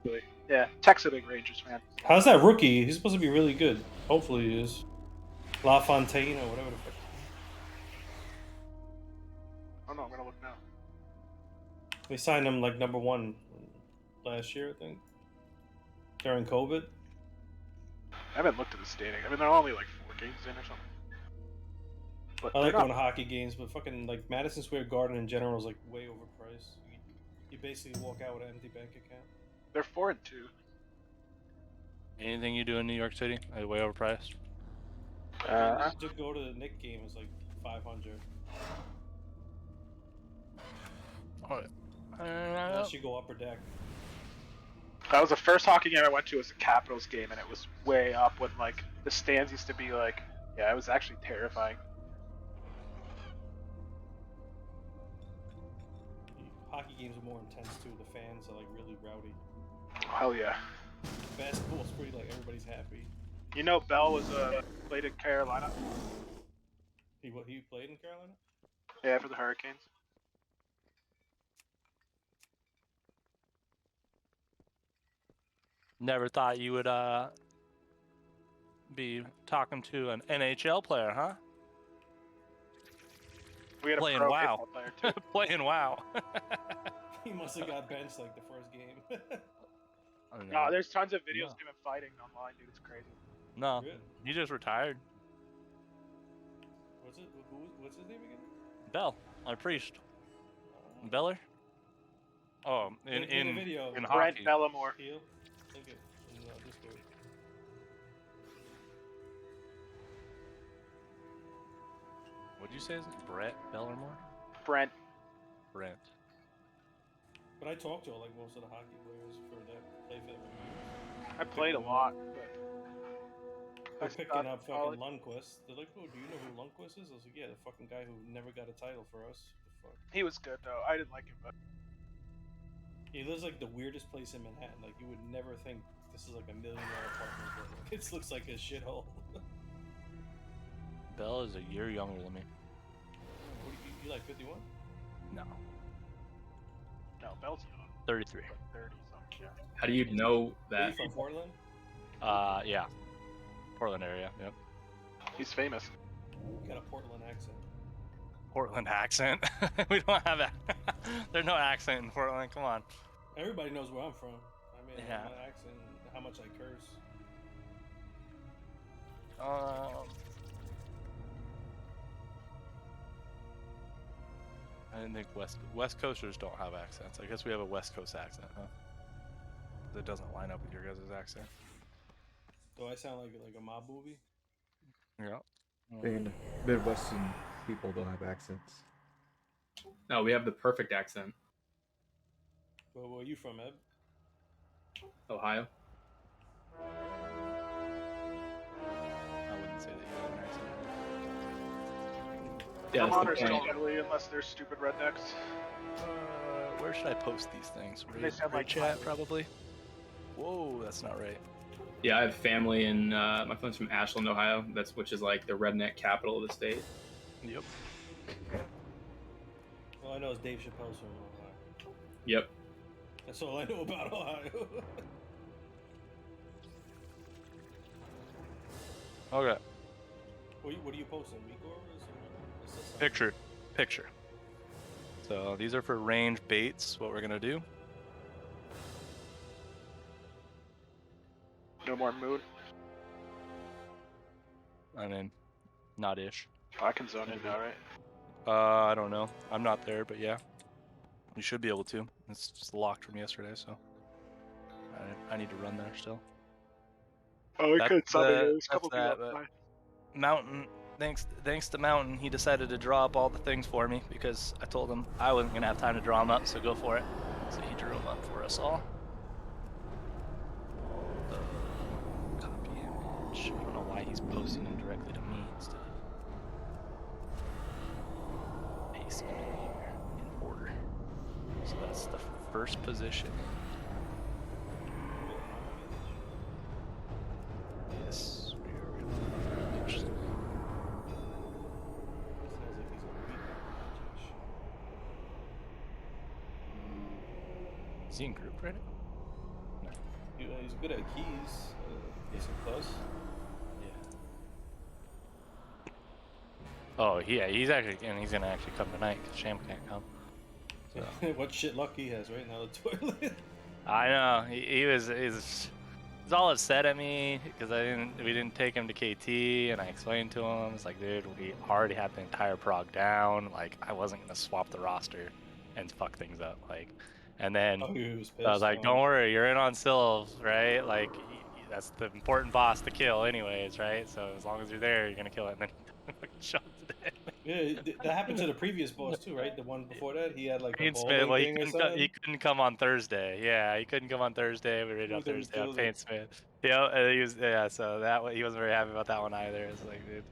Really. Yeah, Tech's a big Rangers fan. How's that rookie? He's supposed to be really good. Hopefully he is. LaFontaine or whatever the fuck. Oh no, I'm gonna look now. They signed him like #1 last year, I think, during COVID. I haven't looked at the standing. I mean, they're only like 4 games in or something. But I like not... going to hockey games, but fucking like Madison Square Garden in general is like way overpriced. You basically walk out with an empty bank account. They're 4-2. Anything you do in New York City is way overpriced. To go to the Knicks game is like $500. Unless you go upper deck. That was the first hockey game I went to. Was a Capitals game, and it was way up when like the stands used to be like, yeah, it was actually terrifying. Hockey games are more intense too. The fans are like really rowdy. Hell yeah. Basketball's pretty like everybody's happy. You know, Bell was played in Carolina. He played in Carolina? Yeah, for the Hurricanes. Never thought you would be talking to an NHL player, huh? We had a Playing pro WoW. baseball player too. Playing WoW. He must have got benched like the first game. No, there's tons of videos of him fighting online, dude. It's crazy. No, Really? he just retired. What's his name again? Bell, our priest. Beller? Oh, in the video. in Brent hockey. Bellamore. Heel? Look at in Discord. What'd you say? Is it Brett Bellamore? Brent. Brent. But I talked to like most of the hockey players for that play for that. I played a lot, but They're picking up fucking Lundqvist. They're like, oh, do you know who Lundqvist is? I was like, yeah, the fucking guy who never got a title for us. The fuck? he was good though. I didn't like him, but He lives like the weirdest place in Manhattan. Like you would never think this is like $1 million apartment. But like, it looks like a shithole. Bell is a year younger than me. What, you like 51? No. no, Bell's 33. 30 something. Yeah. How do you know Are that? you from Portland? Yeah. Portland area, yep. He's famous. You got a Portland accent. Portland accent? We don't have that. There's no accent in Portland, come on. Everybody knows where I'm from. I mean, Yeah. my accent, how much I curse. I didn't think West Coasters don't have accents. I guess we have a West Coast accent, huh? That doesn't line up with your guys' accent. Do I sound like a mob movie? Yeah. And Midwestern people don't have accents. No, we have the perfect accent. Well, where are you from, Eb? Ohio. I wouldn't say that you have an accent. Yeah, that's Vermonters the don't point. really, unless they're stupid rednecks. Where should I post these things? They sound like chat, probably. Whoa, that's not right. Yeah, I have family in my family's from Ashland, Ohio. Which is like the redneck capital of the state. Yep. All I know is Dave Chappelle's from Ohio. Yep. That's all I know about Ohio. Okay. What are you posting? Week or something? Picture. So these are for range baits. What we're gonna do? No more mood. I mean, not ish. Oh, I can zone in now, right? I don't know. I'm not there, but yeah, you should be able to. It's just locked from yesterday, so I need to run there still. Oh, we That's, could summon uh, There's a couple that's people that, outside. Mountain, thanks to Mountain, he decided to draw up all the things for me because I told him I wasn't gonna have time to draw them up, so go for it. So he drew them up for us all. Copy image. I don't know why he's posting them directly to me instead of pasting them in here in order. So that's the first position. Yes, we are gonna push them. Sounds like he's a weak Josh. Is he in group right now? No. He's good at keys. Decent plus. Oh yeah, he's gonna actually come tonight because Sham can't come. So. What shit luck he has right now, the toilet. I know he was all upset at me because we didn't take him to KT, and I explained to him, it's like, dude, we already had the entire prog down. Like, I wasn't gonna swap the roster and fuck things up. Like, and then He was pissed, I was like, don't worry, you're in on Sylv, right? Like, that's the important boss to kill, anyways, right? So as long as you're there, you're gonna kill it. And then shot to death. Yeah, that happened to the previous boss too, right? The one before that, he had like a Paintsmith, bowling thing or something. he couldn't come on Thursday. Yeah, he couldn't come on Thursday. We raided on Thursday on Paintsmith. Yeah, so he wasn't very happy about that one either. It's like, dude,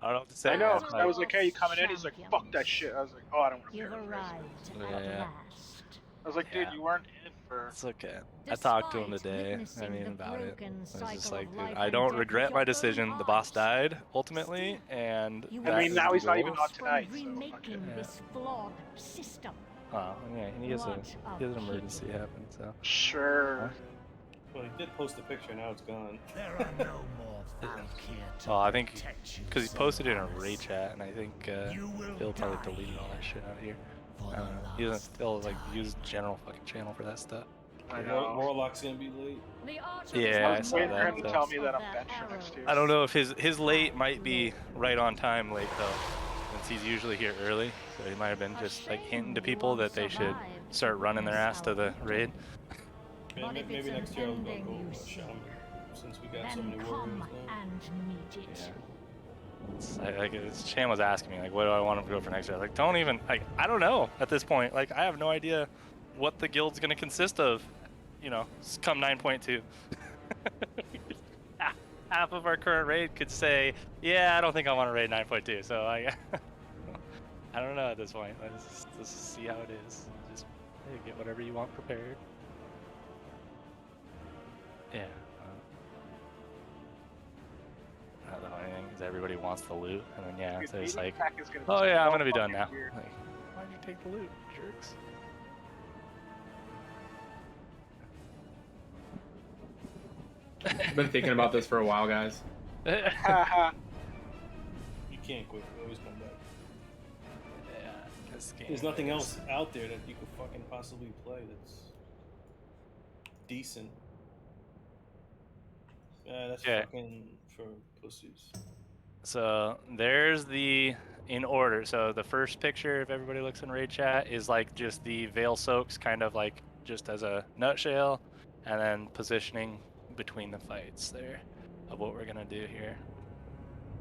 I don't know what to say. I know. Like, I was like, hey, you coming in? He's like, fuck that shit. I was like, oh, I don't want to You've pair with arrived Tracer. at Yeah. last. I was like, dude, you weren't in for. it's okay. I talked to him today. I mean, about it. I was just like, dude, I don't regret my decision. The boss died ultimately, and I mean, now he's not even on tonight. So Remaking yeah. this flawed system. oh yeah, he has an emergency happen. So sure. Well, he did post a picture. Now it's gone. There are no more Valkyr to I think protect you, because he posted it in a Sylvanas. raid chat, and I think You will Phil probably die deleted all that shit out of here. for the He doesn't last still like use general fucking channel for that stuff. I know. Warlock's gonna be late. Yeah, I I was saw waiting for that, him to so. tell me that I'm bench for next year. I don't know if his late might be right on time late though, since he's usually here early. So he might have been just like hinting to people that they should start running their ass to the raid. Yeah, maybe next year I'll go Shaman, since we got so many warriors now. And meet it. Sham was asking me like, what do I want him to go for next year? I was like, don't even like, I don't know at this point. Like, I have no idea what the guild's gonna consist of. You know, come 9.2. Half of our current raid could say, yeah, I don't think I want to raid 9.2. So I don't know at this point. Let's just see how it is. Just get whatever you want prepared. Yeah. The funny thing is everybody wants the loot, and then yeah, so it's like, oh yeah, I'm gonna be done now. Like, why'd you take the loot, jerks? I've been thinking about this for a while, guys. Haha. You can't quit. You always come back. Yeah, this game There's nothing is- else out there that you could fucking possibly play that's decent. That's Okay. fucking for pussies. So there's the in order. So the first picture, if everybody looks in raid chat, is like just the veil soaks, kind of like just as a nutshell, and then positioning between the fights there of what we're gonna do here.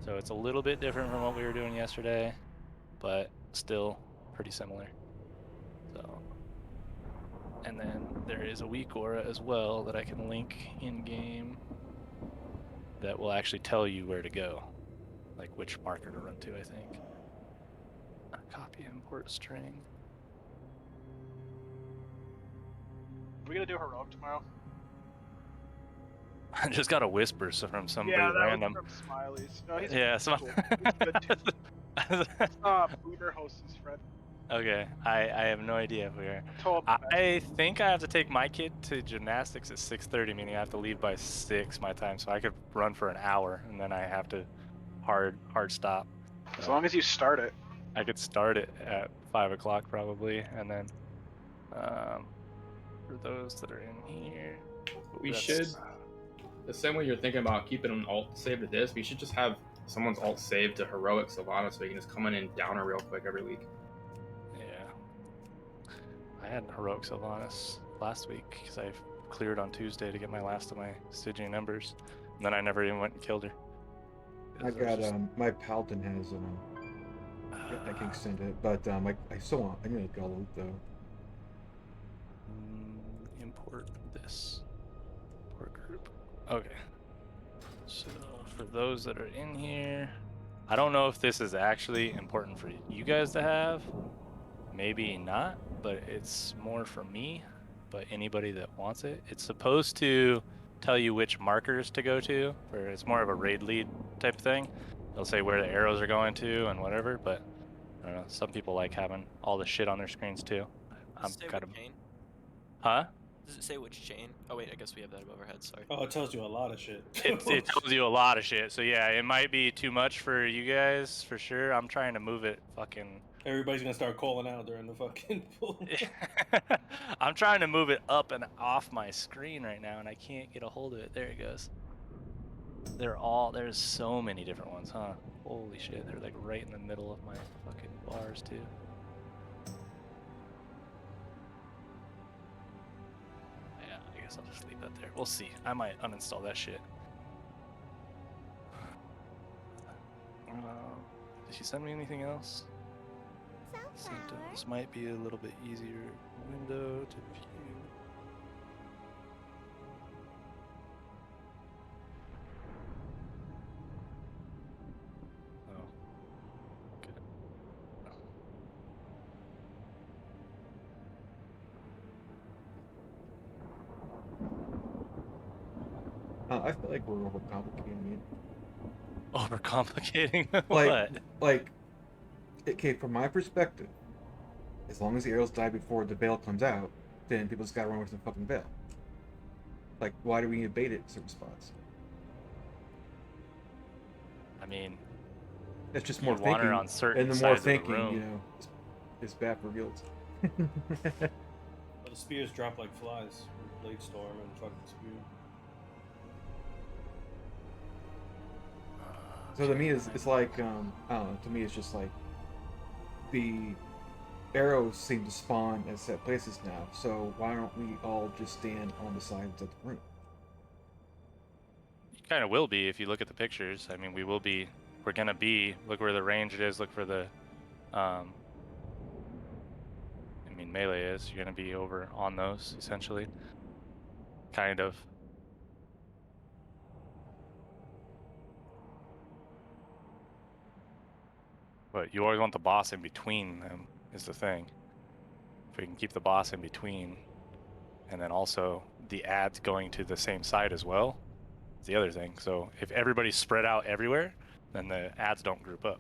So it's a little bit different from what we were doing yesterday, but still pretty similar. So, and then there is a weak aura as well that I can link in game that will actually tell you where to go, like which marker to run to, I think. Copy import string. Are we gonna do heroic tomorrow? I just got a whisper from somebody Yeah, that random. was from Smileys. No, he's Yeah, cool. He's good too. Boomer hosts his friend. Okay, I have no idea if we are. Told him that. I think I have to take my kid to gymnastics at 6:30, meaning I have to leave by 6 my time, so I could run for an hour, and then I have to hard stop. As long as you start it. I could start it at 5 o'clock probably, and then for those that are in here, We that's- should, the same way you're thinking about keeping an alt save to this, we should just have someone's alt saved to heroic Sylvanas so we can just come in and downer real quick every week. Yeah, I had heroic Sylvanas last week because I cleared on Tuesday to get my last of my Stygian numbers, and then I never even went and killed her. I got my paladin has I can extend it, but I still want. I'm gonna go loot though. Import this. Import group. Okay. So for those that are in here, I don't know if this is actually important for you guys to have. Maybe not, but it's more for me. But anybody that wants it, it's supposed to tell you which markers to go to. Or it's more of a raid lead type thing. They'll say where the arrows are going to and whatever. But I don't know. Some people like having all the shit on their screens too. I'm Stay kind of. with Kane. Huh? Does it say which chain? Oh wait, I guess we have that above our heads. Sorry. Oh, it tells you a lot of shit. It tells you a lot of shit. So yeah, it might be too much for you guys for sure. I'm trying to move it fucking. Everybody's gonna start calling out during the fucking pool. I'm trying to move it up and off my screen right now, and I can't get a hold of it. There it goes. There's so many different ones, huh? Holy shit, they're like right in the middle of my fucking bars too. Yeah, I guess I'll just leave that there. We'll see. I might uninstall that shit. Did she send me anything else? This might be a little bit easier window to view. Oh. Okay. I feel like we're overcomplicating it. Overcomplicating what? Like, okay, from my perspective, as long as the arrows die before the veil comes out, then people just gotta run with the fucking veil. Like, why do we need to bait it in certain spots? I mean, It's just more you want thinking, her on certain and the more sides of the thinking, room. you know, is bad for guilds. Well, the spears drop like flies. Blade storm and fucking spear. So to me, it's like, I don't know, to me it's just like, the arrows seem to spawn at set places now, so why don't we all just stand on the sides of the room? You kind of will be if you look at the pictures. I mean, we're gonna be, look where the range is, look for the, I mean, melee is. You're gonna be over on those, essentially. Kind of. But you always want the boss in between them, is the thing. If we can keep the boss in between, and then also the ads going to the same side as well, is the other thing. So if everybody's spread out everywhere, then the ads don't group up.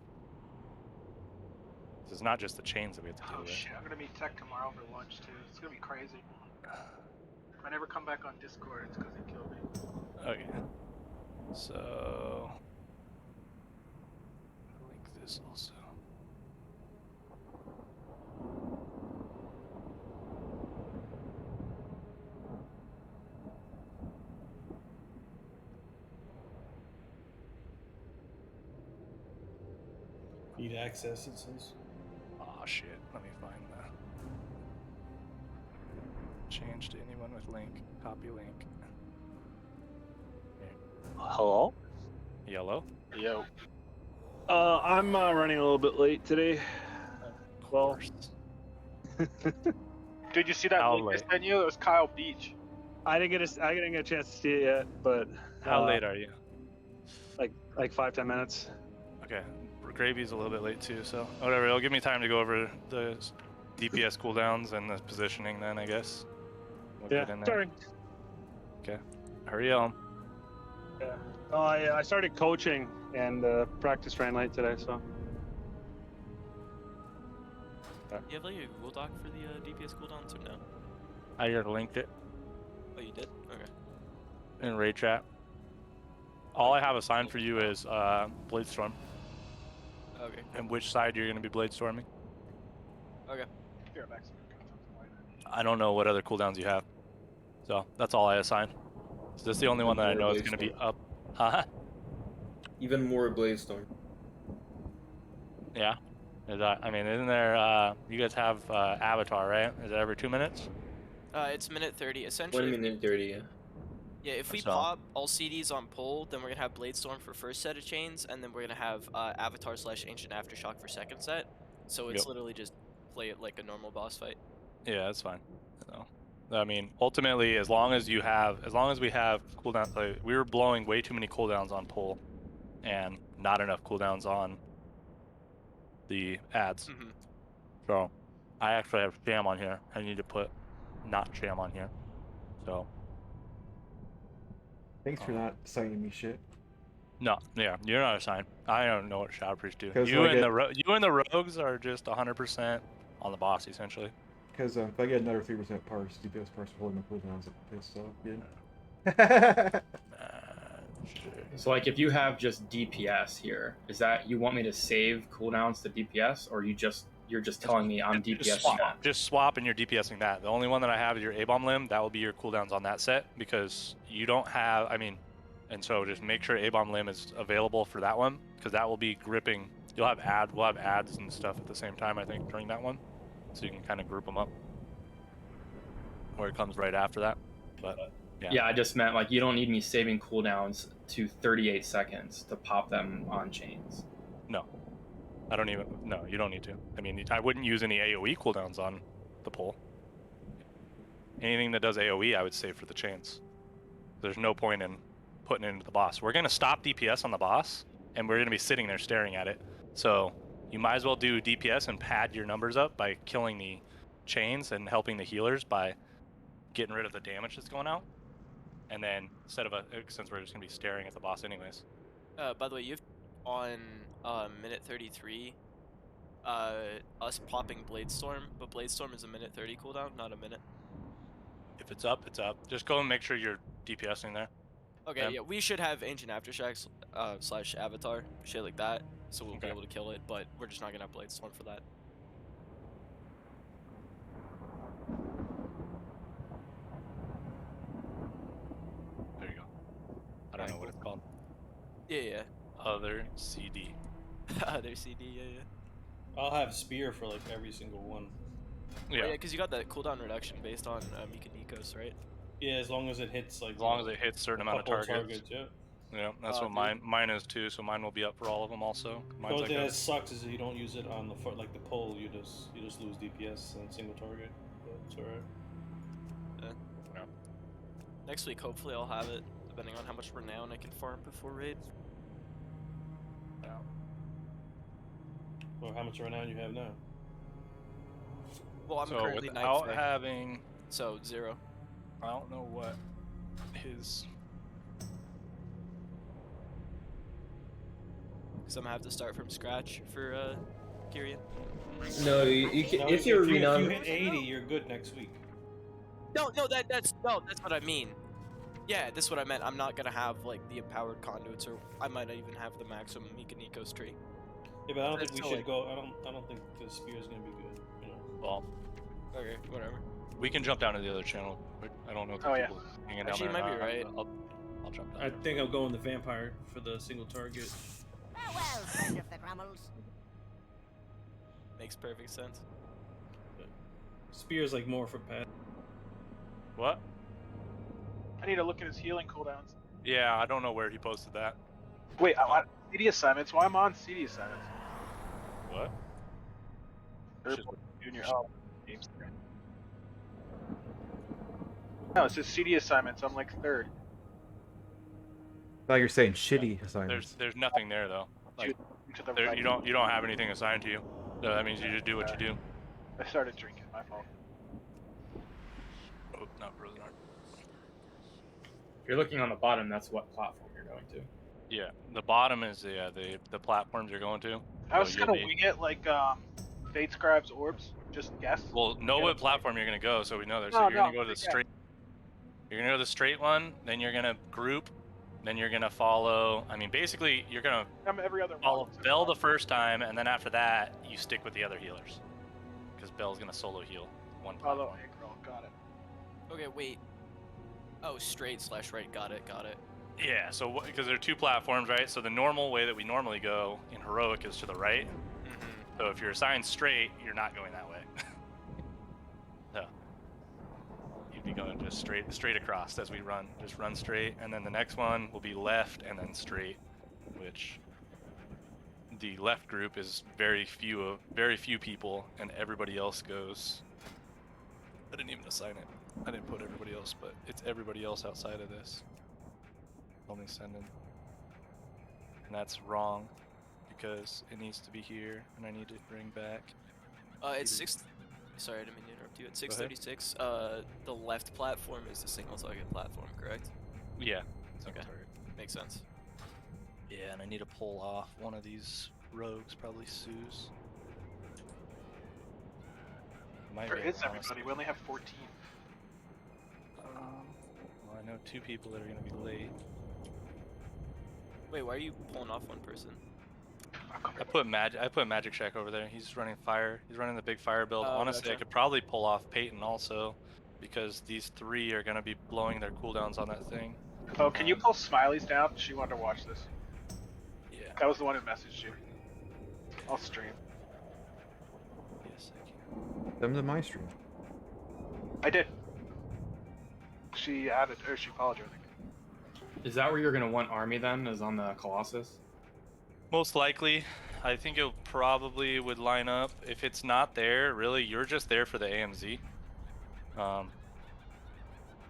This is not just the chains that we have to deal Oh with. shit, I'm gonna meet Tech tomorrow for lunch too. It's gonna be crazy. If I never come back on Discord, it's because he killed me. Okay. So link this also. Need access, it says. Oh shit, let me find the change to anyone with link. Copy link. Hello? Yellow. Yo. I'm running a little bit late today. Well, Did you see that How link I late? sent you? It was Kyle Beach. I didn't get a chance to see it yet, but How late are you? like 5-10 minutes. Okay, Gravy's a little bit late too, so whatever. It'll give me time to go over the DPS cooldowns and the positioning. Then I guess. We'll Yeah, get in there. sorry. Okay, hurry on. Yeah. Oh, I started coaching and practice ran late today, so. Do you have like a Google Doc for the DPS cooldowns or no? I already linked it Oh, you did? Okay. in raid chat. All I have assigned for you is Blade Storm, Okay. and which side you're going to be Blade Storming. Okay. Here, Max. I don't know what other cooldowns you have, so that's all I assign. So this is the only one that I know is going to be up. Huh? Even more Blade Storm. Yeah. Is that, I mean, isn't there? You guys have Avatar, right? Is it every 2 minutes? It's minute 30. Essentially, 1 minute 30, yeah. yeah, if we So- pop all CDs on pull, then we're going to have Blade Storm for first set of chains, and then we're going to have Avatar / Ancient Aftershock for second set. So it's Yep. literally just play it like a normal boss fight. Yeah, that's fine. So, I mean, ultimately, as long as we have cooldowns, like, we were blowing way too many cooldowns on pull, and not enough cooldowns on the ads. Mm-hmm. So, I actually have sham on here. I need to put not sham on here. So, Thanks for not assigning me shit. no, yeah, you're not assigned. I don't know what Shadow Priest do. 'Cause You like and the rogues are just 100% on the boss essentially. Because if I get another 3% parse, DPS parse holding my cooldowns, it pissed off again. So like if you have just DPS here, is that you want me to save cooldowns to DPS, or you're just telling me I'm DPSing that? Just swap and you're DPSing that. The only one that I have is your A-bomb limb. That will be your cooldowns on that set because you don't have. I mean, and so just make sure A-bomb limb is available for that one because that will be gripping. We'll have ads and stuff at the same time. I think during that one, so you can kind of group them up. Or it comes right after that, but. Yeah, I just meant like you don't need me saving cooldowns to 38 seconds to pop them on chains. No, I don't even. No, you don't need to. I mean, I wouldn't use any AOE cooldowns on the pull. Anything that does AOE, I would save for the chains. There's no point in putting it into the boss. We're gonna stop DPS on the boss, and we're gonna be sitting there staring at it. So you might as well do DPS and pad your numbers up by killing the chains and helping the healers by getting rid of the damage that's going out. And then instead of since we're just gonna be staring at the boss anyways. By the way, you have on minute 33, us popping Bladestorm, but Bladestorm is a minute 30 cooldown, not a minute. If it's up, it's up. Just go and make sure you're DPSing there. Okay, yeah, we should have Ancient Aftershocks / Avatar, shit like that, so we'll be able to kill it, but we're just not gonna have Bladestorm for that. There you go. I don't know what it's called. Yeah. Other CD. Other CD, yeah. I'll have spear for like every single one. Yeah, because you got that cooldown reduction based on Mikanikos, right? Yeah, as long as it hits like. As long as it hits a certain amount of targets. Yeah. Yeah, that's what mine is too. So mine will be up for all of them also. The only thing that sucks is that you don't use it on the like the pull. You just lose DPS on single target. But it's alright. Yeah. Next week, hopefully, I'll have it, depending on how much renown I can farm before raid. Yeah. Well, how much renown you have now? Well, I'm currently without having. So 0. I don't know what his. Because I'm gonna have to start from scratch for Kyrian. No, you can, if you're renowned. If you hit 80, you're good next week. No, that's what I mean. Yeah, that's what I meant. I'm not gonna have like the empowered conduits, or I might not even have the maximum Mikanikos tree. Yeah, but I don't think we should go. I don't think the spear is gonna be good. You know. Well. Okay, whatever. We can jump down to the other channel. I don't know if people hanging down Actually, there. You might be right. I'll jump down. I think I'm going the vampire for the single target. Farewell, friend of the Grummels. Makes perfect sense. Spear's like more for Pat. What? I need to look at his healing cooldowns. Yeah, I don't know where he posted that. Wait, I want CD assignments. Why am I on CD assignments? What? Junior. Oh, games. No, it's just CD assignments. I'm like 3rd. Now you're saying shitty assignments. There's nothing there though. Like, you don't have anything assigned to you. So that means you just do what you do. I started drinking. My fault. Oh, not frozen heart. If you're looking on the bottom, that's what platform you're going to. Yeah, the bottom is the platforms you're going to. I was gonna wing it like Fate Scribe's orbs. Just guess. Well, know what platform you're gonna go, so we know there. So you're gonna go to the straight. You're gonna go to the straight one, then you're gonna group, then you're gonna follow. I mean, basically, you're gonna follow Bell the first time, and then after that, you stick with the other healers, because Bell's gonna solo heal one platform. Follow Agril, got it. Okay, wait. Oh, straight / right. Got it. Yeah, so because there are 2 platforms, right? So the normal way that we normally go in heroic is to the right. Mm-hmm. So if you're assigned straight, you're not going that way. So you'd be going just straight across as we run. Just run straight, and then the next one will be left and then straight, which the left group is very few people, and everybody else goes. I didn't even assign it. I didn't put everybody else, but it's everybody else outside of this. Only sending. And that's wrong because it needs to be here, and I need to bring back. It's 6. Sorry, I didn't mean to interrupt you. At 6:36, the left platform is the single target platform, correct? Yeah. Okay. Makes sense. Yeah, and I need to pull off one of these rogues, probably Sue's. Might Where be, is honestly. everybody? We only have 14. Well, I know 2 people that are gonna be late. Wait, why are you pulling off one person? I put Magic Shack over there. He's running fire. He's running the big fire build. Oh, Honestly, I gotcha. could probably pull off Peyton also, because these 3 are gonna be blowing their cooldowns on that thing. Oh, can you pull Smiley's down? She wanted to watch this. Yeah. That was the one who messaged you. I'll stream. Yes, I can. Them to my stream. I did. She added, or she followed you, I think. Is that where you're gonna want army then? Is on the Colossus? Most likely, I think it probably would line up. If it's not there, really, you're just there for the AMZ.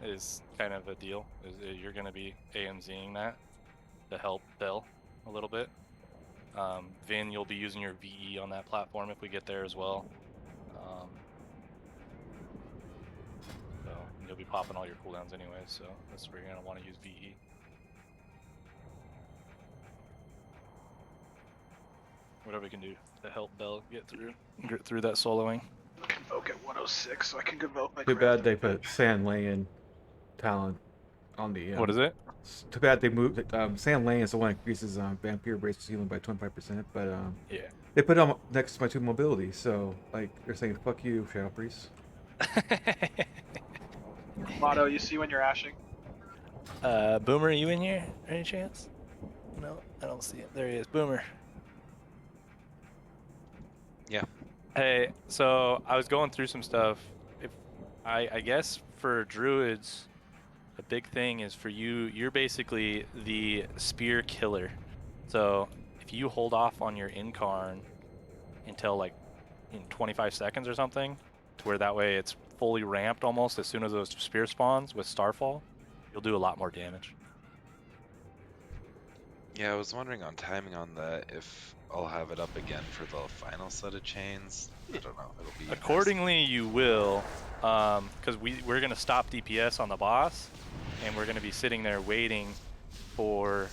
Is kind of a deal. You're going to be AMZing that to help Bell a little bit. Vin, you'll be using your VE on that platform if we get there as well. So you'll be popping all your cooldowns anyway, so that's where you're going to want to use VE. Whatever we can do to help Bell get through that soloing. Convoke at 106, so I can convoke my Too bad they put Sand Lane talent on the. What is it? Too bad they moved. Sand Lane is the one that increases Vampire Brace's healing by 25%, but yeah, they put it on next to my 2 mobility, so like they're saying, "Fuck you, Shadow Priest." Motto, you see when you're ashing? Boomer, are you in here? Any chance? No, I don't see it. There he is, Boomer. Yeah. Hey, so I was going through some stuff. If I guess for druids, a big thing is for you. You're basically the spear killer. So if you hold off on your incarn until like in 25 seconds or something, to where that way it's fully ramped almost as soon as those spear spawns with Starfall, you'll do a lot more damage. Yeah, I was wondering on timing on that, if I'll have it up again for the final set of chains. I don't know. It'll be Accordingly, you will, because we're going to stop DPS on the boss, and we're going to be sitting there waiting for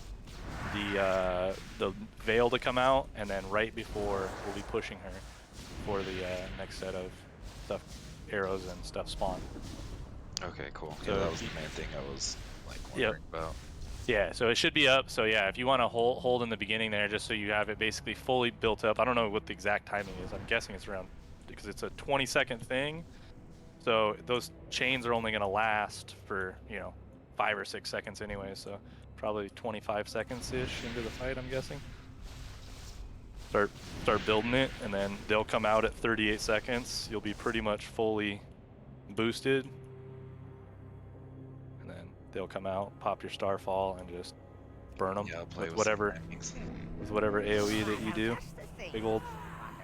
the veil to come out, and then right before we'll be pushing her for the next set of stuff, arrows and stuff spawn. Okay, cool. So Yeah, that was the main thing I was like wondering about. Yeah, so it should be up. So yeah, if you want to hold in the beginning there, just so you have it basically fully built up. I don't know what the exact timing is. I'm guessing it's around, because it's a 20-second thing. So those chains are only going to last for 5 or 6 seconds anyway. So probably 25 seconds-ish into the fight, I'm guessing. Start building it, and then they'll come out at 38 seconds. You'll be pretty much fully boosted. They'll come out, pop your Starfall, and just burn them with whatever AoE that you do. Big old,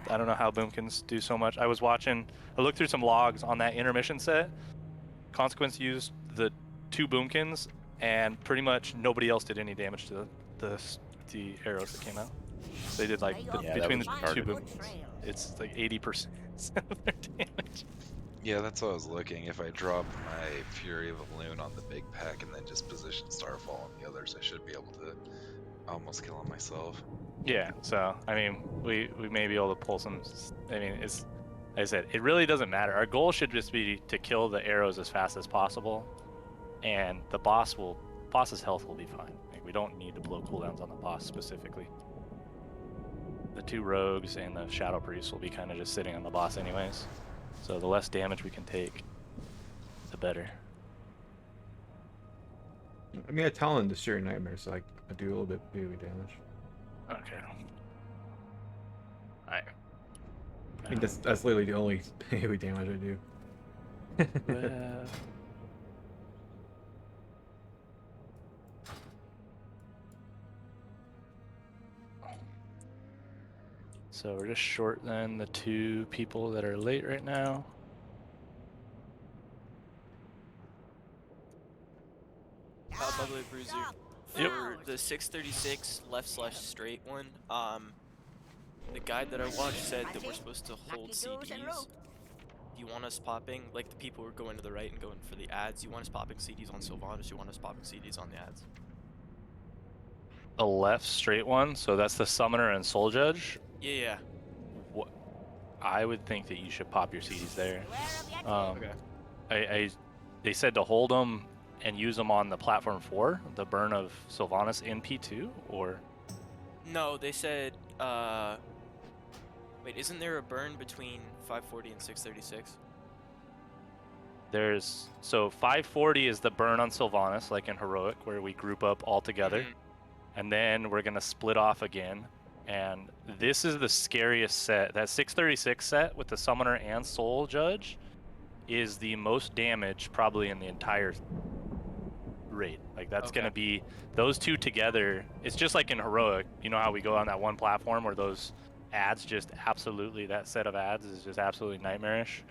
I don't know how Boomkins do so much. I looked through some logs on that intermission set. Consequence used the 2 Boomkins, and pretty much nobody else did any damage to the arrows that came out. They did like between the 2 Boomkins, it's like 80% of their damage. Yeah, that's what I was looking. If I drop my Fury of Loon on the big pack and then just position Starfall on the others, I should be able to almost kill him myself. Yeah, so I mean, we may be able to pull some. I mean, it's like I said, it really doesn't matter. Our goal should just be to kill the arrows as fast as possible, and the boss's health will be fine. Like, we don't need to blow cooldowns on the boss specifically. The 2 rogues and the Shadow Priest will be kind of just sitting on the boss anyways. So the less damage we can take, the better. I mean, I talent the Sheer Nightmare, so I do a little bit of AoE damage. Okay. Alright. I think that's literally the only AoE damage I do. So we're just short then the 2 people that are late right now. Bubbly Bruiser. For the 636 left/straight one, the guide that I watched said that we're supposed to hold CDs. Do you want us popping, like the people who are going to the right and going for the ads, you want us popping CDs on Sylvanas, you want us popping CDs on the ads? The left straight one, so that's the Summoner and Soul Judge. Yeah. What? I would think that you should pop your CDs there. Okay. They said to hold them and use them on the platform 4, the burn of Sylvanas in P2, or? No, they said, wait, isn't there a burn between 540 and 636? So 540 is the burn on Sylvanas, like in Heroic, where we group up all together. Mm-hmm. And then we're gonna split off again. And this is the scariest set. That 636 set with the Summoner and Soul Judge is the most damage probably in the entire raid. Like that's gonna be those two together. It's just like in Heroic. You know how we go on that one platform where those ads just absolutely, that set of ads is just absolutely nightmarish.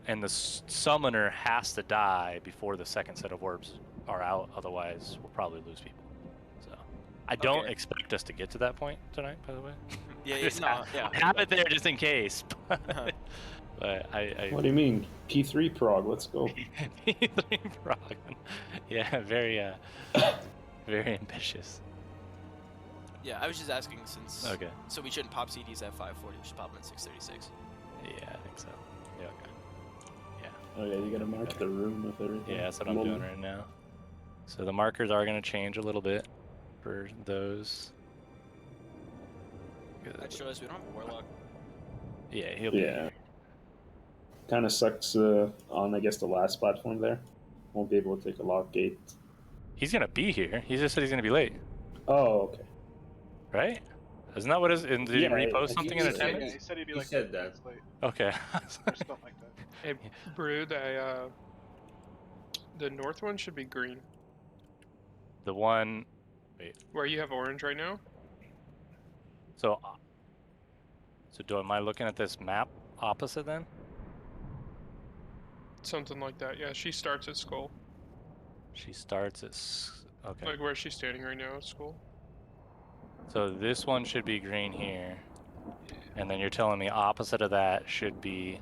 And the Summoner has to die before the second set of orbs are out. Otherwise, we'll probably lose people. So I don't expect us to get to that point tonight, by the way. I have it there just in case. But I What do you mean? P3 prog, let's go. P3 prog. Yeah, very ambitious. Yeah, I was just asking since. Okay. So we shouldn't pop CDs at 540. We should pop them at 636. Yeah, I think so. Yeah. Okay. Yeah. Oh yeah, you gotta mark the room with everything. Yeah, that's what I'm doing right now. So the markers are gonna change a little bit for those. That shows we don't have a warlock. Yeah, he'll be. Yeah. Kind of sucks on, I guess, the last platform there. Won't be able to take a lock gate. He's gonna be here. He just said he's gonna be late. Oh, okay. Right? Isn't that what is? Did he repost something in attendance? Yeah, he said he'd be like said that. late. Okay. Or something like that. Hey, Brood, the north one should be green. The one. Wait. Where you have orange right now? So am I looking at this map opposite then? Something like that. Yeah, she starts at Skull. She starts at. Okay. Like where she's standing right now at Skull. So this one should be green here. And then you're telling me opposite of that should be.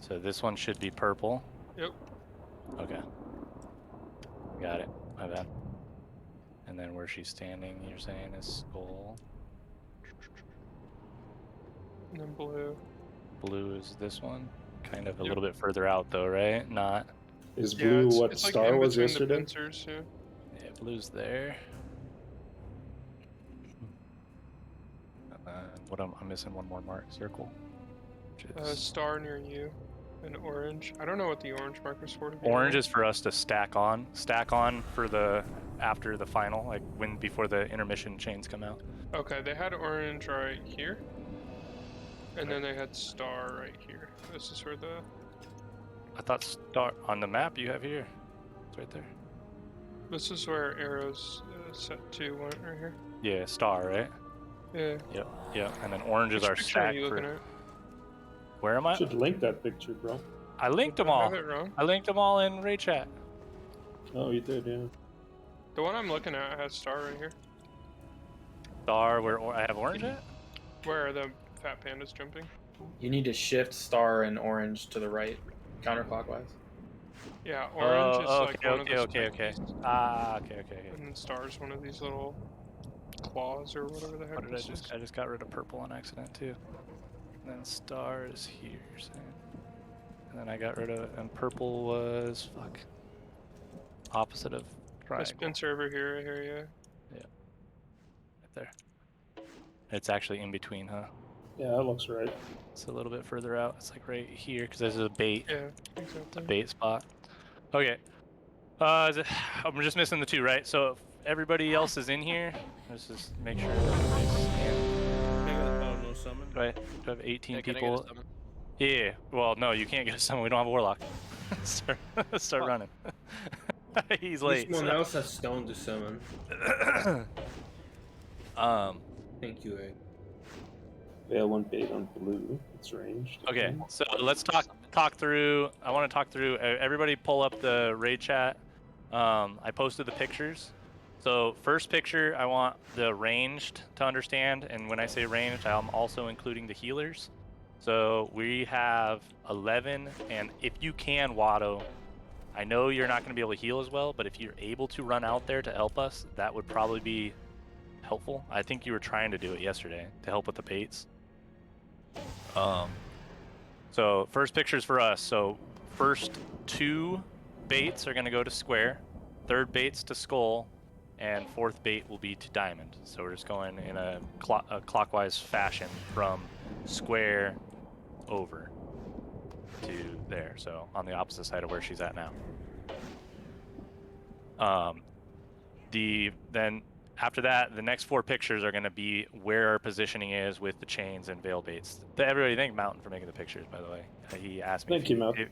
So this one should be purple. Yep. Okay. Got it. My bad. And then where she's standing, you're saying is Skull. And then blue. Blue is this one. Kind of a little bit further out though, right? Not. Is blue what it's Star like was the yesterday? pincers, yeah. Yeah, blue's there. I'm missing one more mark circle. Star near you, and orange. I don't know what the orange marker's for. Orange is for us to stack on for the after the final, like before the intermission chains come out. Okay, they had orange right here, and then they had star right here. This is where the. I thought star on the map you have here. It's right there. This is where arrows set 2 went right here. Yeah, star, right? Yeah. Yep. And then orange is our picture stack are you looking for. at? Where am I? You should link that picture, bro. I linked them I all. have it wrong. I linked them all in Raid Chat. Oh, you did, yeah. The one I'm looking at has star right here. Star where I have orange at? Where are the fat pandas jumping? You need to shift star and orange to the right, counterclockwise. Yeah, orange is like one of the okay. spikes, Okay. and then star's one of these little claws or whatever the heck What did this is. I just got rid of purple on accident too. And then star is here, you're saying. And then I got rid of, and purple was, opposite of triangle. Dispenser over here, right here, yeah. Yeah. Right there. It's actually in between, huh? Yeah, that looks right. It's a little bit further out. It's like right here, because there's a bait. Yeah, exactly. A bait spot. Okay. I'm just missing the 2, right? So if everybody else is in here, let's just make sure everybody's in. No summon. Right? Do I have 18 Yeah, can I get a people? summon? Yeah. Well, no, you can't get a summon. We don't have a warlock. Start running. He's late. Someone else has stone to summon. Thank you, Egg. Veil 1 bait on blue. It's ranged. Okay, so let's talk through. I want to talk through. Everybody, pull up the raid chat. I posted the pictures. So first picture, I want the ranged to understand, and when I say ranged, I'm also including the healers. So we have 11, and if you can, Watto, I know you're not going to be able to heal as well, but if you're able to run out there to help us, that would probably be helpful. I think you were trying to do it yesterday to help with the baits. So first picture's for us. So first 2 baits are going to go to square, third bait's to skull, and fourth bait will be to diamond. So we're just going in a clockwise fashion from square over to there. So on the opposite side of where she's at now. Then after that, the next 4 pictures are going to be where our positioning is with the chains and veil baits. Everybody thank Mountain for making the pictures, by the way. He asked me. Thank you, Mountain.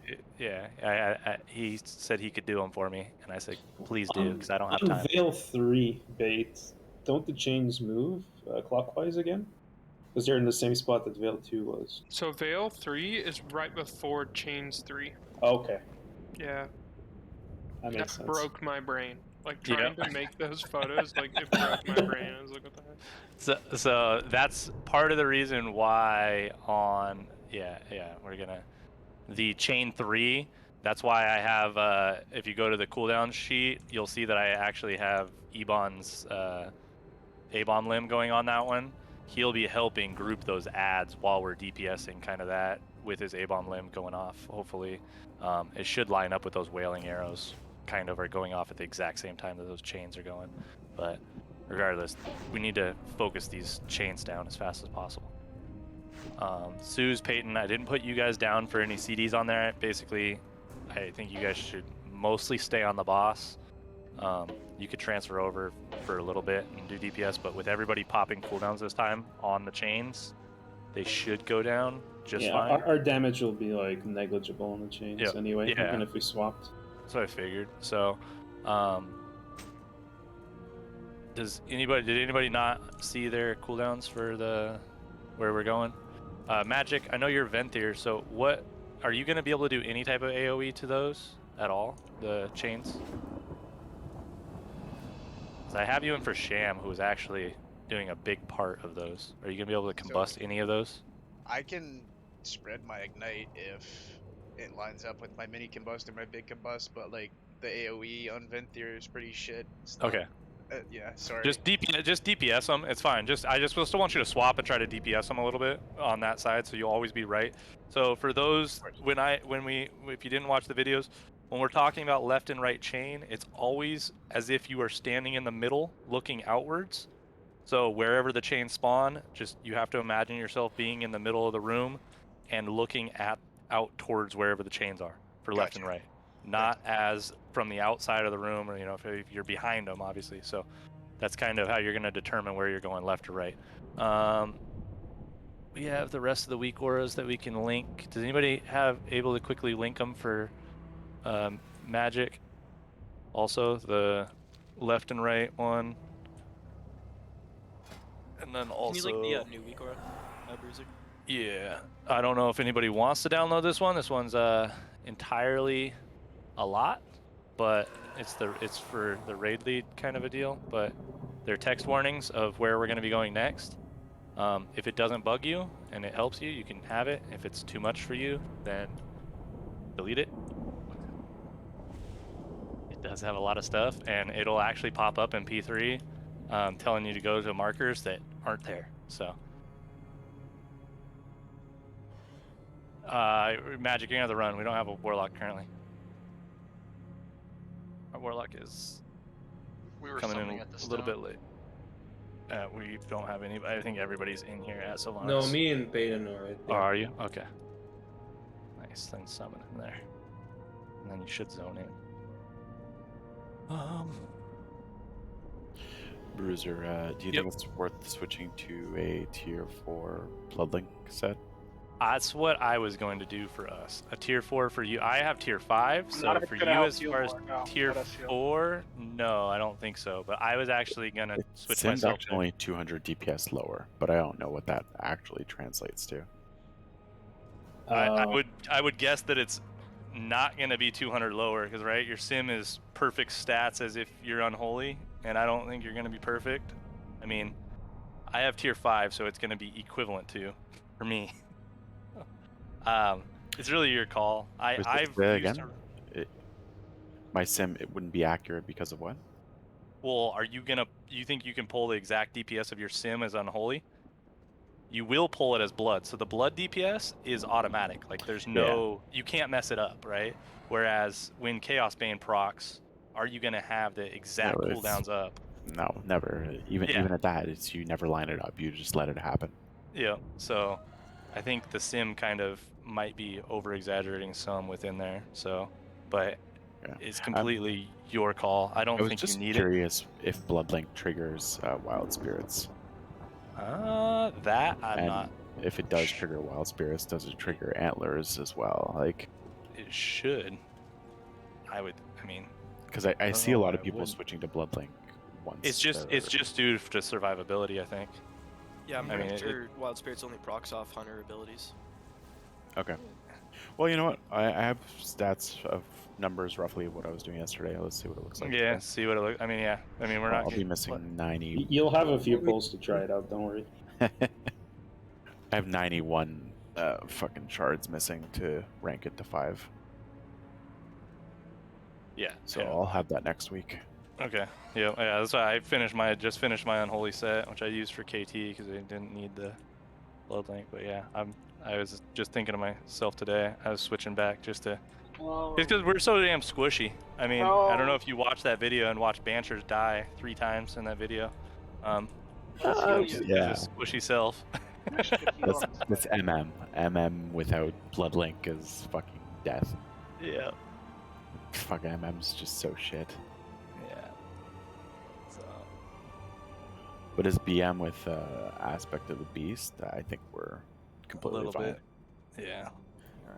He said he could do them for me, and I said, please do, because I don't have on time. Veil 3 bait, don't the chains move clockwise again? Because they're in the same spot that Veil 2 was. So Veil 3 is right before Chains 3. Okay. Yeah. That makes sense. Broke my brain. Like, trying to make those photos, like, it broke my brain. I was like, what the heck? So that's part of the reason why on, we're going to, the chain 3, that's why I have, if you go to the cooldown sheet, you'll see that I actually have Ebon's A-bomb limb going on that one. He'll be helping group those ads while we're DPSing kind of that with his A-bomb limb going off, hopefully. It should line up with those wailing arrows kind of are going off at the exact same time that those chains are going. But regardless, we need to focus these chains down as fast as possible. Suze, Peyton, I didn't put you guys down for any CDs on there. Basically, I think you guys should mostly stay on the boss. You could transfer over for a little bit and do DPS, but with everybody popping cooldowns this time on the chains, they should go down just fine. Our damage will be like negligible on the chains anyway, even if we swapped. That's what I figured. So, did anybody not see their cooldowns for where we're going? Magic, I know you're Venthyr, so what are you going to be able to do any type of AoE to those at all? The chains? So I have you in for Sham, who is actually doing a big part of those. Are you going to be able to combust any of those? I can spread my ignite if it lines up with my mini combust or my big combust, but like the AoE on Venthyr is pretty shit. Okay. Yeah, sorry. Just DPS them. It's fine. I just still want you to swap and try to DPS them a little bit on that side, so you'll always be right. So for those, if you didn't watch the videos, when we're talking about left and right chain, it's always as if you are standing in the middle, looking outwards. So wherever the chains spawn, you have to imagine yourself being in the middle of the room and looking out towards wherever the chains are for left and right. Not as from the outside of the room, or if you're behind them, obviously. So that's kind of how you're going to determine where you're going, left or right. We have the rest of the weak auras that we can link. Does anybody able to quickly link them for magic? Also the left and right one, and then also. Can you link the new weak aura, Bruiser? Yeah, I don't know if anybody wants to download this one. This one's entirely a lot, but it's for the raid lead kind of a deal. But they're text warnings of where we're going to be going next. If it doesn't bug you and it helps you, you can have it. If it's too much for you, then delete it. It does have a lot of stuff, and it'll actually pop up in P3 telling you to go to markers that aren't there. So Magic, you're gonna have to run. We don't have a warlock currently. Our warlock is coming in a little bit late. We don't have any. I think everybody's in here at Sylvanas. No, me and Baden are right there. Oh, are you? Okay. Nice. Then summon in there, and then you should zone in. Bruiser, do you think it's worth switching to a tier 4 Bloodlink set? That's what I was going to do for us. A tier 4 for you. I have tier 5, so for you as far as tier 4, no, I don't think so. But I was actually going to switch myself. It's only 200 DPS lower, but I don't know what that actually translates to. I would guess that it's not going to be 200 lower, because right, your sim is perfect stats as if you're unholy, and I don't think you're going to be perfect. I mean, I have tier 5, so it's going to be equivalent to for me. It's really your call. My sim, it wouldn't be accurate because of what? Well, you think you can pull the exact DPS of your sim as unholy? you will pull it as blood. So the blood DPS is automatic. Like there's no, you can't mess it up, right? Whereas when Chaos Bane procs, are you going to have the exact cooldowns up? No, never. Even at that, it's you never line it up. You just let it happen. Yeah. So I think the sim kind of might be over exaggerating some within there. So, but it's completely your call. I don't think you need it. I was just curious if Bloodlink triggers Wild Spirits. That I'm not. If it does trigger Wild Spirits, does it trigger Antlers as well? Like, it should. I mean, because I see a lot of people switching to Bloodlink once. It's just due to survivability, I think. Yeah, I'm pretty sure Wild Spirits only procs off Hunter abilities. Okay. Well, you know what? I have stats of numbers roughly of what I was doing yesterday. Let's see what it looks like. Yeah, see what it looks. I mean, yeah. I mean, we're not. I'll be missing 90. You'll have a few pulls to try it out. Don't worry. I have 91 fucking shards missing to rank it to 5. Yeah. So I'll have that next week. Okay. Yeah. That's why I just finished my unholy set, which I used for KT because I didn't need the blood link. But yeah, I was just thinking to myself today. I was switching back just because we're so damn squishy. I mean, I don't know if you watched that video and watched Banchers die 3 times in that video. Yeah. Squishy self. That's MM. MM without Bloodlink is fucking death. Yeah. Fuck, MM's just so shit. Yeah. So. But as BM with Aspect of the Beast, I think we're completely fine. Yeah.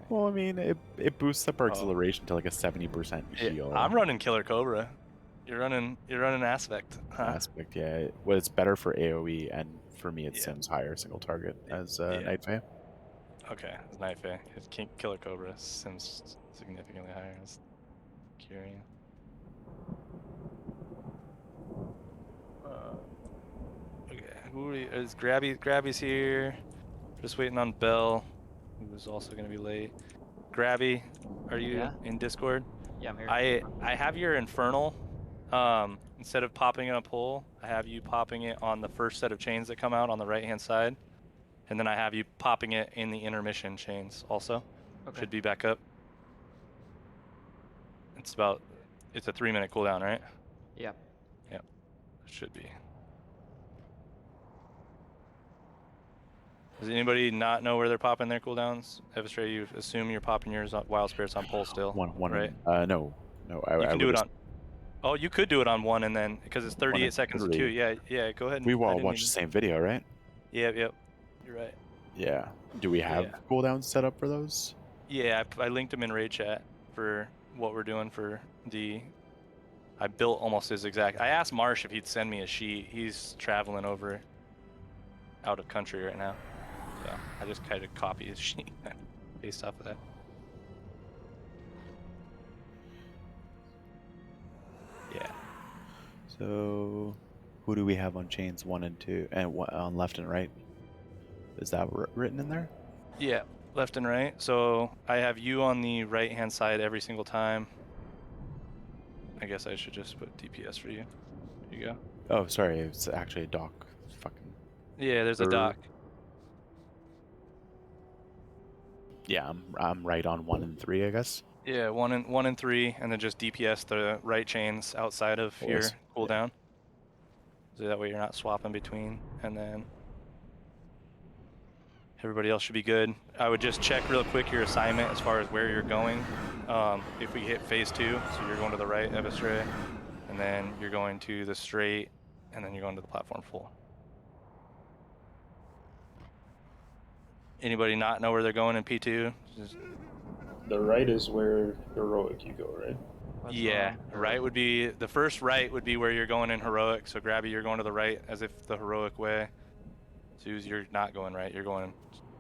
Well, I mean, it boosts up our acceleration to like a 70% heal. I'm running Killer Cobra. You're running Aspect. Huh? Aspect, yeah. Well, it's better for AoE, and for me, it sims higher single target as Night Fae. Okay, it's Night Fae. Killer Cobra sims significantly higher. It's curious. Okay, is Grabby's here. Just waiting on Bell, who's also going to be late. Grabby, are you in Discord? Yeah, I'm here. I have your Infernal. Instead of popping in a pull, I have you popping it on the first set of chains that come out on the right-hand side. And then I have you popping it in the intermission chains also. Okay. Should be back up. It's a 3-minute cooldown, right? Yeah. Yeah, it should be. Does anybody not know where they're popping their cooldowns? Evastray, you assume you're popping yours on Wild Spirits on pull still, right? No. You can do it on. Oh, you could do it on 1 and then because it's 38 seconds to 2. Yeah. Go ahead. We all watch the same video, right? Yep. You're right. Yeah. Do we have cooldowns set up for those? Yeah, I linked them in raid chat for what we're doing for D. I built almost his exact. I asked Marsh if he'd send me a sheet. He's traveling over out of country right now. So I just kind of copy his sheet based off of that. Yeah. So, who do we have on chains 1 and 2, and on left and right? Is that written in there? Yeah, left and right. So I have you on the right-hand side every single time. I guess I should just put DPS for you. There you go. Oh, sorry, it's actually a dock. Fucking. Yeah, there's a dock. Yeah, I'm right on 1 and 3, I guess. Yeah, 1 and 3, and then just DPS the right chains outside of your cooldown. So that way you're not swapping between, and then everybody else should be good. I would just check real quick your assignment as far as where you're going. If we hit phase 2, so you're going to the right, Evastray, and then you're going to the straight, and then you're going to the platform full. Anybody not know where they're going in P2? The right is where heroic you go, right? Yeah, right would be the first right would be where you're going in heroic. So Grabby, you're going to the right as if the heroic way. Suze, you're not going right. You're going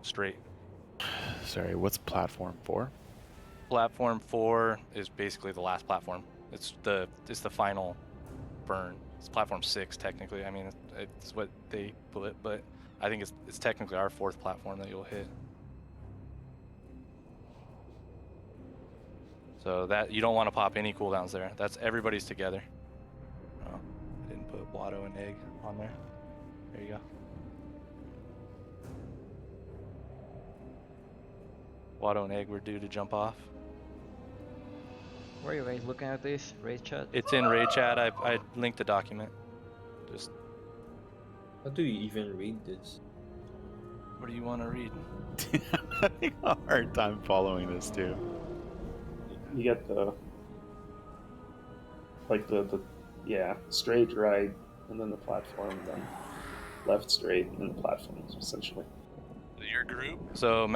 straight. Sorry, what's platform 4? Platform 4 is basically the last platform. It's the final burn. It's platform 6 technically. I mean, it's what they put, but I think it's technically our 4th platform that you'll hit. So that you don't want to pop any cooldowns there. That's everybody's together. Oh, I didn't put Watto and Egg on there. There you go. Watto and Egg were due to jump off. Where are you guys looking at this? Raid chat? It's in raid chat. I linked the document. Just. How do you even read this? What do you want to read? I'm having a hard time following this too. You get the straight, right, and then the platform, and then left, straight, and then the platform, essentially. Your group. So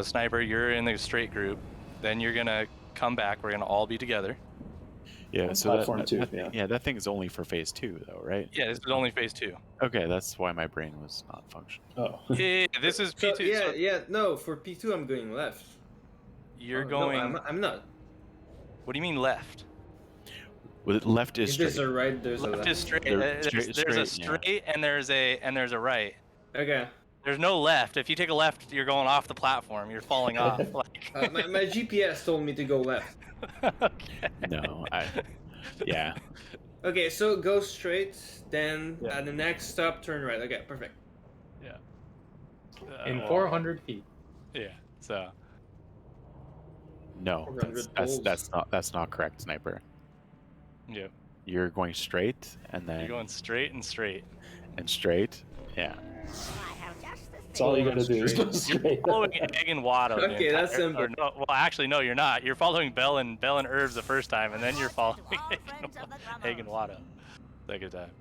Sniper, you're in the straight group. Then you're gonna come back. We're gonna all be together. Yeah, And so platform 2, yeah. that thing is only for phase 2 though, right? Yeah, this is only phase 2. Okay, that's why my brain was not functioning. Oh. Yeah, this is So, P2. no, for P2 I'm going left. You're Oh, going. No, I'm not. What do you mean left? Well, left is If straight. there's a right, there's a Left left. is straight. There's There's a straight, straight and there's a right. Okay. There's no left. If you take a left, you're going off the platform. You're falling off. Like. My GPS told me to go left. Okay. No, yeah. Okay, so go straight, then at the next stop, turn right. Okay, perfect. Yeah. In Well, 400 feet. Yeah. So. No, 400 that's not correct, Sniper. Yeah. You're going straight and then You're going straight and straight. and straight. Yeah. That's all you gotta do is go straight. You're following Egg and Watto. the Okay, that's entire- simple. or no, well, actually, no, you're not. You're following Bell and Herbs the first time, and then you're following Egg and Watto second time.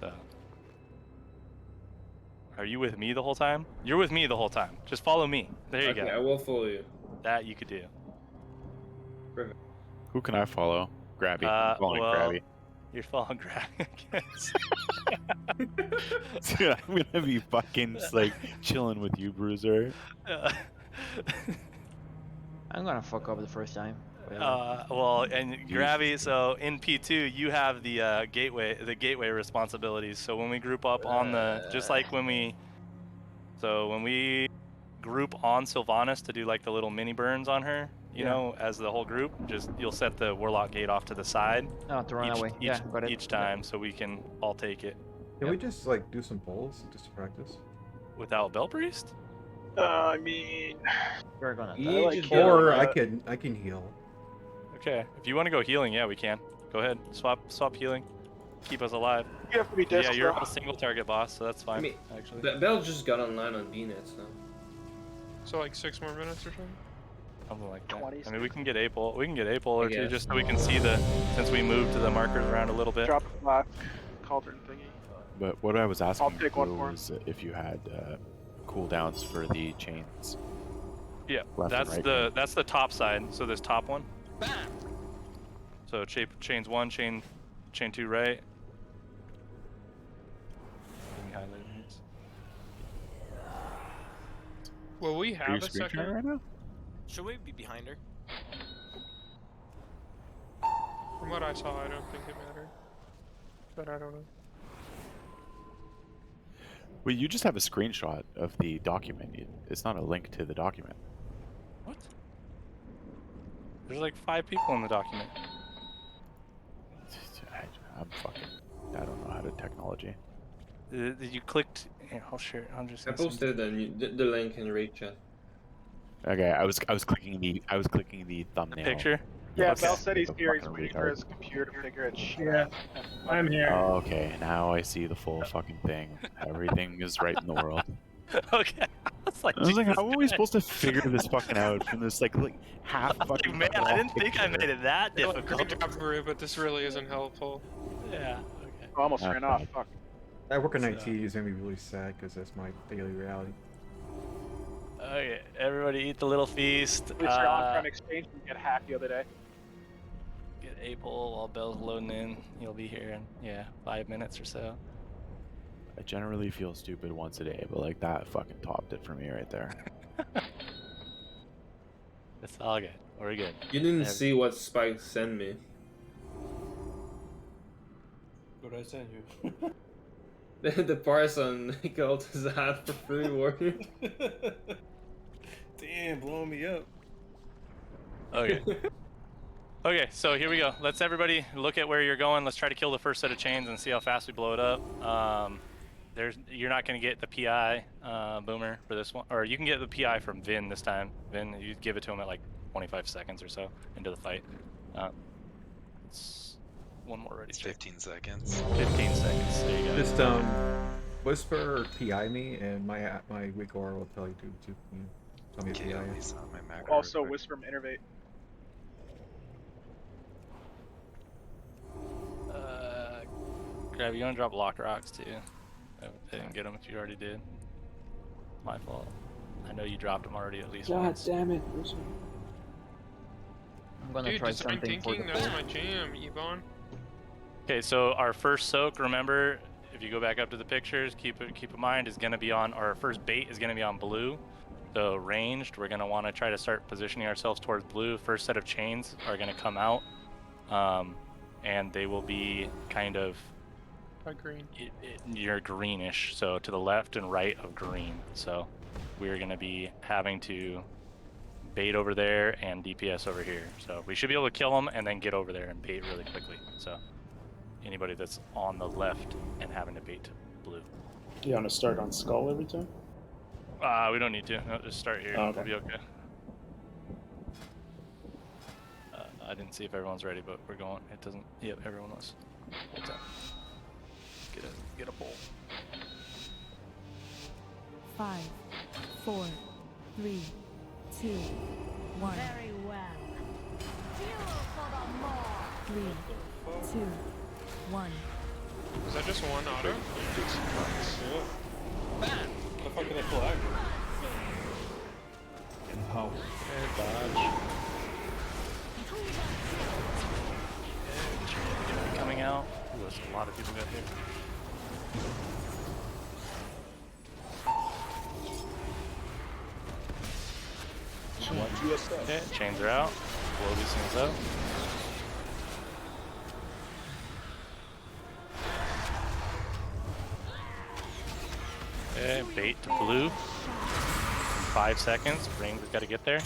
So. Are you with me the whole time? You're with me the whole time. Just follow me. There you Okay, go. I will follow you. That you could do. Perfect. Who can I follow? Grabby. I'm following well, Grabby. You're following Grabby. Dude, I'm gonna be fucking just, like chilling with you, Bruiser. I'm gonna fuck up the first time. Well, and Grabby, so in P2 you have the gateway responsibilities. So when we group up on the, just like when we group on Sylvanas to do like the little mini burns on her, you know, as the whole group, just you'll set the Warlock gate off to the side. Oh, to run away. Yeah, got it. Each time, so we can all take it. Can we just like do some polls just to practice? Without Bell Priest? I mean, we're gonna. Or I can heal. Okay, if you want to go healing, yeah, we can. Go ahead, swap healing. Keep us alive. You have to be Yeah, you're a single target boss, so that's fine. I mean, actually. Bell just got online on BNet, so. So like 6 more minutes or something? Something like that. I mean, we can get April. We can get April or two just so we can see since we moved the markers around a little bit. Drop a black cauldron thingy. But what I was asking take one more. was if you had cooldowns for the chains. Yeah, Left and right. that's the top side. So this top one. Bam. So chains 1, chain 2 right. Let me highlight these. Will we Are you have a screen second? sharing right now? Should we be behind her? From what I saw, I don't think it mattered. But I don't know. Well, you just have a screenshot of the document. It's not a link to the document. What? There's like 5 people in the document. I don't know how to technology. You clicked. Here, I'll share. I'm just. I posted the link in raid chat. Okay, I was clicking the thumbnail. Picture. Yeah, Okay. Bell said he's The here. He's fucking waiting for retard. his computer to figure it shit Yeah, out. I'm here. Oh, okay, now I see the full fucking thing. Everything is right in the world. Okay. I was like, how are we supposed to figure this fucking out from this like half fucking? Man, I didn't think I made it that difficult. Great job, Maria, but this really isn't helpful. Yeah. I almost ran off. Fuck. I work in IT. It's gonna be really sad because that's my daily reality. Okay, everybody eat the little feast. At least your on-prem exchange didn't get hacked the other day. Get April while Bell's loading in. He'll be here in 5 minutes or so. I generally feel stupid once a day, but like that fucking topped it for me right there. It's all good. We're good. You didn't see what Spike sent me. What did I send you? The parts on Galta's hat for free warrior. Damn, blowing me up. Okay. Okay, so here we go. Let's everybody look at where you're going. Let's try to kill the first set of chains and see how fast we blow it up. you're not going to get the PI, Boomer, for this one. Or you can get the PI from Vin this time. Vin, you give it to him at like 25 seconds or so into the fight. It's one more ready. It's 15 seconds. 15 seconds. There you go. Just whisper or PI me, and my weak aura will tell you to tell me Okay, PI. let me set my macro Also, real quick. whisper from innervate. Grab, you want to drop lock rocks too? I didn't get them if you already did. My fault. I know you dropped them already at least God once. damn it. I'm gonna Dude, try design something for thinking, the that's pool. my jam, Yvonne. Okay, so our first soak, remember, if you go back up to the pictures, keep in mind, is going to be on, our first bait is going to be on blue. So ranged, we're going to want to try to start positioning ourselves towards blue. First set of chains are going to come out, and they will be kind of Green. You're greenish, so to the left and right of green. So we're going to be having to bait over there and DPS over here. So we should be able to kill them and then get over there and bait really quickly. So anybody that's on the left and having to bait to blue. You want to start on skull every time? We don't need to. No, just start here. Oh, okay. We'll be okay. I didn't see if everyone's ready, but we're going. It doesn't. Yep, everyone was. Get a pull. 5, 4, 3, 2, 1. Very well. Fuel for the more. 3, 2, 1. Is that just one auto? Yeah. What the fuck are they flag? Power. And dodge. And coming out. Ooh, there's a lot of people got hit. Okay, chains are out. Blow these things up. Okay, bait to blue. 5 seconds. Range has got to get there.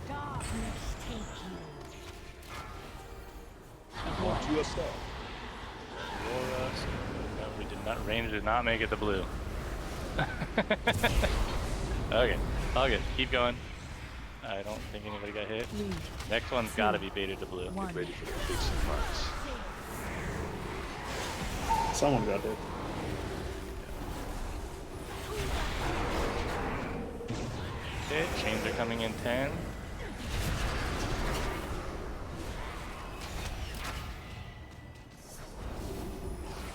Darkness take you. Watch yourself. No, we did not. Range did not make it to blue. Okay, all good. Keep going. I don't think anybody got hit. Next one's got to be baited to blue. Get ready for the big surprise. Someone got hit. Okay, chains are coming in 10.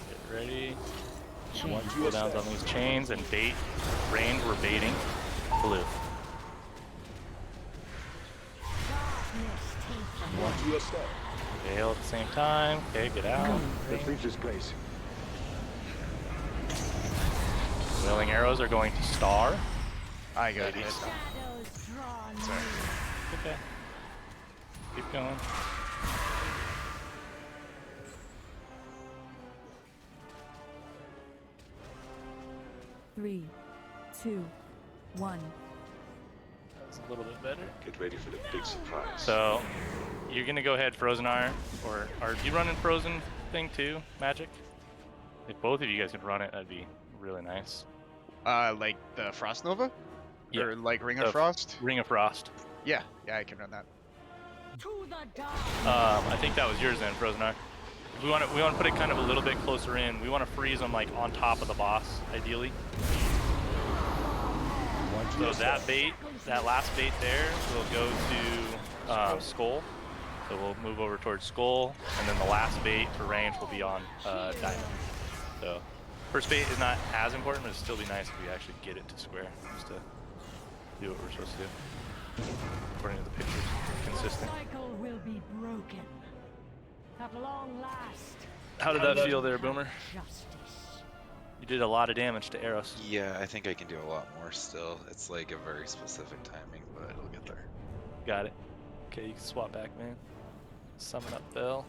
Get ready. Cooldowns on these chains and bait. Range, we're baiting. Blue. Veil at the same time. Okay, get out. Leave this place. Wailing arrows are going to star. I got it. Sorry. Okay. Keep going. Three, 2, 1. That's a little bit better. Get ready for the big surprise. So, you're gonna go ahead Frozen R, or are you running Frozen thing too, Magic? If both of you guys could run it, that'd be really nice. Like the Frost Nova? Yeah. Or like Ring of Frost? Ring of Frost. Yeah, I can run that. To the dark. I think that was yours then, Frozen R. We want to put it kind of a little bit closer in. We want to freeze them like on top of the boss, ideally. So that bait, that last bait there, will go to Skull. So we'll move over towards Skull, and then the last bait for range will be on Diamond. So first bait is not as important, but it'd still be nice if we actually get it to square, just to do what we're supposed to do. According to the pictures, consistent. Cycle will be broken. At long last. How did that feel there, Boomer? Justice. You did a lot of damage to Eros. Yeah, I think I can do a lot more still. It's like a very specific timing, but it'll get there. Got it. Okay, you can swap back, man. Summon up Bell.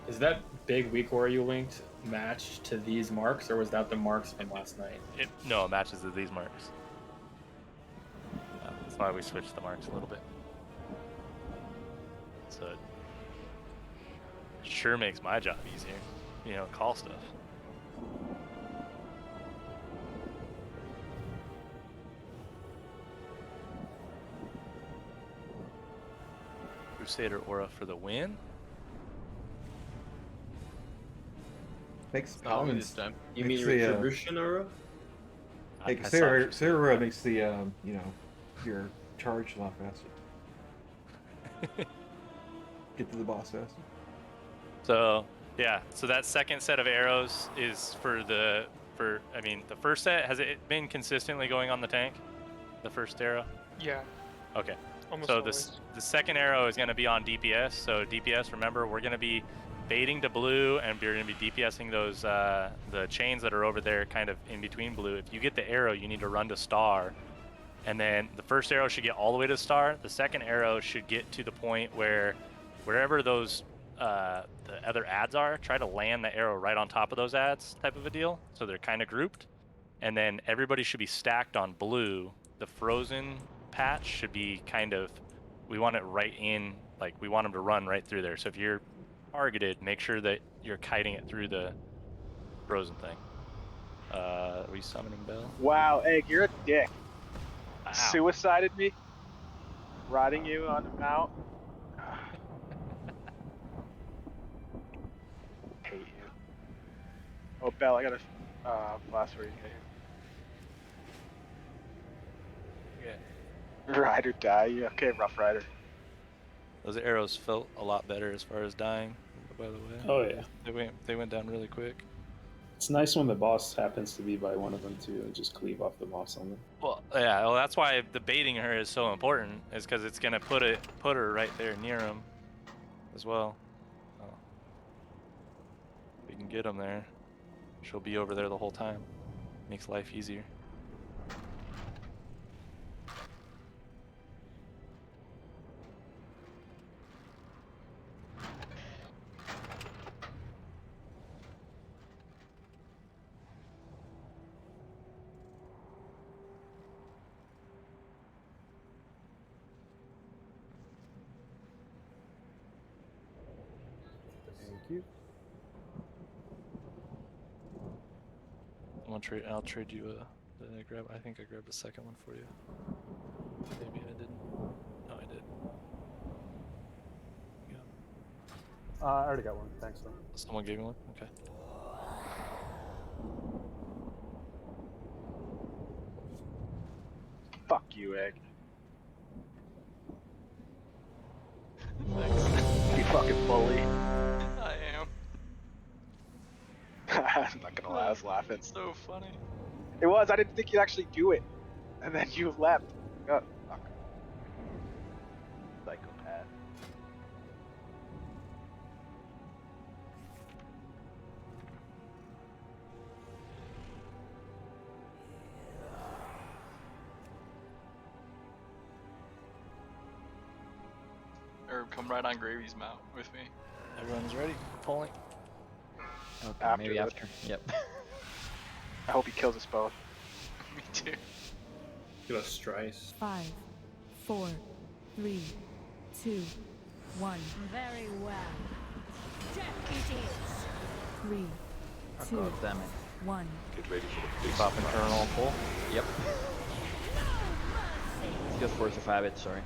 Is that big weak aura you linked matched to these marks, or was that the marks from last night? No, it matches to these marks. That's why we switched the marks a little bit. So it sure makes my job easier. You know, call stuff. Crusader aura for the win. Makes Oh, balance. this time. You mean makes the, retribution aura? Like Crusader makes the you know, your charge a lot faster. Get to the boss faster. So yeah, so that second set of arrows is the first set, has it been consistently going on the tank? The first arrow? Yeah. Okay. Almost so always. the second arrow is going to be on DPS. So DPS, remember, we're going to be baiting to blue, and we're going to be DPSing those the chains that are over there, kind of in between blue. If you get the arrow, you need to run to star, and then the first arrow should get all the way to star. The second arrow should get to the point where wherever those the other ads are, try to land the arrow right on top of those ads, type of a deal. So they're kind of grouped, and then everybody should be stacked on blue. The frozen patch should be kind of, we want it right in, like we want them to run right through there. So if you're targeted, make sure that you're kiting it through the frozen thing. Are we summoning Bell? Wow, Egg, you're a dick. Wow. Suicided me, riding you on a mount. Hate you. Oh, Bell, I got a blast for you. Yeah. Ride or die. You okay, Rough Rider? Those arrows felt a lot better as far as dying, by the way. Oh yeah. They went down really quick. It's nice when the boss happens to be by one of them too, and just cleave off the boss on them. Well, yeah. Well, that's why the baiting her is so important, is because it's gonna put her right there near him, as well. Oh. We can get him there. She'll be over there the whole time. Makes life easier. Thank you. I'll trade you a. Did I grab? I think I grabbed a second one for you. Maybe I didn't. No, I did. Yeah. I already got one. Thanks, though. Someone gave me one. Okay. Fuck you, Egg. Thanks. You fucking bully. I am. I'm not gonna lie, I was laughing. It's so funny. It was. I didn't think you'd actually do it, and then you left. Oh, fuck. Psychopath. Or come right on Gravy's mount with me. Everyone's ready. Pulling. Okay, maybe after. Yep. I hope he kills us both. Me too. Give us Strice. 5, 4, 3, 2, 1. Very well. Death it is. 3, 2, Oh, damn it. 1. Get ready for the big Pop surprise. internal pull. Yep. Just force of habit, sorry.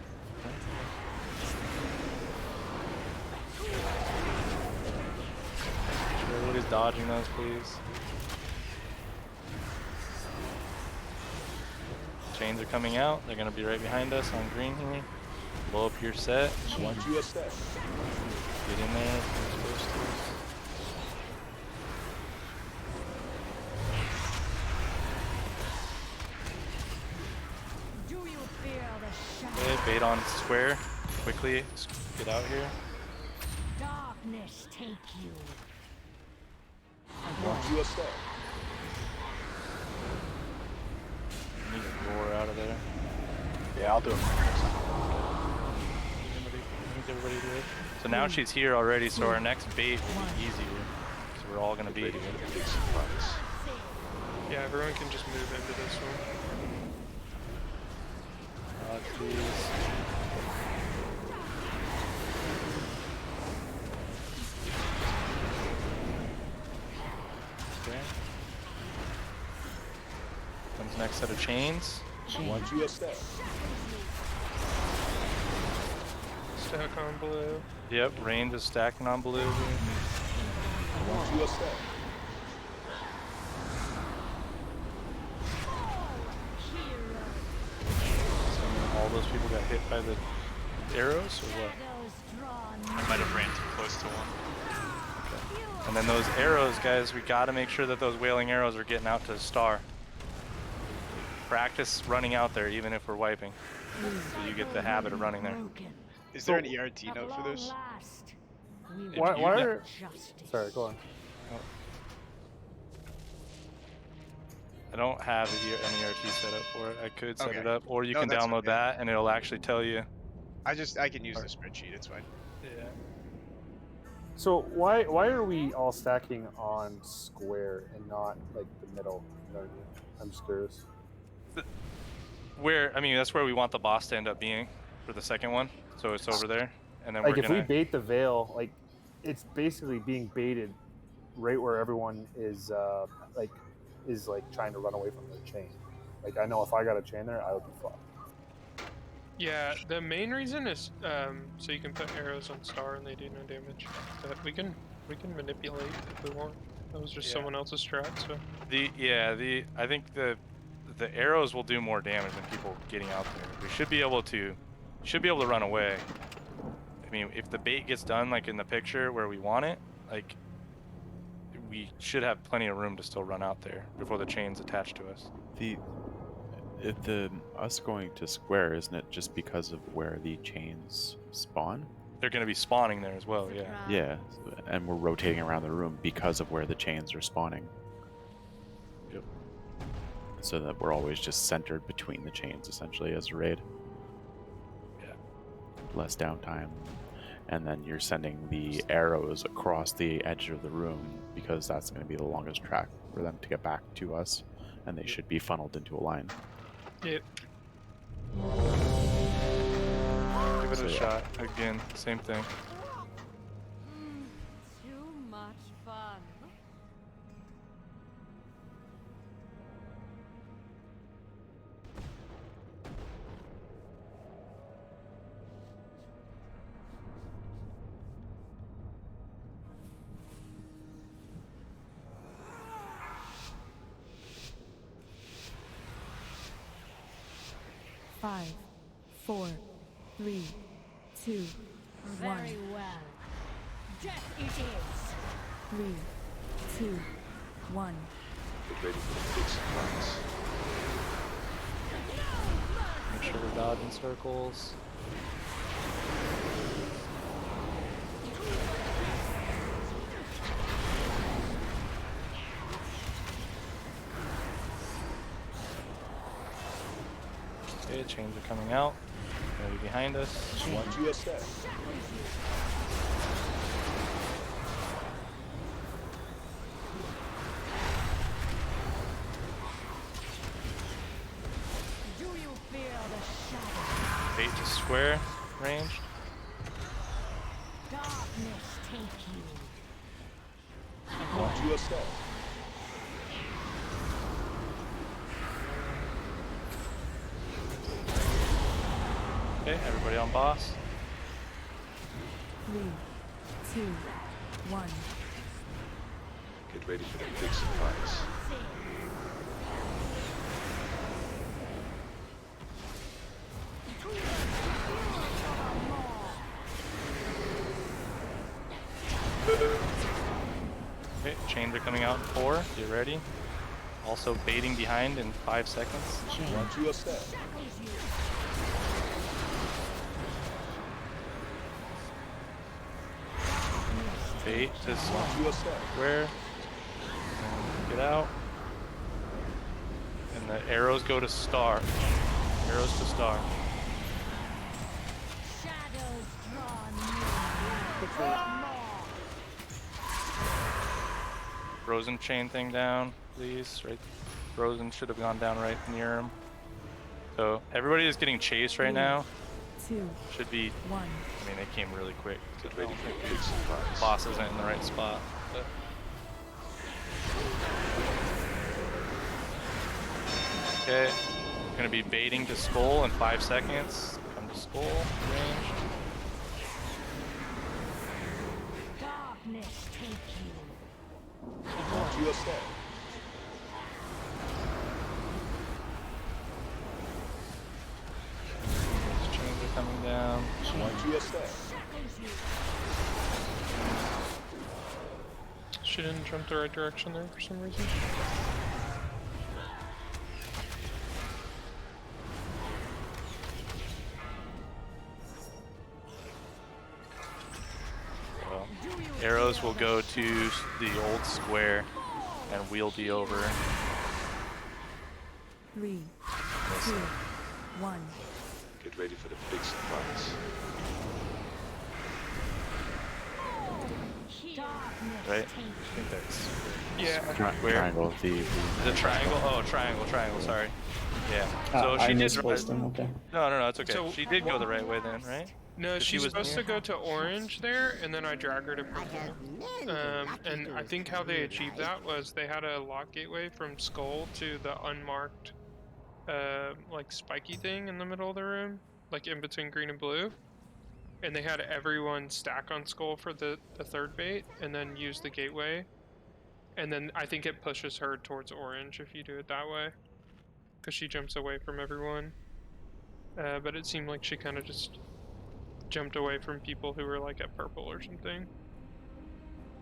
Everybody's dodging those, please. Chains are coming out. They're gonna be right behind us on green here. Blow up your set. Once you step. Get in there. If you're supposed to. Do you fear the shadow? Okay, bait on square. Quickly, get out here. Darkness take you. Once you step. Need to roar out of there. Yeah, I'll do it. Everybody do it. So now she's here already, so our next bait will be easier. So we're all gonna be here. Big surprise. Yeah, everyone can just move into this one. Please. Okay. Comes next set of chains. Once you step. Stack on blue. Yep, range is stacking on blue. Watch your step. So all those people got hit by the arrows, or what? I might have ran too close to one. And then those arrows, guys, we gotta make sure that those wailing arrows are getting out to the star. Practice running out there, even if we're wiping. So you get the habit of running there. Is there an ERT note for this? Why are... Sorry, go on. I don't have an ERT set up for it. I could set Okay. it up, or you No, can that's download okay. that and it'll actually tell you. I can use the spreadsheet. It's fine. Yeah. So why are we all stacking on square and not like the middle? You know what I mean? I'm just curious. I mean, that's where we want the boss to end up being for the second one. So it's over there, and then Like we're if we bait the veil, like it's basically being baited right where everyone is trying to run away from their chain. Like I know if I got a chain there, I would be fucked. Yeah, the main reason is so you can put arrows on star and they do no damage. But we can manipulate if we want. That was just someone else's strat. So I think the arrows will do more damage than people getting out there. We should be able to run away. I mean, if the bait gets done like in the picture where we want it, like we should have plenty of room to still run out there before the chain's attached to us. Us going to square, isn't it just because of where the chains spawn? They're going to be spawning there as well, yeah. Yeah, and we're rotating around the room because of where the chains are spawning. Yep. So that we're always just centered between the chains, essentially, as a raid. Yeah. Less downtime. And then you're sending the arrows across the edge of the room because that's going to be the longest track for them to get back to us, and they should be funneled into a line. Yep. Give it a shot. Again, same thing. Too much fun. Five, 4, 3, 2, 1. Very well. Death it is. 3, 2, 1. Get ready for the big surprise. Make sure we're dodging circles. Okay, chains are coming out. Maybe behind us. Watch your step. Do you feel the shadow? Bait to square range. Darkness take you. Watch your step. Okay, everybody on boss. 3, 2, 1. Get ready for the big surprise. Okay, chains are coming out in 4. Get ready. Also baiting behind in 5 seconds. Watch your step. Bait to Watch your step. square. And get out. And the arrows go to star. Arrows to star. Shadows draw near. Frozen chain thing down, please. Right. Frozen should have gone down right near him. So everybody is getting chased right now. 2, Should be. 1. I mean, they came really quick. Get ready for the big surprise. Boss isn't in the right spot. But... Okay, we're gonna be baiting to skull in 5 seconds. Come to skull range. Watch your step. Chains are coming down. Watch your step. She didn't jump the right direction there for some reason. Well, arrows will go to the old square, and we'll be over. 3, 2, 1. Get ready for the big surprise. Right? I think that's yeah. Triangle. The triangle. Oh, triangle. Sorry. Yeah. So I she did. misplaced them. Okay. No, it's okay. So- She did go the right way then, right? No, 'Cause she she's was supposed near. to go to orange there, and then I drag her to purple. And I think how they achieved that was they had a lock gateway from skull to the unmarked, like spiky thing in the middle of the room, like in between green and blue. And they had everyone stack on skull for the third bait, and then use the gateway. And then I think it pushes her towards orange if you do it that way, because she jumps away from everyone. But it seemed like she kind of just jumped away from people who were like at purple or something.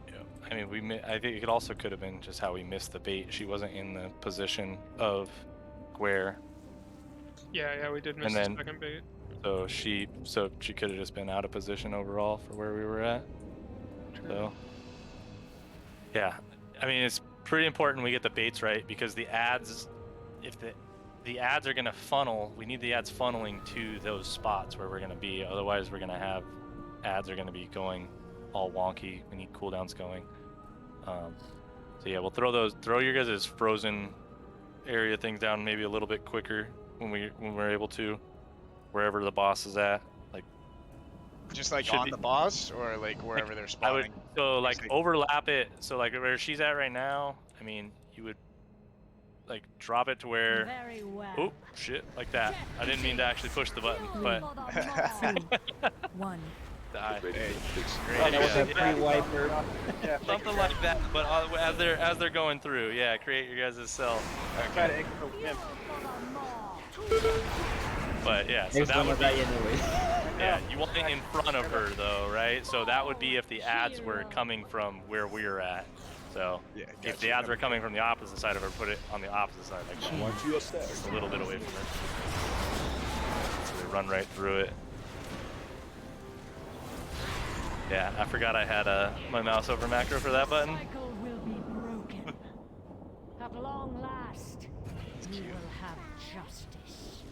Yeah. I mean, I think it also could have been just how we missed the bait. She wasn't in the position of square. Yeah, we did miss And the then- second bait. So she could have just been out of position overall for where we were at. True. So yeah, I mean, it's pretty important we get the baits right, because the ads, if the ads are gonna funnel, we need the ads funneling to those spots where we're gonna be. Otherwise, we're gonna have ads are gonna be going all wonky. We need cooldowns going. So yeah, we'll throw your guys' frozen area things down maybe a little bit quicker when we're able to, wherever the boss is at. Like Just like should on be- the boss, or like wherever they're spawning. Overlap it. So like where she's at right now, I mean, you would like drop it to where. Very well. Oh shit! Like that. I didn't mean to actually push the button, but. 1. Die. Get ready for the big surprise. Great, That was a yeah. pre-wiper. Yeah, Something like that, but as they're going through, yeah, create your guys' cell. try to aim for win. But yeah, so There's that one would of be, that anyway. yeah, you want it in front of her though, right? So that would be if the ads were coming from where we're at. So Yeah, if the gotcha. ads were coming from the opposite side of her, put it on the opposite side, like that. Watch your step. Just a little bit away from her. So they run right through it. Yeah, I forgot I had my mouse over macro for that button. Cycle will be broken. At long last, we will have justice.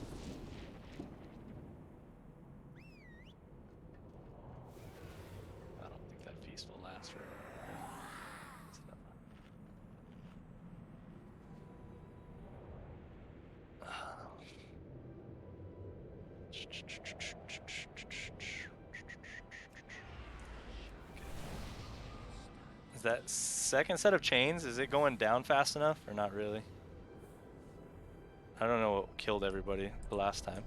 I don't think that feast will last forever. Is that second set of chains, is it going down fast enough or not really? I don't know what killed everybody the last time.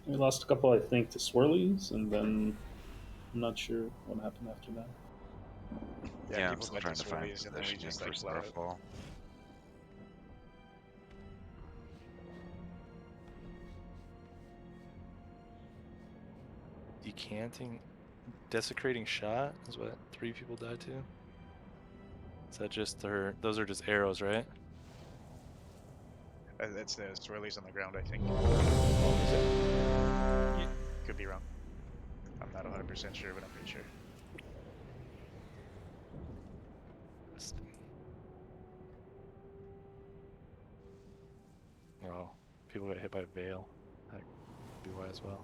We lost a couple, I think, to swirlies, and then I'm not sure what happened after that. Yeah, I'm people still went trying to to find swirlies and then we positioning just for like let it. Starfall. Decanting, desecrating shot is what 3 people died to. Is that just her? Those are just arrows, right? That's the swirlies on the ground, I think. Could be wrong. I'm not 100% sure, but I'm pretty sure. Oh, people got hit by Veil. That could be why as well.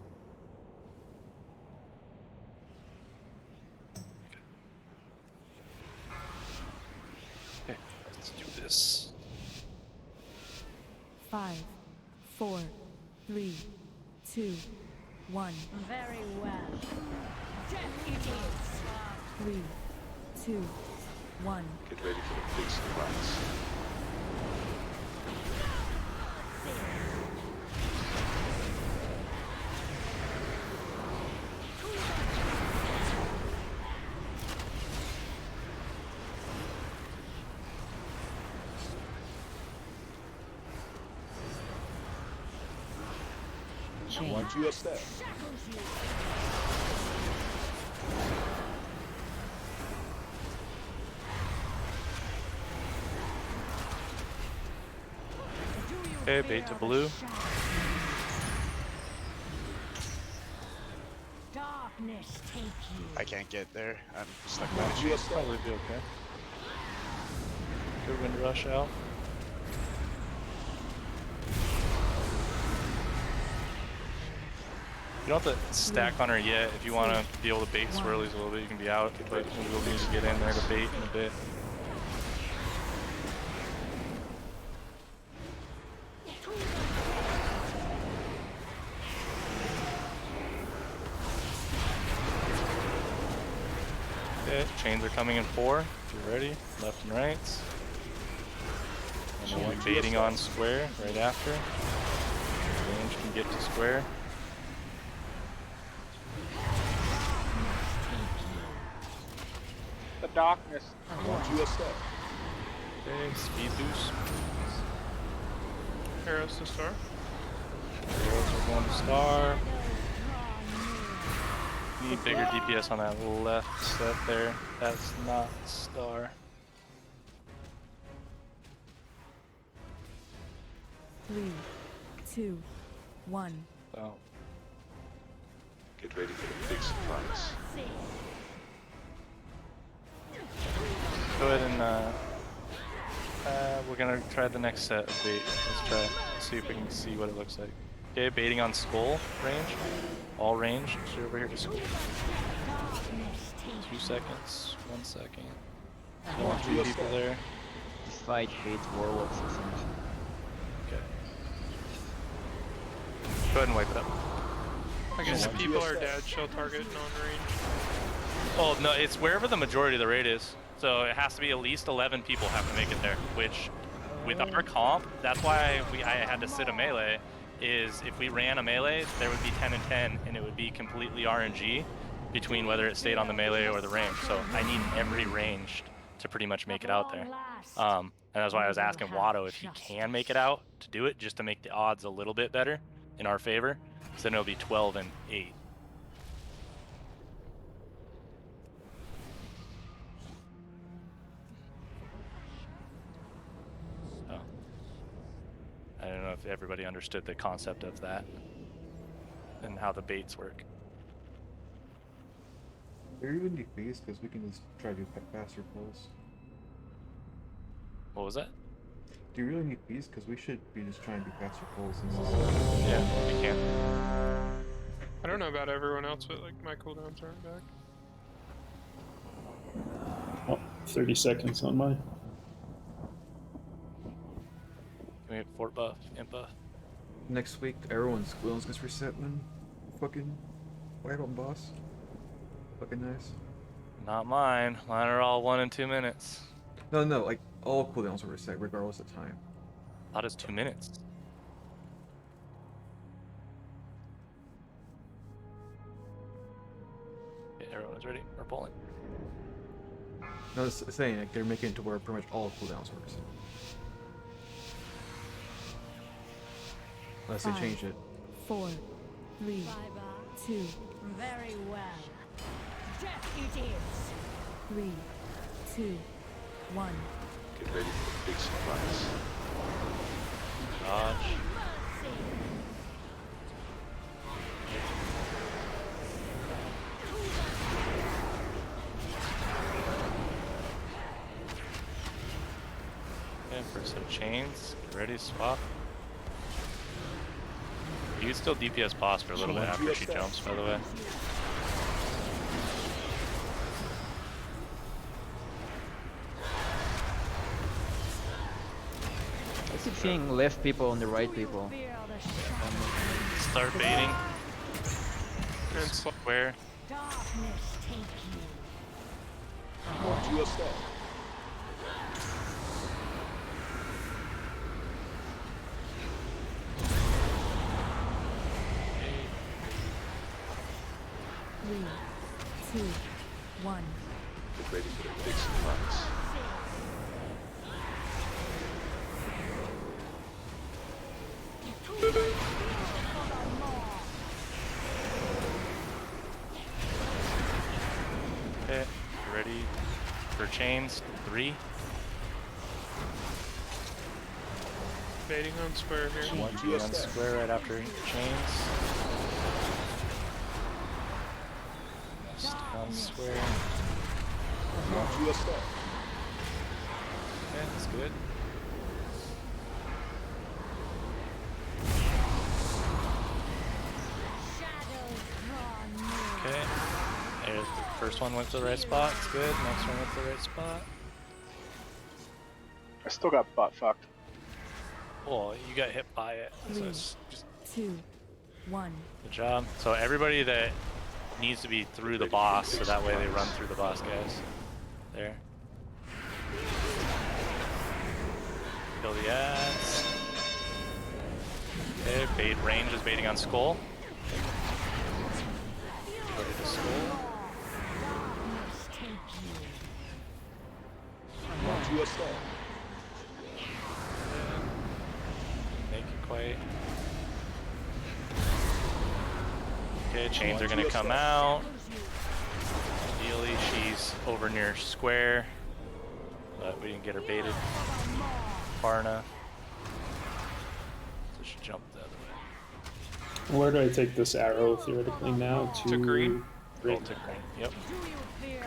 Okay, let's do this. 5, 4, 3, 2, 1. Very well. Death it is. 3, 2, 1. Get ready for the big surprise. chain. Watch your step. Okay, bait to blue. Darkness take you. I can't get there. I'm stuck by the Watch tree. your step. Probably be okay. Good wind rush out. You don't have to stack on her yet. If you want to be able to bait swirlies a little bit, you can be out, but we will need to get in there to bait in a bit. Okay, chains are coming in 4. If you're ready, left and right. And then we'll be baiting on square right after. Range can get to square. The darkness. Watch your step. Okay, speed boost. Arrows to star. Arrows are going to star. Need bigger DPS on that left set there. That's not star. 3, 2, 1. Oh. Get ready for the big surprise. Go ahead and we're gonna try the next set of bait. Let's try it. See if we can see what it looks like. Okay, baiting on skull range. All range. So over here to skull. 2 seconds. 1 second. Don't want 3 people there. This fight hates warlocks or something. Okay. Go ahead and wipe it up. I guess if people are dead, she'll target non-range. Oh no, it's wherever the majority of the raid is. So it has to be at least 11 people have to make it there, which with our comp, that's why I had to sit a melee, is if we ran a melee, there would be 10 and 10, and it would be completely RNG between whether it stayed on the melee or the range. So I need every ranged to pretty much make it out there. And that's why I was asking Watto if he can make it out to do it, just to make the odds a little bit better in our favor. So then it'll be 12 and 8. I don't know if everybody understood the concept of that and how the baits work. There even be phase because we can just try to do faster pulls. What was that? Do you really need phase? Because we should be just trying to do faster pulls. Yeah, we can. I don't know about everyone else, but like my cooldowns aren't back. Oh, 30 seconds on mine. Can we have fort buff, imp buff? Next week, everyone's cooldowns gets reset when fucking white on boss. Fucking nice. Not mine. Mine are all 1 and 2 minutes. No, like all cooldowns are reset regardless of time. That is 2 minutes. Okay, everyone is ready. We're pulling. No, it's saying like they're making it to where pretty much all cooldowns works. Unless they 5, change it. 4, 3, 2, Very well. Death it is. 3, 2, 1. Get ready for the big surprise. Dodge. Okay, first set of chains. Get ready, swap. You can still DPS boss for a little bit after she jumps, by the way. I keep seeing left people on the right people. Start baiting. And square. Darkness take you. Watch your step. Three, 2, 1. Get ready for the big surprise. ready for chains. 3. Baiting on square here. Baiting on square right after chains. Just on square. Okay, that's good. Okay. There's the first one went to the right spot. It's good. Next one went to the right spot. I still got butt fucked. Oh, you got hit by it. So it's just 2, 1. good job. So everybody that needs to be through the boss, so that way they run through the boss, guys. There. Kill the ads. Okay, bait range is baiting on skull. Go to the skull. Make it quite. Okay, chains are gonna come out. Ideally, she's over near square, but we didn't get her baited far enough. So she jumped the other way. Where do I take this arrow theoretically now? To green. Roll to green. Yep.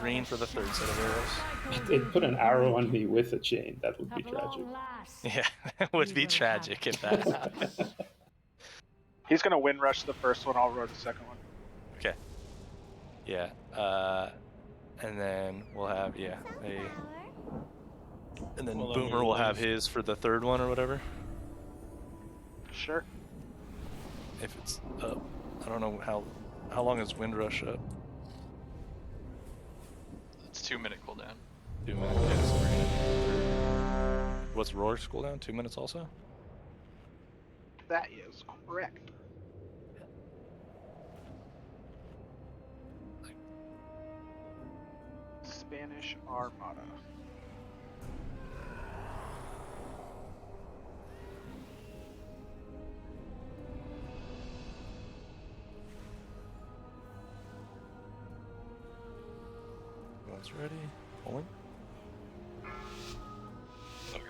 Green for the third set of arrows. It put an arrow on me with a chain. That would be tragic. Yeah, it would be tragic if that happened. He's gonna wind rush the first one. I'll roll the second one. Okay. Yeah. And then we'll have and then Well, Boomer will have his for the third one or whatever. Sure. If it's up. I don't know how long is Windrush up? It's 2-minute cooldown. 2 minutes. Yeah, so we're gonna what's Roar's cooldown? 2 minutes also? That is correct. Spanish Armada. Everyone's ready. Pulling. Okay.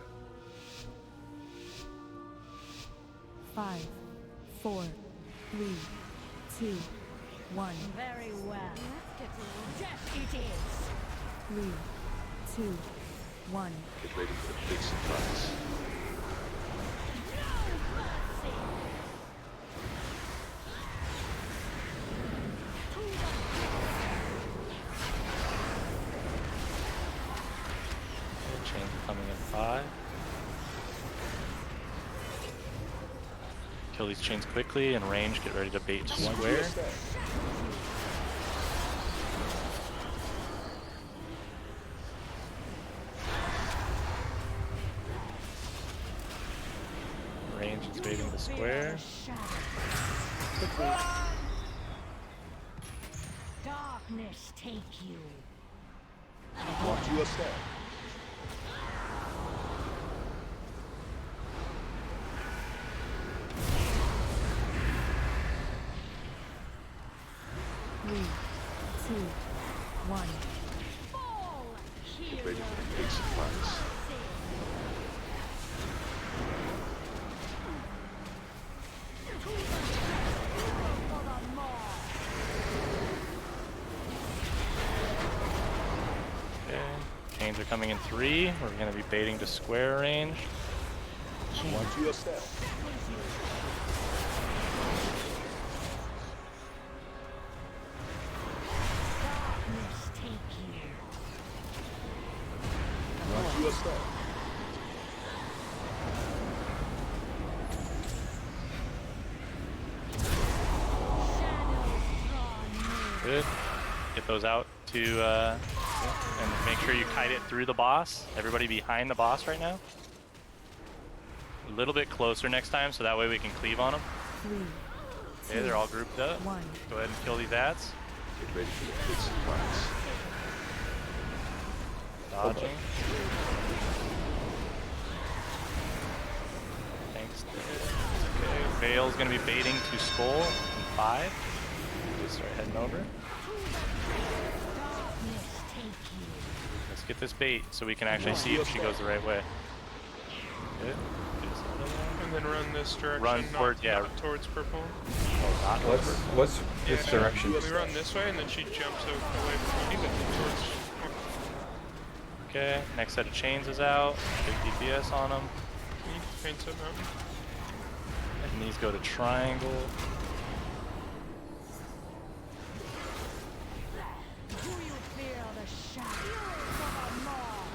5, 4, 3, 2, 1. Very well. Death it is. 3, 2, 1. Get ready for the big surprise. Chains are coming in 5. Kill these chains quickly and range. Get ready to bait to square. Range is baiting the square. Darkness take you. Watch your step. Three, 2, 1. Get ready for the big surprise. Okay. Chains are coming in 3. We're going to be baiting to square range. Watch your step. Watch your step. Good. Get those out to, and make sure you kite it through the boss. Everybody behind the boss right now. A little bit closer next time, so that way we can cleave on them. 3, Okay, they're all grouped up. 1. Go ahead and kill these ads. Get ready for the big surprise. Dodging. Thanks. Okay, Vale's gonna be baiting to skull in 5. Just start heading over. Darkness take you. Get this bait so we can actually see if she goes the right way. Good. And then run this direction, Run not towards purple. Oh, not towards purple. What's this direction? We run this way, and then she jumps away from me, then towards... Okay, next set of chains is out. Big DPS on them. Paints up mountain. And these go to triangle. Do you feel the shadow of a maw?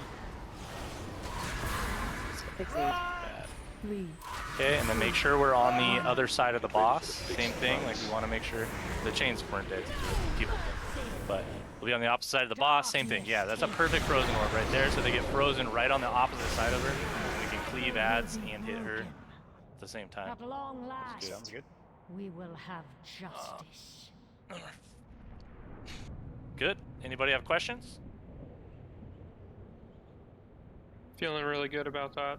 Okay, and then make sure we're on the other side of the boss. Same thing, like we want to make sure the chains weren't dead. People did. But we'll be on the opposite side of the boss. Same thing. Yeah, that's a perfect frozen orb right there. So they get frozen right on the opposite side of her. And we can cleave ads and hit her at the same time. At long last, Sounds good. we will have justice. Good. Anybody have questions? Feeling really good about that.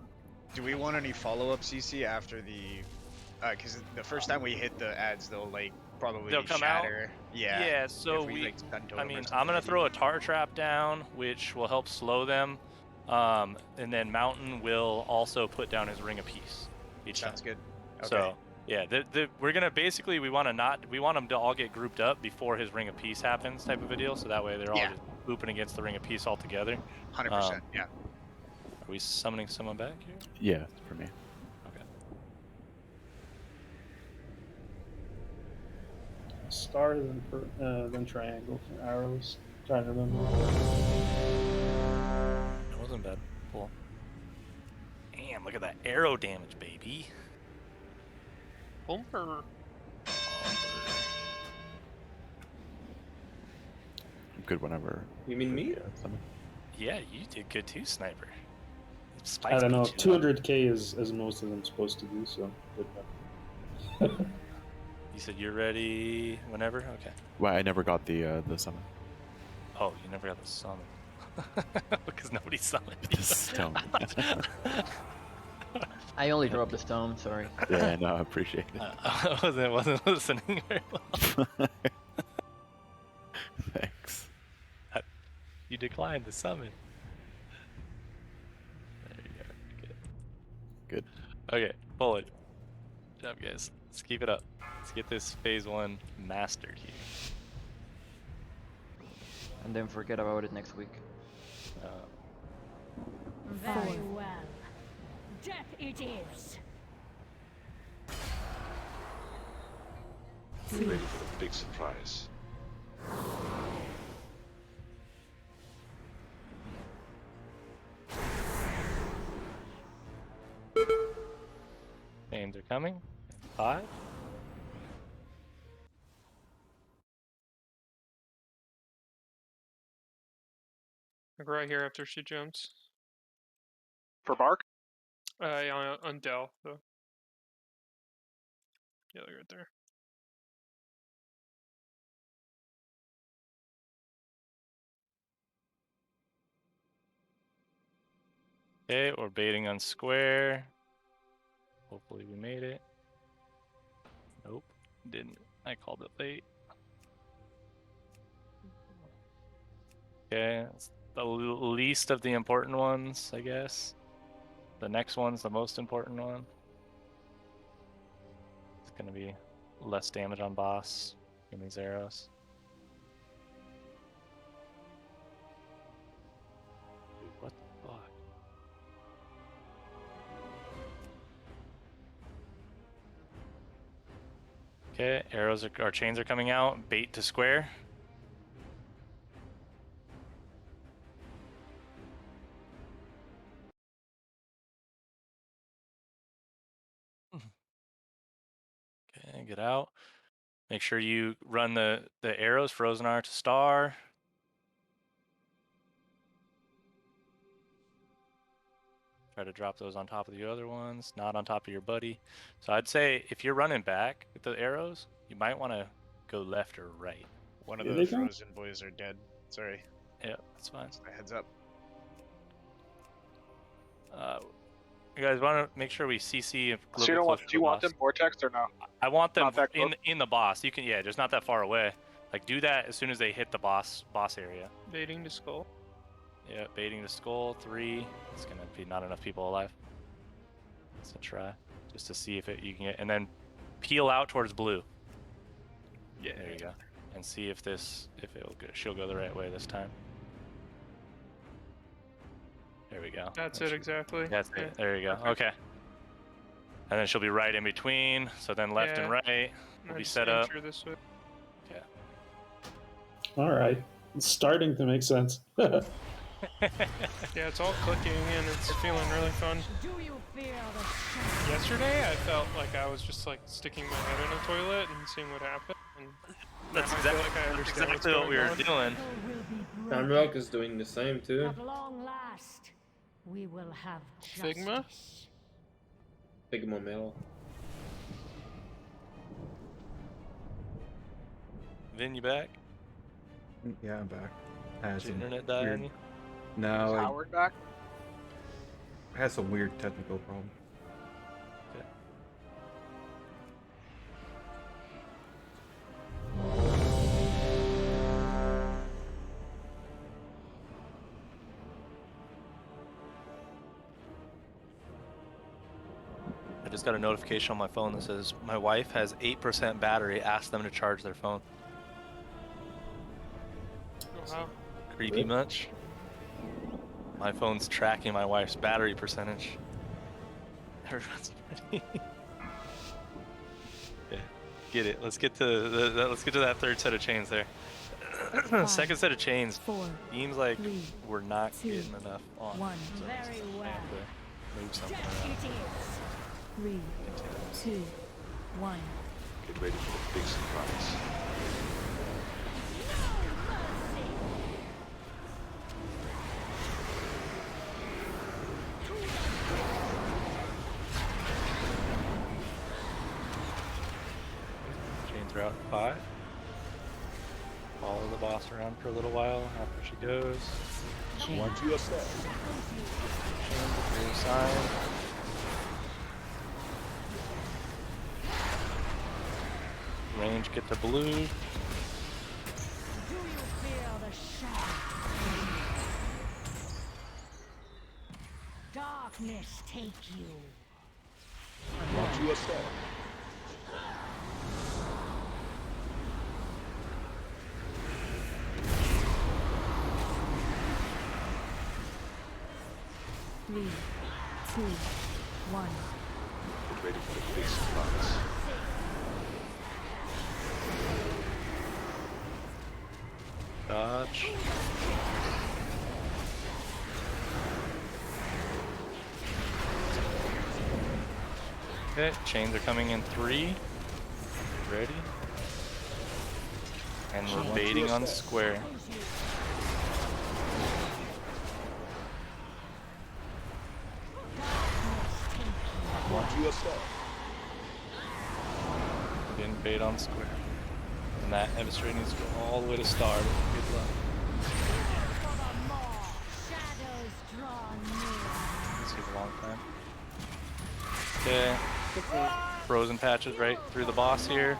Do we want any follow-up CC after the... because the first time we hit the ads, they'll, like, probably They'll come shatter. out? Yeah. Yeah, so I mean, I'm going to throw a tar trap down, which will help slow them. And then Mountain will also put down his ring of peace each time. Sounds good. Okay. So, yeah, we're going to basically, we want them to all get grouped up before his ring of peace happens type of a deal. So that way they're all just looping against the ring of peace all together. 100%, yeah. Are we summoning someone back here? Yeah, for me. Okay. Star, then triangle for arrows. Trying to remember. It wasn't bad. Cool. Damn, look at that arrow damage, baby. Bumper. I'm good whenever. You mean me? Yeah, you did good too, Sniper. I don't know. 200k is as most of them supposed to do, so good. You said you're ready whenever? Okay. Well, I never got the summon. Oh, you never got the summon. Because nobody summoned The stone. I only dropped the stone, sorry. Yeah, no, I appreciate it. I wasn't listening very well. Thanks. You declined the summon. There you go. Good. Okay, pull it. Good job, guys. Let's keep it up. Let's get this phase 1 mastered here. And then forget about it next week. Very well. Death it is. Get ready for the big surprise. Chains are coming. 5. Like right here after she jumps. For Bark? Yeah, on Dell, though. Yeah, like right there. Okay, we're baiting on square. Hopefully we made it. Nope, didn't. I called it late. Okay, it's the least of the important ones, I guess. The next one's the most important one. It's gonna be less damage on boss in these arrows. Dude, what the fuck? Okay, our chains are coming out. Bait to square. Okay, get out. Make sure you run the arrows, Frozen R to star. Try to drop those on top of the other ones, not on top of your buddy. So I'd say if you're running back with the arrows, you might want to go left or right. One of the frozen boys are dead. Sorry. Yeah, that's fine. Just a heads up. You guys want to make sure we CC. So you don't want? Do you want them vortex or no? I want them Not that close? in the boss. You can, yeah, just not that far away. Like do that as soon as they hit the boss area. Baiting to skull. Yeah, baiting to skull, 3. It's gonna be not enough people alive. Let's try, just to see if you can get, and then peel out towards blue. Yeah. There you go. And see if she'll go the right way this time. There we go. That's it exactly. That's Yeah. it. There you go. Perfect. Okay. And then she'll be right in between. So then left and Yeah. right will I be just set up. enter this way. Yeah. All right, it's starting to make sense. Yeah, it's all clicking and it's feeling really fun. Do you fear the Yesterday, I felt like I was just like sticking my head in a toilet and seeing what happened. And That's now I feel exactly, like I that's understand exactly what's what we going were on. doing. Unrock is doing the same too. At long last, we will have Figma? justice. Figma Mill. Vin, you back? Yeah, I'm back. I had Did your some internet die weird... on you? No, Is Howard back? I had some weird technical problem. Okay. I just got a notification on my phone that says my wife has 8% battery. Ask them to charge their phone. Oh, wow. Creepy much? My phone's tracking my wife's battery percentage. Everyone's ready. Yeah, get it. Let's get to let's get to that third set of chains there. Second set of chains. 4, Seems like 3, we're not 2, getting enough on. 1. So Very well. have to move something Death around. it is. 3, 2, 1. Get ready for the big surprise. Chains are out 5. Follow the boss around for a little while after she goes. Watch your step. Chains sign. Range, get to blue. Do you fear the shadow? Darkness take you. Watch your step. Three, two, 1. Get ready for the big surprise. Dodge. Okay, chains are coming in 3. Ready? And we're baiting on square. Watch your step. Didn't bait on square. And that emissary needs to go all the way to star. Good luck. Shadows draw near. This is a long time. Okay. Frozen patches right through the boss here.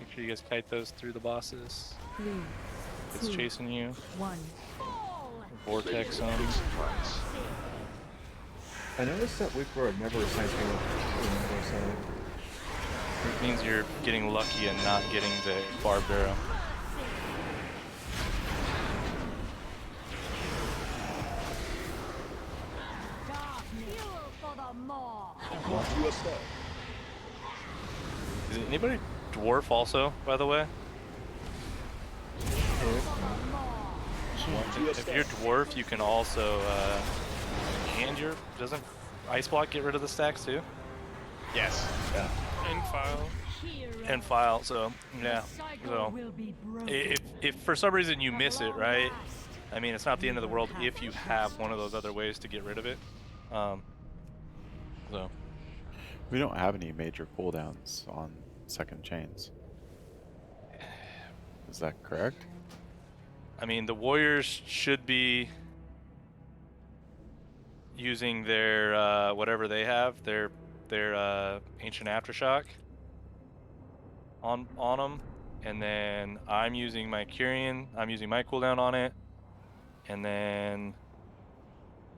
Make sure you guys kite those through the bosses. 3, It's 2, chasing you. 1. Vortex zone. I noticed that week where I've never assigned to the middle side. It means you're getting lucky and not getting the barbed arrow. Watch your step. Is anybody dwarf also, by the way? If you're dwarf, you can also and your doesn't ice block get rid of the stacks too? Yes. Yeah. And file. And file, so yeah. So if for some reason you miss it, right? I mean, it's not the end of the world if you have one of those other ways to get rid of it. So we don't have any major cooldowns on second chains. Is that correct? I mean, the warriors should be using their whatever they have, their ancient aftershock on them, and then I'm using my Curian. I'm using my cooldown on it, And then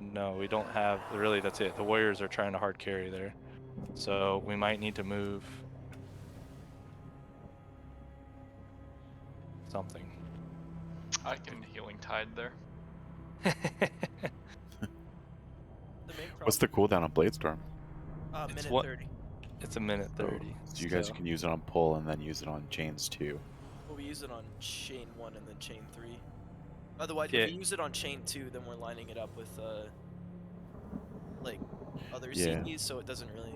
no, we don't have really. That's it. The warriors are trying to hard carry there, so we might need to move something. I can healing tide there. What's the cooldown on Bladestorm? Minute 30. It's a minute 30. So you guys still. can use it on pull and then use it on chains too. Well, we use it on chain 1 and then chain 3. Otherwise, Yeah. if we use it on chain 2, then we're lining it up with like other Yeah. CDs, so it doesn't really.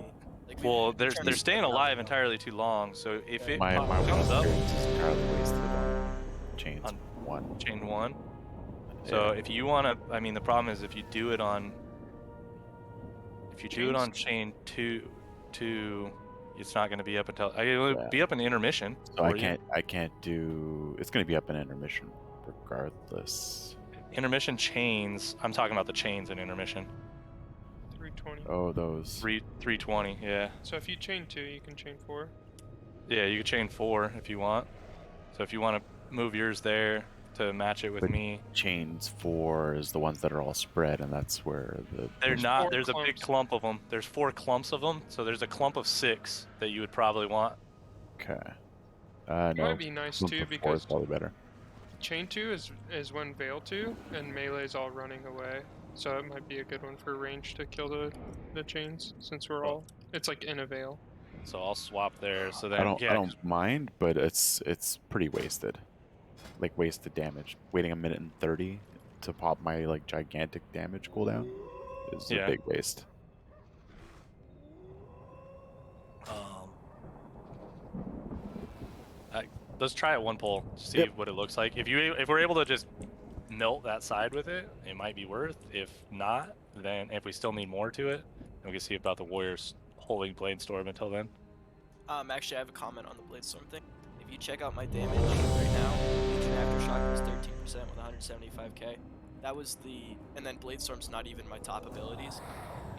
Like, Well, they're staying alive entirely too long. So if it My comes up is entirely wasted on chains on 1. chain 1. So Yeah. if you want to, I mean, the problem is if you do it on chain 2, it's not going to be up until it'll be up in intermission. So for you. I can't do. It's going to be up in intermission regardless. Intermission chains. I'm talking about the chains in intermission. 320. Oh, those. 320. Yeah. So if you chain 2, you can chain 4. Yeah, you can chain 4 if you want. So if you want to move yours there to match it with But me. Chains 4 is the ones that are all spread, and that's where the. They're not. There's a big clump of them. There's 4 clumps of them. So there's a clump of 6 that you would probably want. Okay. It No. might be nice clump too of 4 because is probably better. chain 2 is when Veil 2 and melee's all running away. So it might be a good one for range to kill the chains since we're all. It's like in a Veil. So I'll swap there. So then I don't. yeah, I don't mind, but it's pretty wasted. Like wasted damage. Waiting a minute and 30 to pop my like gigantic damage cooldown is a big waste. Let's try it one pull, see what it looks like. If we're able to just melt that side with it, it might be worth. If not, then if we still need more to it, then we can see about the warriors holding Bladestorm until then. Actually, I have a comment on the Bladestorm thing. If you check out my damage right now, Ancient Aftershock was 13% with 175k. That was and then Bladestorm's not even my top abilities.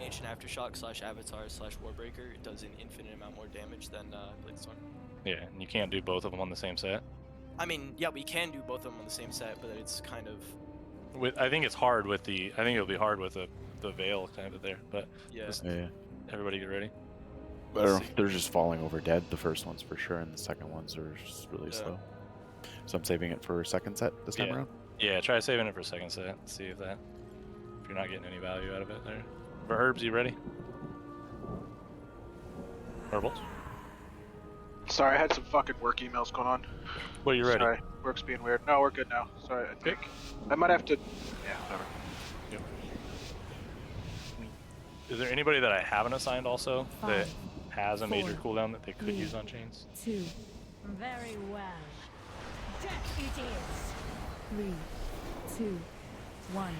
Ancient Aftershock / Avatar / Warbreaker does an infinite amount more damage than Bladestorm. Yeah, and you can't do both of them on the same set. I mean, yeah, we can do both of them on the same set, but it's kind of. I think it's hard with the. I think it'll be hard with the Veil kind of there, but yeah. Everybody get ready. They're just falling over dead. The first ones for sure, and the second ones are just really slow. So I'm saving it for second set this time around. Yeah, try saving it for second set. See if you're not getting any value out of it there. For herbs, you ready? Herbals? Sorry, I had some fucking work emails going on. Well, you ready? Sorry, work's being weird. No, we're good now. Sorry, I think I might have to. Yeah, whatever. Yep. Is there anybody that I haven't assigned also that has a major cooldown that they could use on chains? 2. Very well. Death it is. 3, 2, 1.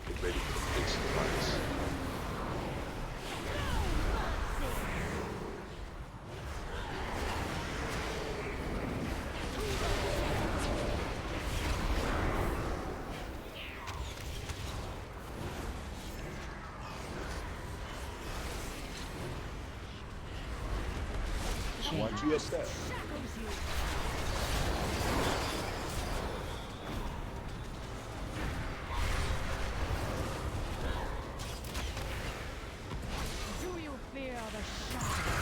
Get ready for the big surprise. Watch your step. Do you fear the shadow?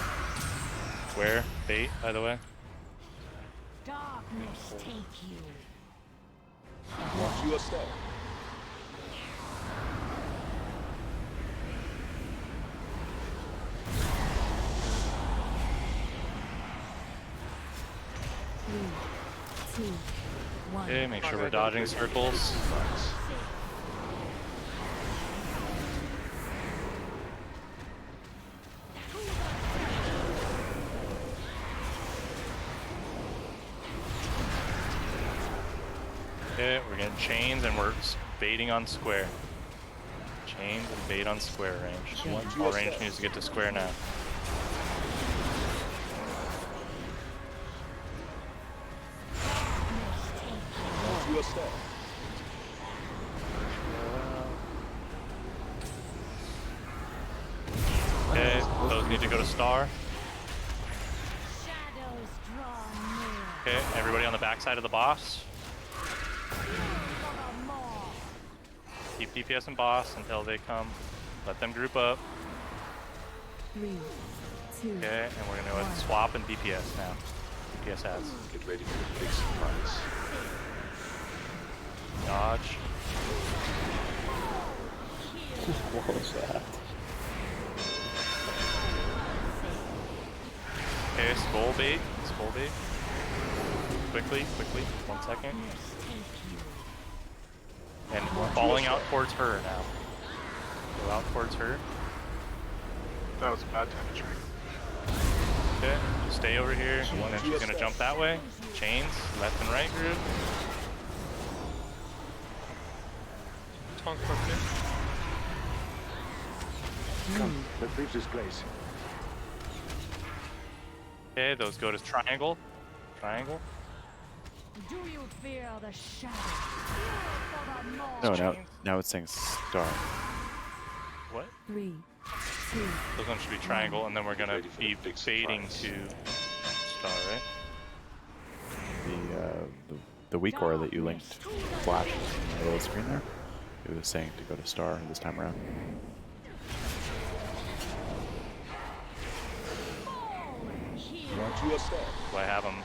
Where? Bait, by the way. Darkness take you. Watch your step. Okay, make sure we're dodging circles. Okay, we're getting chains and we're baiting on square. Chains and bait on square range. All range needs to get to square now. Your step. Okay, those need to go to star. Shadows draw near. Okay, everybody on the backside of the boss. keep DPS and boss until they come. Let them group up. 3, 2. Okay, and we're gonna go ahead and swap and DPS now. DPS has. Get ready for the big surprise. Dodge. What was that? Okay, skull bait. Skull bait. Quickly. 1 second. And we're falling out towards her now. Go out towards her. That was a bad time to drink. Okay, stay over here, and then she's gonna jump that way. Chains, left and right group. Tonk hooked it. Come, let's leave this place. Okay, those go to triangle. Triangle. Do you fear the shadow? No, now it's saying star. What? 3, 2. Those ones should be triangle, and then we're gonna be fading to star, right? The weak aura that you linked flashes in the middle of the screen there. It was saying to go to star this time around. Do I have them?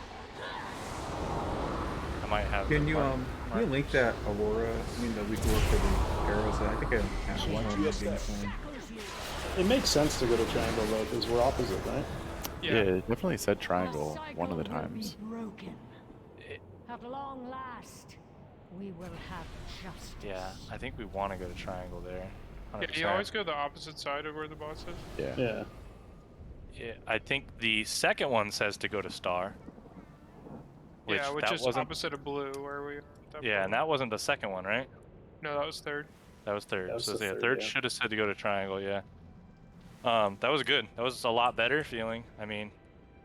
I might have. Can you link that aurora? I mean the weak aura for the arrows. I think I have one on the game plan. It makes sense to go to triangle though, because we're opposite, right? Yeah, it definitely said triangle one of the times. At long last, we will have justice. Yeah, I think we want to go to triangle there. 100%. Yeah, you always go the opposite side of where the boss is. Yeah. Yeah, I think the second one says to go to star. Which is wasn't... opposite of blue, where we are. Yeah, and that wasn't the second one, right? No, that was third. That was third. That was So the yeah, third, should have said to go to triangle. Yeah. That was good. That was a lot better feeling. I mean,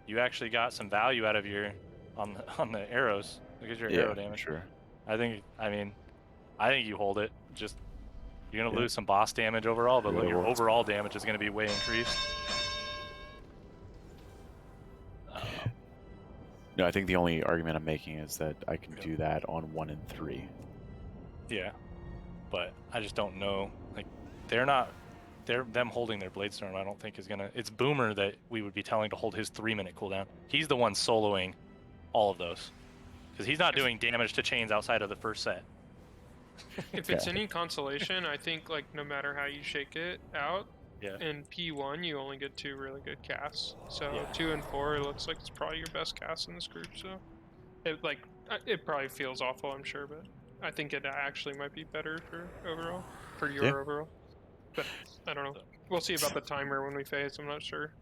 you actually got some value out of your on the arrows. Look at your arrow damage. Sure. I think you hold it. Just you're gonna lose some boss damage overall, but your overall damage is gonna be way increased. No, I think the only argument I'm making is that I can do that on 1 and 3. Yeah, but I just don't know. Like, them holding their Blade Storm, I don't think is gonna. It's Boomer that we would be telling to hold his 3-minute cooldown. He's the one soloing all of those, because he's not doing damage to chains outside of the first set. If it's any consolation, I think like no matter how you shake it out, in P1 you only get 2 really good casts. So 2 and 4, it looks like it's probably your best cast in this group. So it probably feels awful, I'm sure, but I think it actually might be better for your overall. But I don't know. We'll see about the timer when we phase. I'm not sure.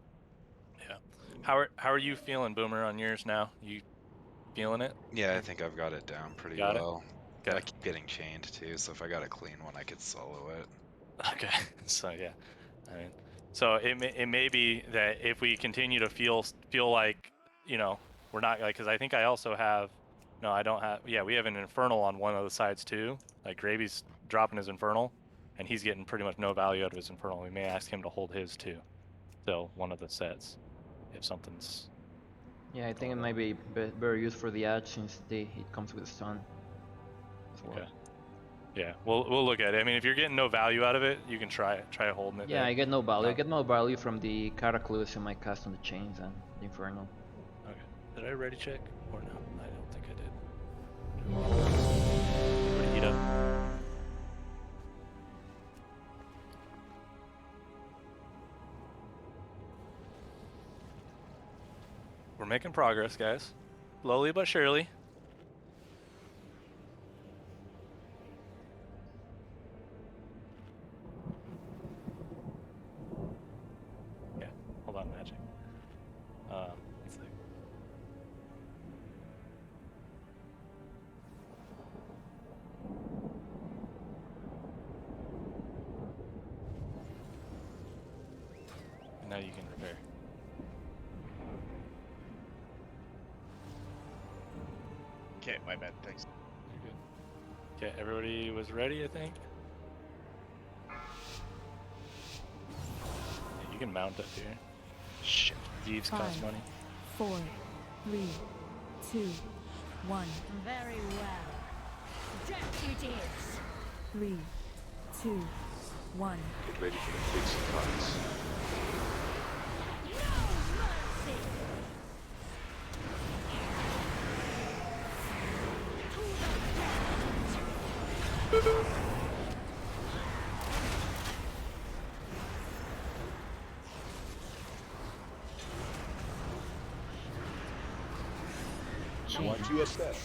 Yeah. How are you feeling, Boomer, on yours now? You feeling it? Yeah, I think I've got it down pretty Got it? well. Okay. I keep getting chained too, so if I got a clean one, I could solo it. Okay. So yeah, I mean, so it may be that if we continue to feel like, you know, we're not like, because I think I also have, no, I don't have. Yeah, we have an infernal on one of the sides too. Like Gravy's dropping his infernal, and he's getting pretty much no value out of his infernal. We may ask him to hold his too, till one of the sets, if something's. Yeah, I think it might be better used for the edge since it comes with stun as well. Okay. Yeah, we'll look at it. I mean, if you're getting no value out of it, you can try holding it. Yeah, there. I get no value. I get more value from the Cataclysm in my cast on the chains and the Infernal. Okay. Did I ready check or no? I don't think I did. Ready heat up. We're making progress, guys. Slowly but surely. Yeah, hold on, magic. Let's see. And now you can repair. Okay, my bad, thanks. You're good. Okay, everybody was ready, I think. Yeah, you can mount up here. Shit, Thieves cost 5, money. 4, 3, 2, 1. Very well. Death it is. 3, 2, 1. Get ready for the big surprise. Watch your step.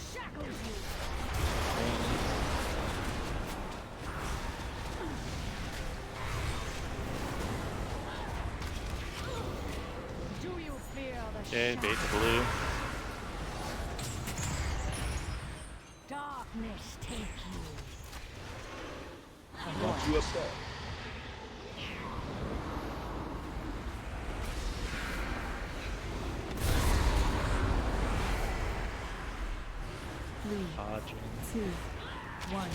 Do you fear the Okay, bait the blue. darkness take you? Watch your step. Three, 2, 1.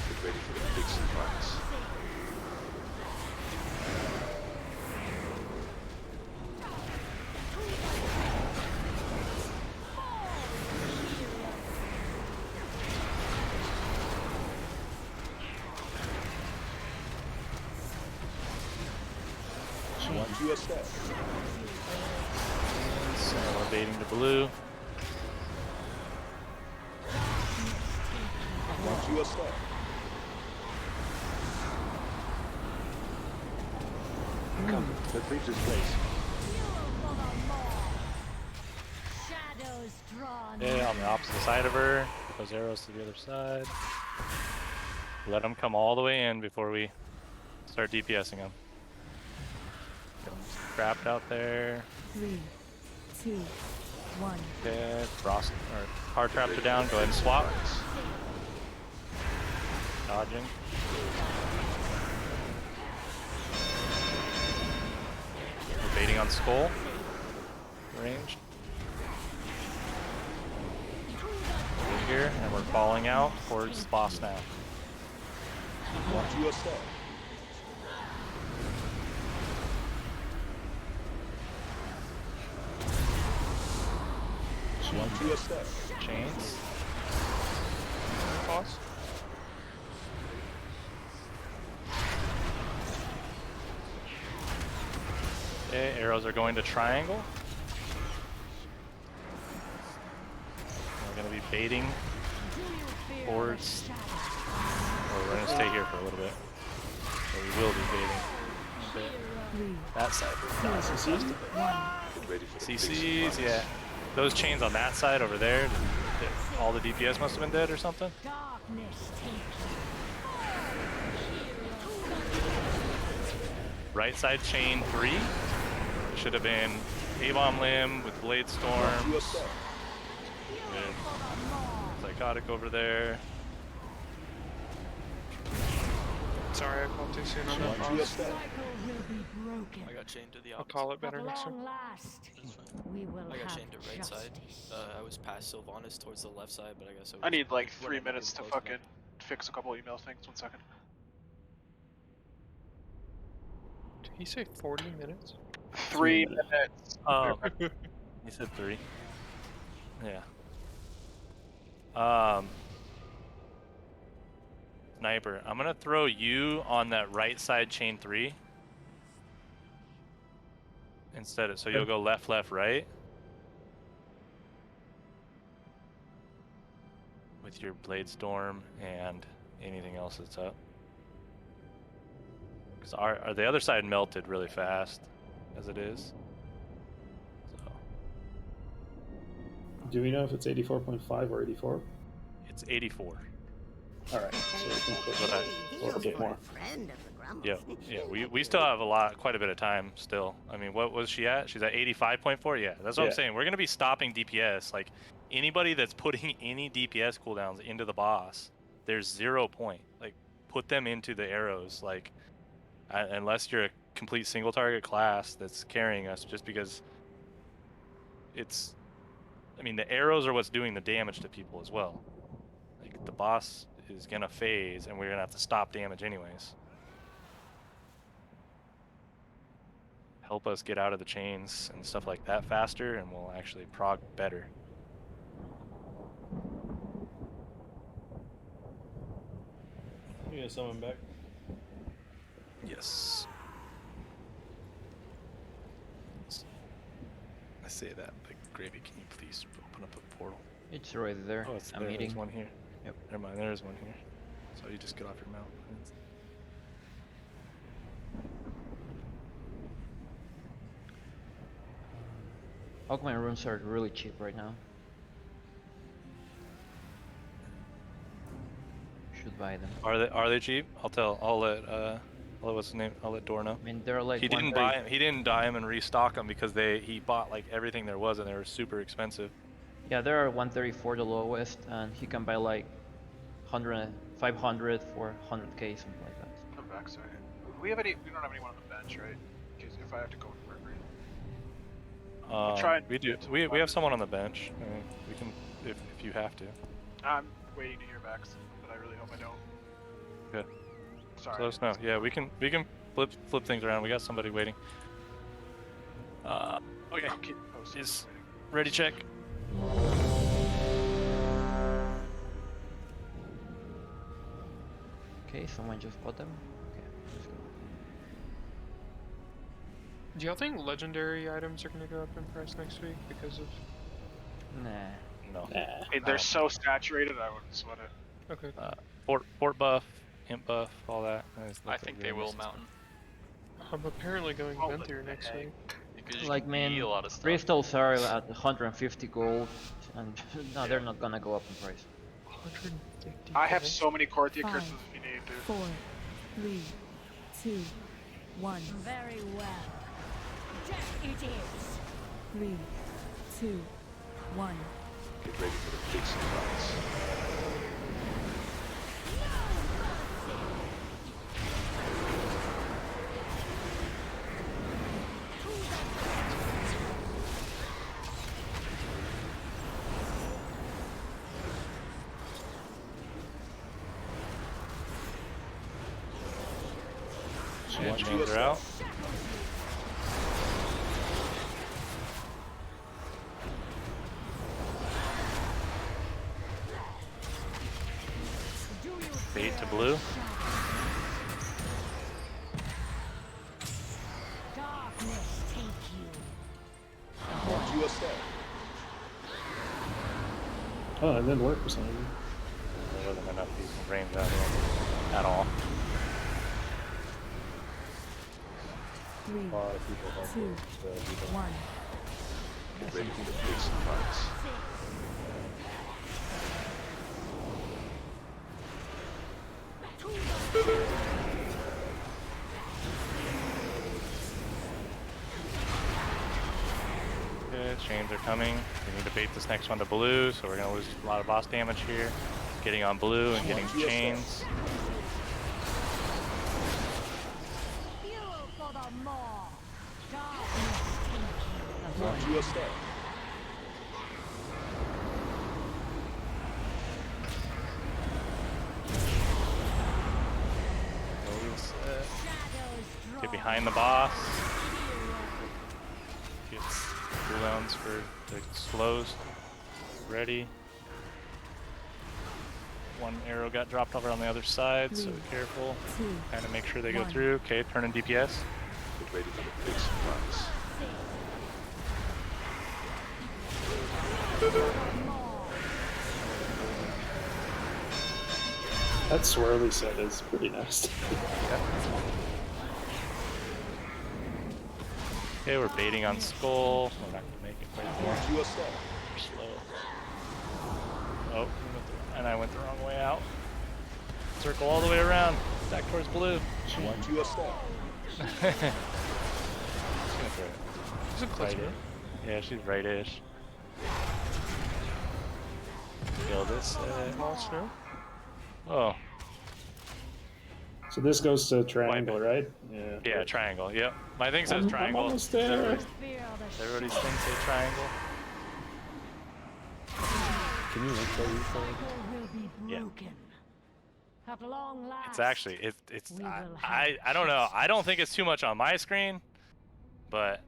Get ready for the big surprise. Watch your step. So we're baiting the blue. Watch your step. Come, let's leave this place. Shadows drawn. Okay, on the opposite side of her. Those arrows to the other side. Let them come all the way in before we start DPSing them. Get them trapped out there. 3, 2, 1. Okay, frost or hard traps are down. Go ahead and swap. Dodging. We're baiting on skull. Ranged. Over here, and we're falling out towards the boss now. Watch your step. Watch your step. Chains. Boss. Okay, arrows are going to triangle. We're going to be baiting towards, or we're going to stay here for a little bit. So we will be baiting a bit. That side. CCs, yeah. Those chains on that side over there, all the DPS must have been dead or something. Darkness take Right side chain 3. It should have been A-bomb limb with blade storms. Psychotic over there. Sorry, I called too soon on that boss. I got chained to the I'll opposite. call it better next time. We will I got have chained to right side. I was past Sylvanas towards the left side, but I guess I need like when 3 I moved minutes to close fucking enough. fix a couple email things. 1 second. Did he say 40 minutes? 3 minutes. He said 3. Yeah. Sniper, I'm gonna throw you on that right side chain 3 instead of, so you'll go left, left, right with your blade storm and anything else that's up. Because our the other side melted really fast as it is. So Do we know if it's 84.5 or 84? it's 84. All right. So we can push But a bit more. Yeah, we still have quite a bit of time still. I mean, what was she at? She's at 85.4. Yeah, that's what I'm saying. We're gonna be stopping DPS. Like anybody that's putting any DPS cooldowns into the boss, there's 0 point. Like put them into the arrows. Like unless you're a complete single target class that's carrying us, just because it's. I mean, the arrows are what's doing the damage to people as well. Like the boss is gonna phase, and we're gonna have to stop damage anyways. Help us get out of the chains and stuff like that faster, and we'll actually prog better. You got someone back. Yes. I say that, like, Gravy, can you please open up a portal? It's right there. Oh, it's I'm there. meeting. There's one here. Yep. Never mind, there's one here. So you just get off your mount. Augment runes are really cheap right now. Should buy them. Are they cheap? I'll let what's his name? I'll let Dor know. I mean, they're like He didn't buy them. He didn't buy them and restock them because he bought like everything there was and they were super expensive. Yeah, there are 134 the lowest, and he can buy like 100, 500 for 100k, something like that. I'm back, sorry. We don't have anyone on the bench, right? Because if I have to go to work, We do. We have someone on the bench. I mean, we can if you have to. I'm waiting to hear back, but I really hope I don't. Good. Sorry. So let us know. Yeah, we can flip things around. We got somebody waiting. Okay. Is ready? Check. Okay, someone just bought them. Okay, let's go. Do y'all think legendary items are gonna go up in price next week because of? Nah. No. Hey, they're so saturated, I wouldn't sweat it. Okay. Fort buff, imp buff, all that. I think they will mountain. I'm apparently going Venthyr next week. Because you Like, can man, eat a lot of stuff. crystals are at 150 gold, and no, they're not gonna go up in price. 150. I have so many Korthia 5, crystals if you need, dude. 4, 3, 2, 1. Very well. Death it is. 3, 2, 1. Get ready for the big surprise. Chains are out. Bait to blue. Darkness take you. Watch your step. Oh, it didn't work for some reason. There wasn't enough decent range out here at all. 3, 2, 1. Get ready for the big surprise. Good, chains are coming. We need to bait this next one to blue, so we're gonna lose a lot of boss damage here. Getting on blue and getting chains. Fuel for the maw. Darkness take you. Watch your step. Get behind the boss. Get cooldowns for the slows ready. One arrow got dropped over on the other side, so be careful. Kind of make sure they go through. Okay, turn in DPS. Get ready for the big surprise. That swirly set is pretty nasty. Okay, we're baiting on Skull. We're not gonna make it quite there. We're slow. Oh, and I went the wrong way out. Circle all the way around, back towards blue. Watch your step. Is it close? Yeah, she's right-ish. Kill this. Monster. Oh. So this goes to triangle, right? Yeah. Yeah, triangle. Yep. My thing says triangle. I'm almost there. Everybody's thing say triangle. Can you link that Will be Yeah. broken. At long last. It's actually it's we will I don't know. I don't think it's too much on my screen, but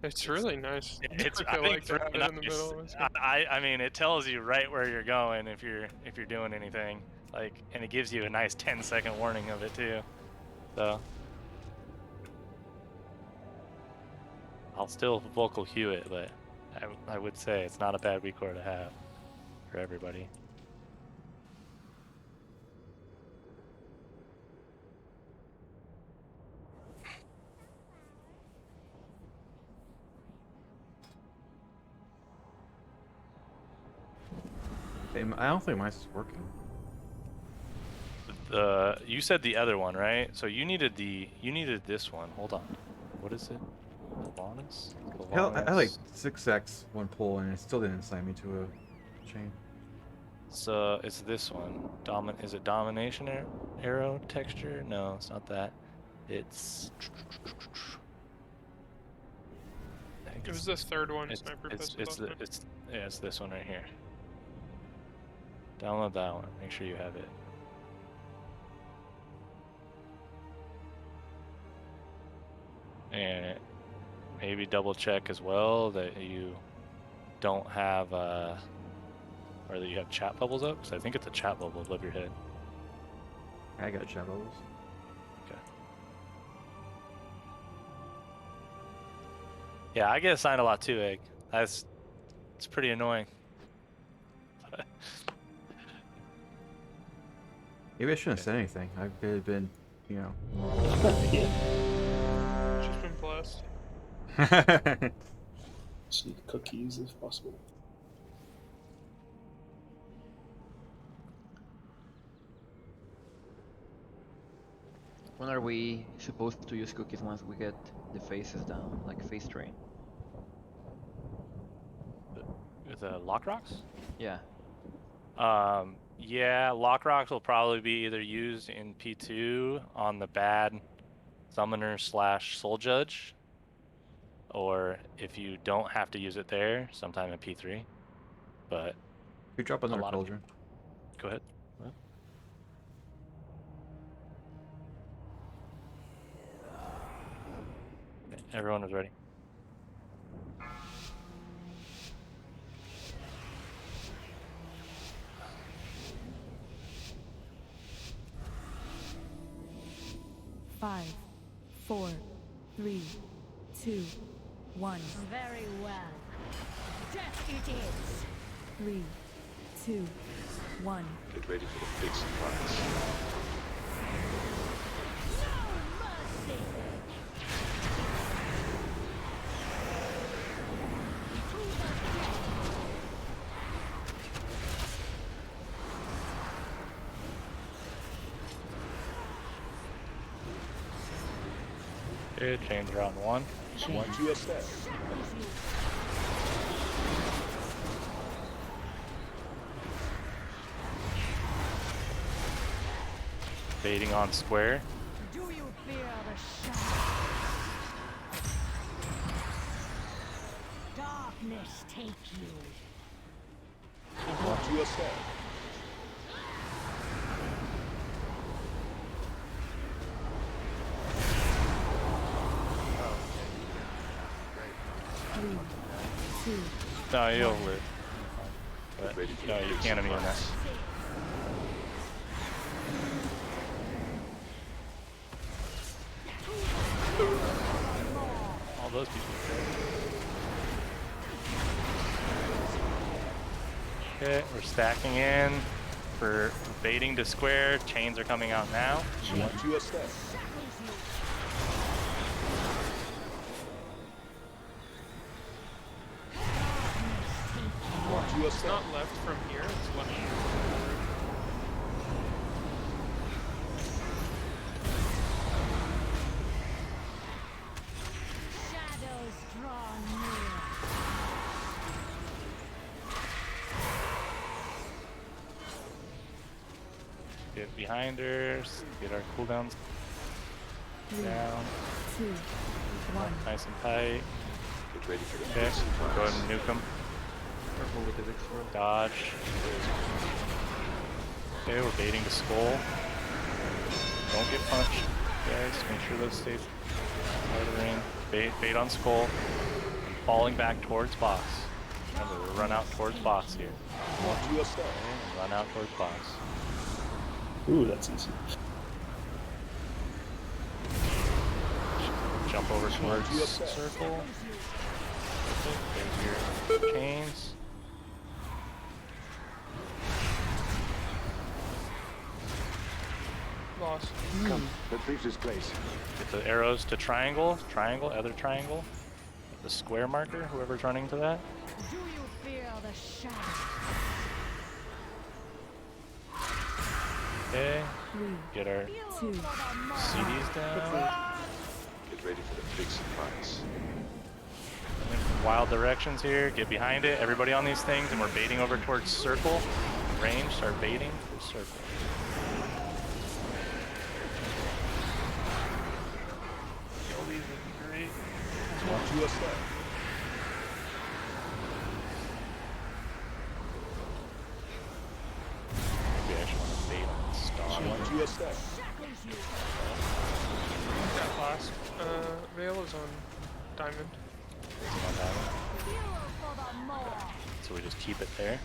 It's really nice. it's I I like think to have it in the nice. middle. I mean it tells you right where you're going if you're doing anything. like, and it gives you a nice 10-second warning of it too. So I'll still vocal hue it, but I would say it's not a bad recore to have for everybody. I don't think mine's working. You said the other one, right? So you needed this one. Hold on. What is it? Sylvanas? Hell, I like 6x one pull and it still didn't assign me to a chain. So it's this one. Is it domination arrow texture? No, it's not that. It's. It was the third one. Sniper pistol. It's this one right here. Download that one. Make sure you have it. And maybe double check as well that you don't have or that you have chat bubbles up, because I think it's a chat bubble above your head. I got chat bubbles. Okay. Yeah, I get assigned a lot too, Egg. It's pretty annoying. Maybe I shouldn't have said anything. I could have been, you know. Just been blessed. Just need cookies if possible. When are we supposed to use cookies once we get the faces down, like face train? The lock rocks? Yeah. Yeah, lock rocks will probably be either used in P2 on the bad summoner / soul judge, or if you don't have to use it there, sometime in P3. But you drop another cauldron. Go ahead. What? Okay, everyone is ready. Five, 4, 3, 2, 1. Very well. Death it is. 3, 2, 1. Get ready for the big surprise. Good, change round 1. One to assess. Baiting on square. Do you fear the shadow? Darkness take you. One to assess. No, you'll live. But no, you can't immune that. All those people. Okay, we're stacking in for baiting to square. Chains are coming out now. One to assess. It's not left from here, it's left from forward. Shadows draw near. Get behind her, get our cooldowns down. 2, 1. Nice and tight. Get ready for the Okay, big surprise. go ahead and nuke them. Careful with the big sword. Dodge. Okay, we're baiting the skull. Don't get punched, guys. Make sure those stay out of the ring. Bait on skull. Falling back towards boss. Remember, we run out towards boss here. One to assess. Okay, run out towards boss. Ooh, that's easy. Jump over towards circle. There's your chains. Lost. Come, retrieve this place. Get the arrows to triangle, triangle, other triangle. The square marker, whoever's running to that. Do you fear the shadow? Okay. Get our 2, CDs down. Get ready for the big surprise. Wild directions here. Get behind it. Everybody on these things, and we're baiting over towards circle. Range. Start baiting for circle. These are great. Watch your step. We actually want to bait on the star. Watch your step. That last veil is on diamond. So we just keep it there.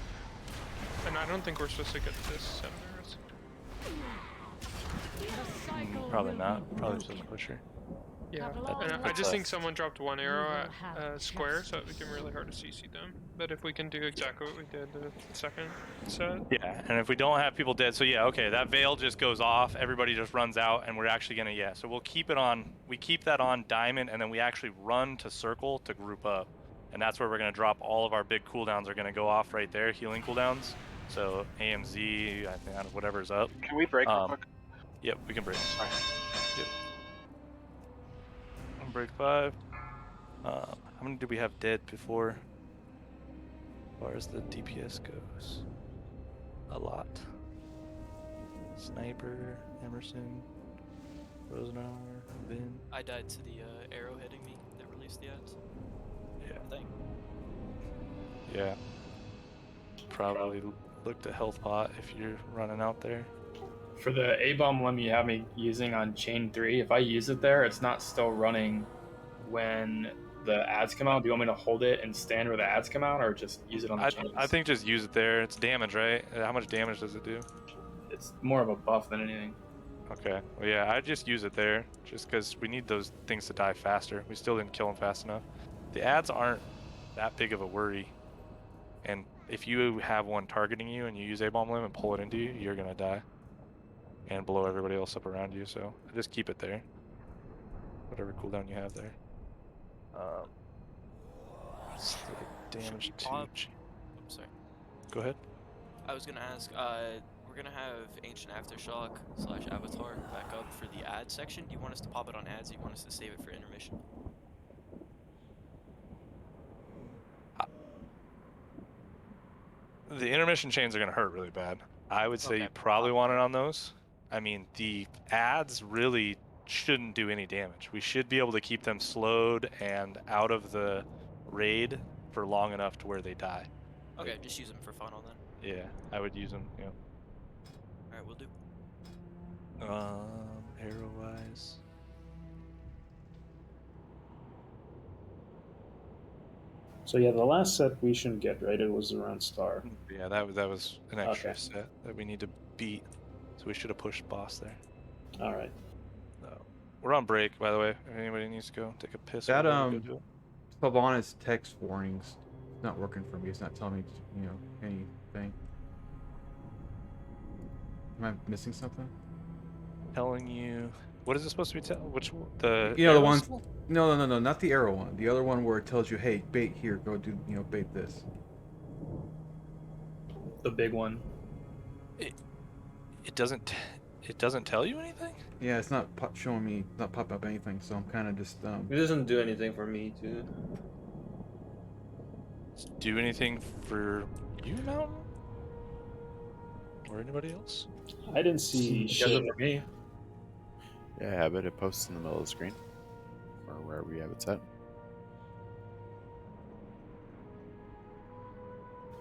And I don't think we're supposed to get this 7 arrows. Probably not. Probably supposed to push her. Yeah, and I just think someone dropped 1 arrow at square, so it became really hard to CC them. But if we can do exactly what we did the second set. Yeah, and if we don't have people dead, so yeah, okay, that veil just goes off, everybody just runs out, and we're actually gonna, yeah, so we'll keep it on, we keep that on diamond, and then we actually run to circle to group up. And that's where we're gonna drop all of our big cooldowns are gonna go off right there, healing cooldowns. So AMZ, I think, whatever's up. Can we break real quick? Yep, we can break. Yep. Break 5. How many do we have dead before? As far as the DPS goes, a lot. Sniper, Emerson, Rosenauer, Vin. I died to the arrow hitting me that released the ads. Yeah. Thing. Yeah. Probably look to health pot if you're running out there. For the A-bomb limb you have me using on chain 3, if I use it there, it's not still running when the ads come out. Do you want me to hold it and stand where the ads come out, or just use it on the chains? I think just use it there. It's damage, right? How much damage does it do? It's more of a buff than anything. Okay. Well, yeah, I just use it there, just because we need those things to die faster. We still didn't kill them fast enough. The ads aren't that big of a worry, and if you have one targeting you and you use A-bomb limb and pull it into you, you're gonna die and blow everybody else up around you. So just keep it there, whatever cooldown you have there. What's the damage to? Oops, sorry. Go ahead. I was gonna ask. We're gonna have Ancient Aftershock / Avatar back up for the ad section. Do you want us to pop it on ads? Or do you want us to save it for intermission? The intermission chains are gonna hurt really bad. I would say Okay, you probably want it on those. I mean, the ads really shouldn't do any damage. We should be able to keep them slowed and out of the raid for long enough to where they die. Okay, just use them for funnel then. Yeah, I would use them. You know. All right, we'll do. Arrow wise. So yeah, the last set we shouldn't get, right? It was around star. Yeah, that was an extra Okay. set that we need to beat. So we should have pushed boss there. All right. No. We're on break, by the way. If anybody needs to go take a piss, That go do it. Sylvanas text warnings not working for me. It's not telling me, anything. Am I missing something? Telling you what is it supposed to be? Which the the arrows? one. No, not the arrow one. The other one where it tells you, hey, bait here, go do, bait this. The big one. It doesn't tell you anything. Yeah, it's not showing me, not popping up anything. So I'm kind of just. It doesn't do anything for me, too. Do anything for you, Mountain? Or anybody else? I didn't see shit for me. Yeah, but it posts in the middle of the screen, or wherever we have it set.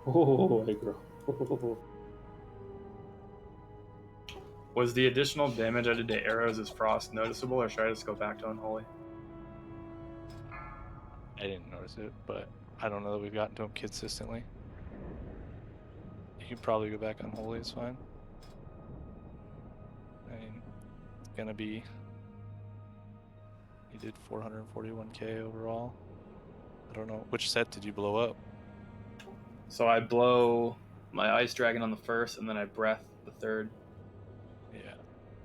Oh, aggro. Was the additional damage I did to arrows as frost noticeable, or should I just go back to unholy? I didn't notice it, but I don't know that we've gotten to them consistently. You can probably go back on holy, it's fine. I mean, it's gonna be. You did 441k overall. I don't know which set did you blow up. So I blow my ice dragon on the first, and then I breath the third. Yeah,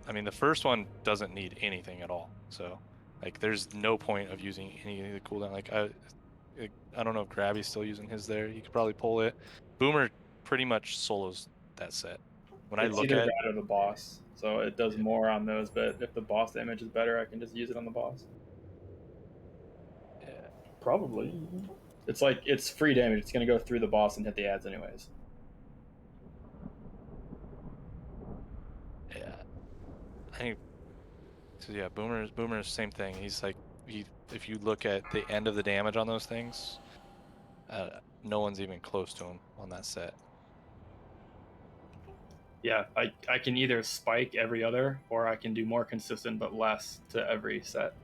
I mean the first one doesn't need anything at all. So, like, there's no point of using any of the cooldown. Like, I don't know if Grabby's still using his there. You could probably pull it. Boomer pretty much solos that set. When I It's look either at that or the boss, so it does more on those. But if the boss damage is better, I can just use it on the boss. Yeah. Probably. It's like it's free damage. It's gonna go through the boss and hit the ads anyways. Yeah. I think so. Yeah, Boomer's same thing. He's like, if you look at the end of the damage on those things, no one's even close to him on that set. Yeah, I can either spike every other, or I can do more consistent but less to every set.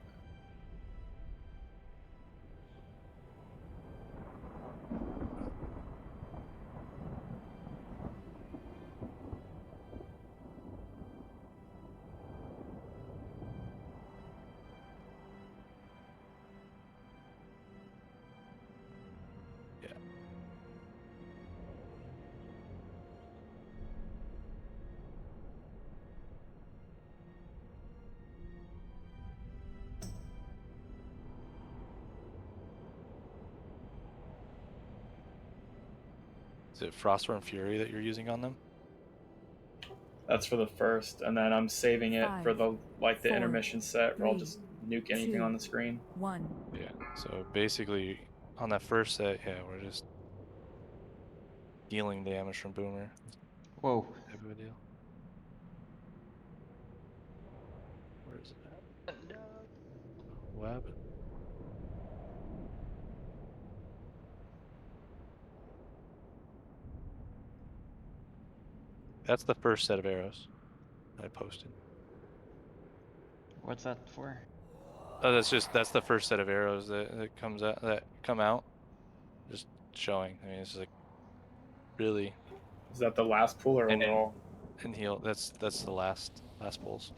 Is it Frostworm Fury that you're using on them? That's for the first, and then I'm saving it for the the intermission set where I'll just nuke anything on the screen. 1. Yeah. So basically, on that first set, yeah, we're just dealing damage from Boomer. Whoa. Type of a deal. Where is it at? What happened? That's the first set of arrows I posted. What's that for? Oh, that's the first set of arrows that come out. Just showing. I mean, it's like really. Is that the last pull or overall? And heal. That's the last pulls.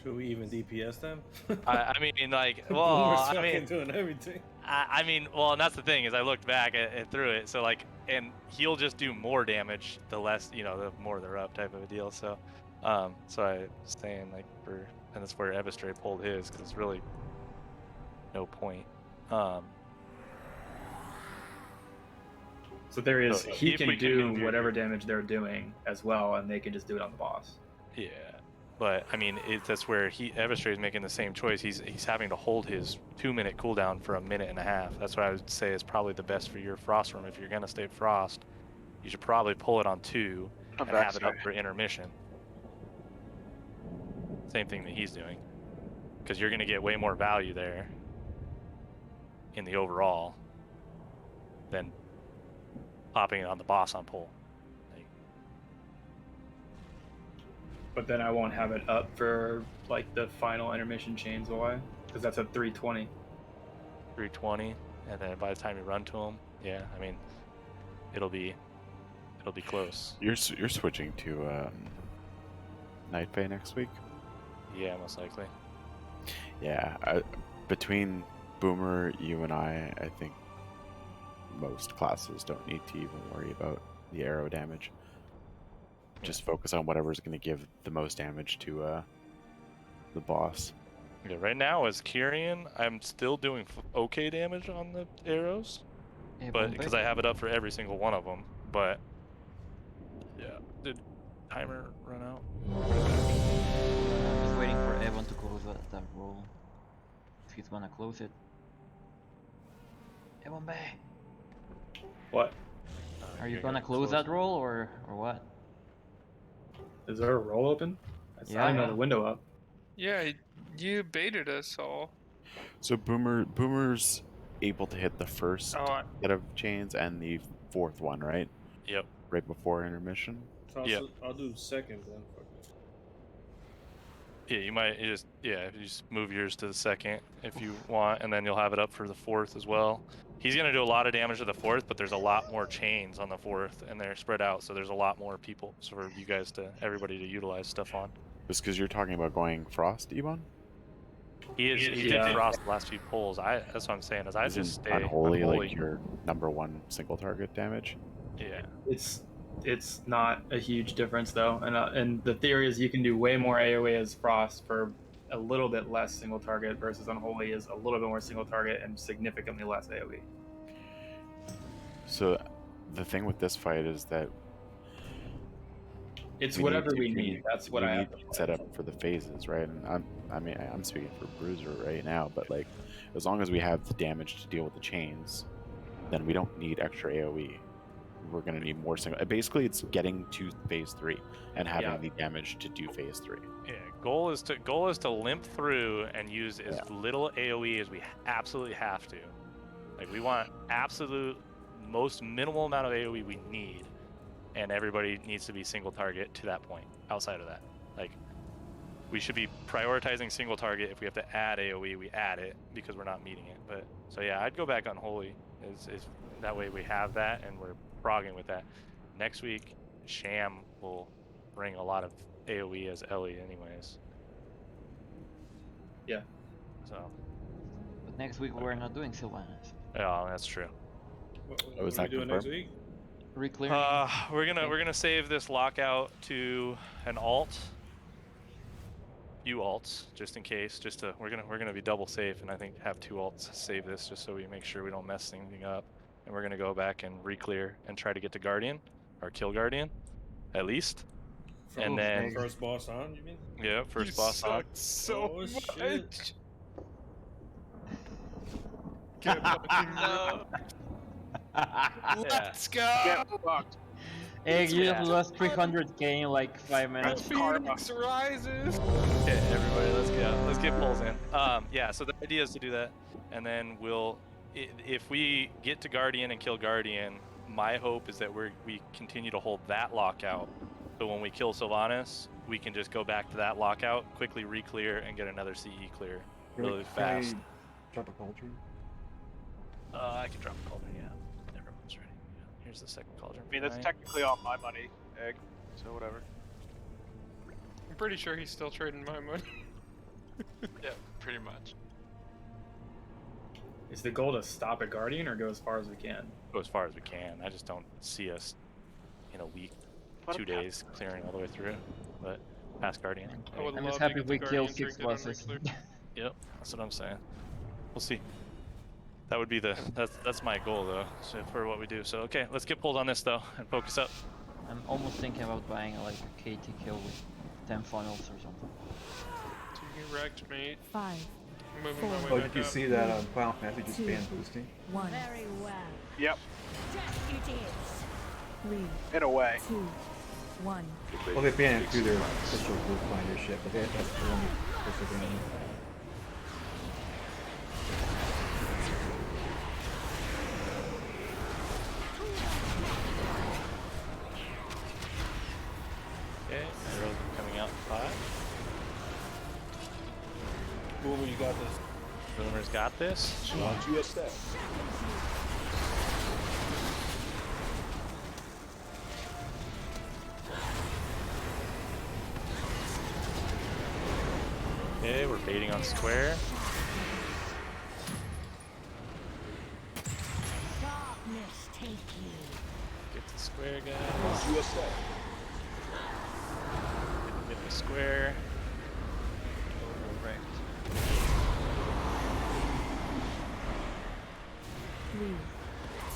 Should we even DPS them? I mean, like, well, Boomer's I mean, fucking doing everything. I mean, well, and that's the thing is I looked back and through it, so like, and he'll just do more damage the less, the more they're up, type of a deal. So, so I was saying like and that's where Evistray pulled his because it's really no point. So there is So he if can we do can whatever damage they're doing as well, and they can just do it on the boss. Yeah, but I mean, that's where Evistray is making the same choice. He's having to hold his 2-minute cooldown for a minute and a half. That's what I would say is probably the best for your Frostworm. If you're gonna stay Frost, you should probably pull it on 2 and have it up for intermission. Same thing that he's doing, because you're gonna get way more value there in the overall than popping it on the boss on pull. But then I won't have it up for like the final intermission chains, will I? Because that's at 320. 320, and then by the time you run to him, yeah, I mean, it'll be close. You're switching to Night Bay next week. Yeah, most likely. Yeah, between Boomer, you and I think most classes don't need to even worry about the arrow damage. Just focus on whatever's going to give the most damage to the boss. Yeah, right now as Kyrian, I'm still doing okay damage on the arrows, but because I have it up for every single one of them. But yeah, did timer run out? I'm just waiting for Evan to close that roll. If he's gonna close it. Evan Bay. What? Are you gonna close that roll or what? Is there a roll open? I didn't know the window up. Yeah, you baited us all. So Boomer's able to hit the first set of chains and the fourth one, right? Yep. Right before intermission. So I'll do second then. Fuck it. Yeah, you just move yours to the second if you want, and then you'll have it up for the fourth as well. He's going to do a lot of damage to the 4th, but there's a lot more chains on the 4th, and they're spread out, so there's a lot more people for you guys everybody to utilize stuff on. Just because you're talking about going Frost, Ebon? He did Frost the last few pulls. That's what I'm saying, is I just stay Unholy, like your #1 single target damage? Yeah. It's not a huge difference though, and the theory is you can do way more AoE as Frost for a little bit less single target versus Unholy is a little bit more single target and significantly less AoE. So the thing with this fight is that it's whatever we need. That's what I have to set up for the phases, right? And I'm speaking for Bruiser right now, but like as long as we have the damage to deal with the chains, then we don't need extra AoE. We're going to need more single. Basically, it's getting to phase 3 and having the damage to do phase 3. Yeah, goal is to limp through and use as little AoE as we absolutely have to. Like we want absolute most minimal amount of AoE we need, and everybody needs to be single target to that point. Outside of that, like we should be prioritizing single target. If we have to add AoE, we add it because we're not meeting it. But so yeah, I'd go back Unholy. Is that way we have that and we're progging with that. Next week, Sham will bring a lot of AoE as Ellie anyways. Yeah. So. But next week we're not doing Sylvanas. Yeah, that's true. What are we doing next week? Reclear. We're gonna save this lockout to an alt. Few alts, just in case. We're gonna be double safe, and I think have 2 alts save this just so we make sure we don't mess anything up. And we're gonna go back and re-clear and try to get to Guardian, or kill Guardian, at least. And then first boss on, you mean? Yeah, first boss on. So much. Get fucking Let's go. Get fucked. Hey, you just lost 300k in like 5 minutes. Phoenix rises. Okay, everybody, let's go. Let's get pulls in. Yeah. So the idea is to do that, and then if we get to Guardian and kill Guardian, my hope is that we continue to hold that lockout. So when we kill Sylvanas, we can just go back to that lockout, quickly re-clear, and get another CE clear really fast. Can I drop a cauldron? I can drop a cauldron, yeah. Everyone's ready. Yeah. Here's the second cauldron. I mean, that's technically all my money, Egg, so whatever. I'm pretty sure he's still trading my money. Yeah, pretty much. Is the goal to stop at Guardian or go as far as we can? Go as far as we can. I just don't see us in a week, 2 days clearing all the way through. But past Guardian. I'm just happy we killed 6 bosses. Yep, that's what I'm saying. We'll see. That would be that's my goal though, so for what we do. So okay, let's get pulled on this though and focus up. I'm almost thinking about buying like a KT kill with 10 funnels or something. You wrecked, mate. 5. I'm moving my way Oh, back did you up. see that Final Fantasy just banned boosting? 1. Very well. Yep. Just you did. 3. In a way. 2. 1. Well, they banned it through their official group finder shit, but that's the only official ban. Okay, arrows coming out 5. Boomer, you got this. Boomer's got this. Watch your step. Okay, we're baiting on square. Darkness take you. Get the square, guys. Watch your step. Get the square. Right. 3.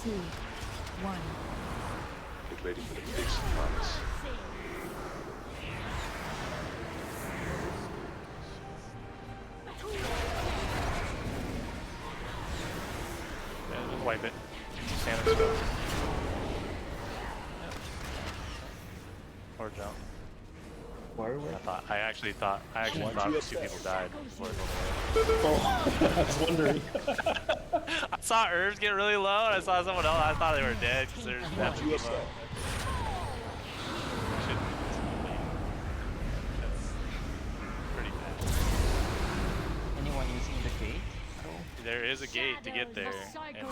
2. 1. Get ready for the big surprise. Yeah, just wipe it. Standard stuff. Yep. Or jump. I actually thought 2 people died before it went away. Oh, I was wondering. I saw herbs get really low, and I saw someone else. I thought they were dead because they're that low. That's pretty bad. Anyone using the gate? there is a gate to get there, and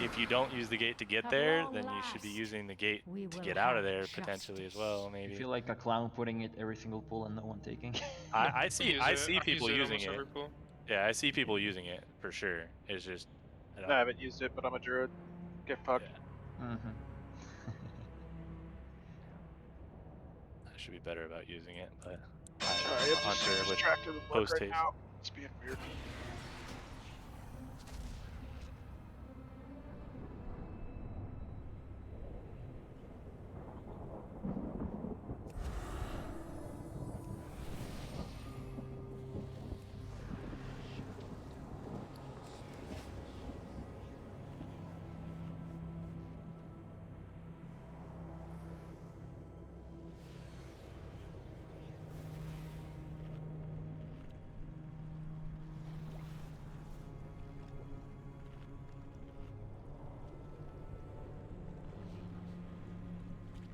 if you don't use the gate to get there, then you should be using the gate to get out of there potentially as well. Maybe. You feel like a clown putting it every single pool and no one taking. I see people use using almost it. every pool. Yeah, I see people using it for sure. It's just I haven't used it, but I'm a druid. Get fucked. I should be better about using it, but Sorry, I'm just Hunter with distracted with work post right haste. now. It's being weird.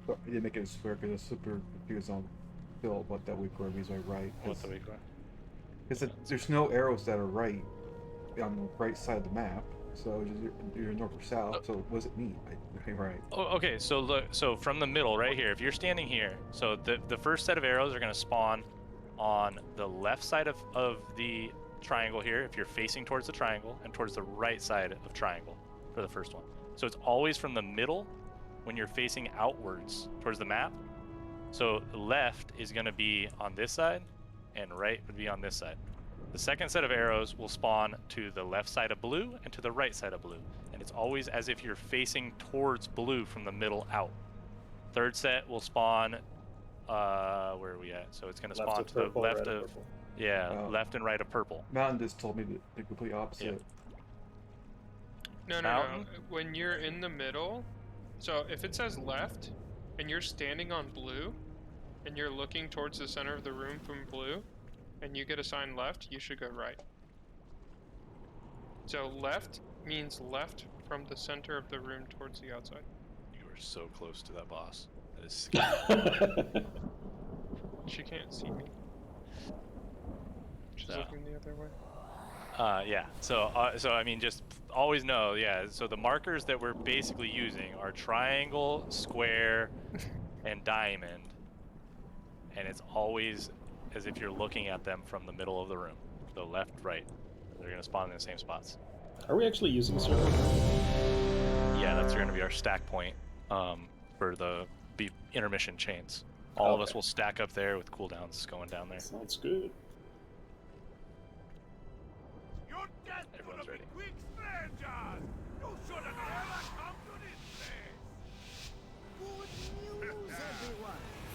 But I didn't make it a square because I was super confused on Phil what that weak word means by right. What's the weak word? Because there's no arrows that are right on the right side of the map. So you're north or south. So what does it mean? Right. Oh, okay, so look, so from the middle right here, if you're standing here, so the first set of arrows are going to spawn on the left side of the triangle here if you're facing towards the triangle, and towards the right side of triangle for the first one. So it's always from the middle when you're facing outwards towards the map. So left is going to be on this side and right would be on this side. The second set of arrows will spawn to the left side of blue and to the right side of blue, and it's always as if you're facing towards blue from the middle out. Third set will spawn where are we at? So it's going to spawn to the left of left and right of purple. Mountain just told me the complete opposite. No, no. When you're in the middle, so if it says left and you're standing on blue and you're looking towards the center of the room from blue and you get assigned left, you should go right. So left means left from the center of the room towards the outside. You are so close to that boss. That is scary. She can't see me. She's looking the other way. Yeah. So I mean, just always know. Yeah. So the markers that we're basically using are triangle, square, and diamond, and it's always as if you're looking at them from the middle of the room. So left, right. They're gonna spawn in the same spots. Are we actually using circle? Yeah, that's going to be our stack point for the intermission chains. All of us will stack up there with cooldowns going down there. Sounds good. Everyone's ready.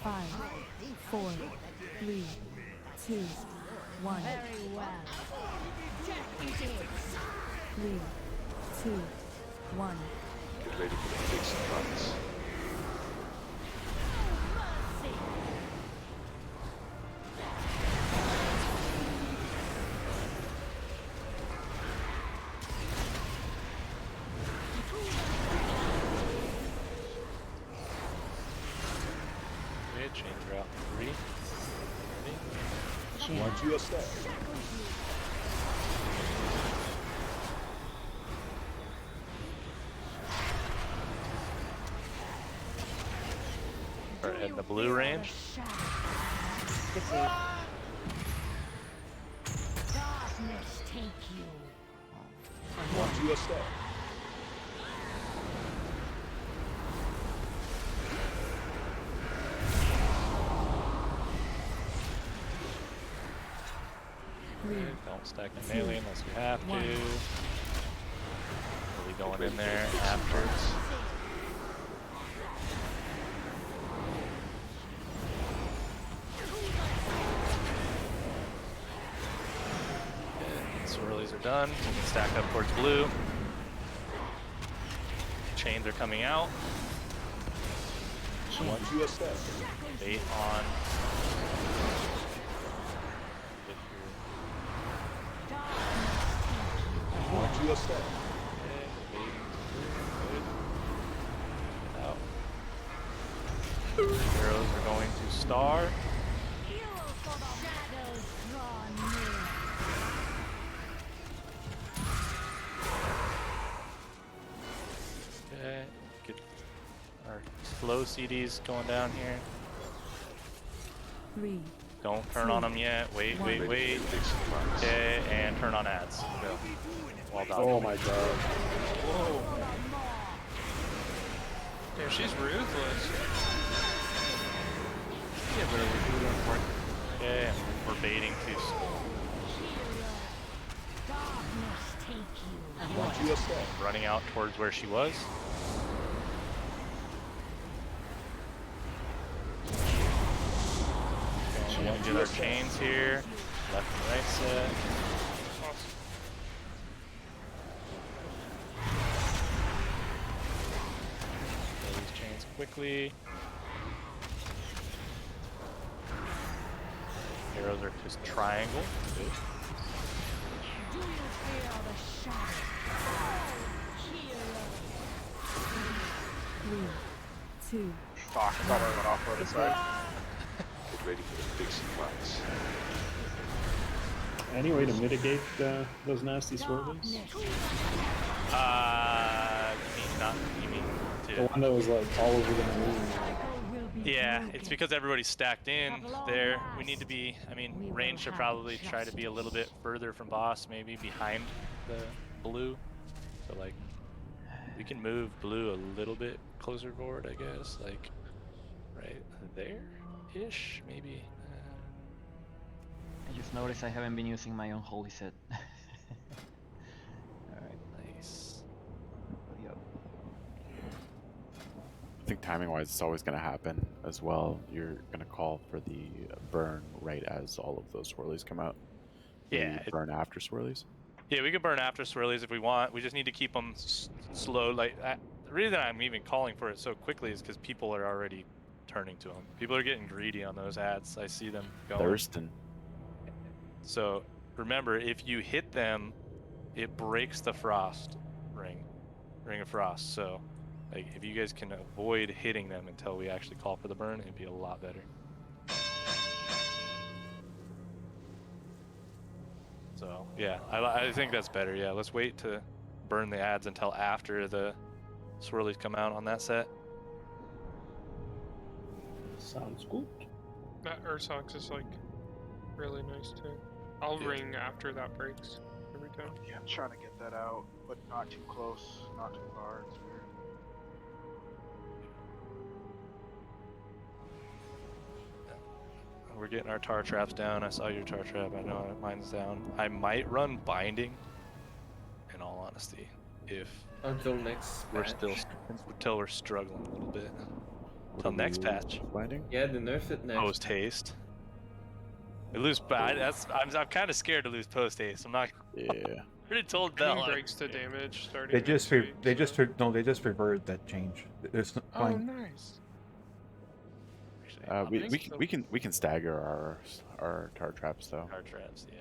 Five, 4, 3, 2, 1. Very well. 3, 2, 1. Get ready for the big surprise. Okay, change route 3. Ready? Watch your step. Alright, in the blue range. Darkness take you. Watch your step. Don't stack the melee unless you have to. Really going in there afterwards. Swirlies are done. You can stack up towards blue. Chains are coming out. Watch your step. Bait on. Watch your step. Out. Arrows are going to star. flow CDs going down here. 3. Don't turn on them yet. Wait. Okay, and turn on ads. Go. Well done. Oh my god. Whoa. Damn, she's ruthless. Yeah, but we're doing our work. Okay, and we're baiting to skull. Watch your step. Running out towards where she was. Okay, we did our chains here. Left and right set. Kill these chains quickly. Arrows are just triangle. Good. Do you fear the shadow? 3, 2. Fuck, I thought I went off on the side. Get ready for the big surprise. Any way to mitigate those nasty swirlies? You mean to... The one that was like all over the moon. Yeah, it's because everybody's stacked in there. We need to be, I mean, range should probably try to be a little bit further from boss, maybe behind the blue. So like, we can move blue a little bit closer forward, I guess. Like, right there-ish, maybe. I just noticed I haven't been using my own holy set. Alright, nice. Yep. I think timing-wise, it's always going to happen as well. You're going to call for the burn right as all of those swirlies come out. Yeah. Burn after swirlies. Yeah, we can burn after swirlies if we want. We just need to keep them slow. Like the reason I'm even calling for it so quickly is because people are already turning to them. People are getting greedy on those ads. I see them going. Thurston. So remember, if you hit them, it breaks the frost ring of frost. So like, if you guys can avoid hitting them until we actually call for the burn, it'd be a lot better. So yeah, I think that's better. Yeah, let's wait to burn the ads until after the swirlies come out on that set. Sounds good. That Ursox is like really nice too. I'll ring after that breaks every time. Yeah, I'm trying to get that out, but not too close, not too far. It's weird. We're getting our tar traps down. I saw your tar trap. I know mine's down. I might run binding, in all honesty, if until next we're patch. until we're struggling a little bit. Until next patch. Binding? Yeah, the nerf it next. Post haste. We lose. I'm kind of scared to lose post haste. I'm not. Yeah. Already told Green Bell. breaks the damage starting. They just next week, they so- just they just reverted that change. There's no, Oh, nice. We can stagger our tar traps though. Tar traps, yeah.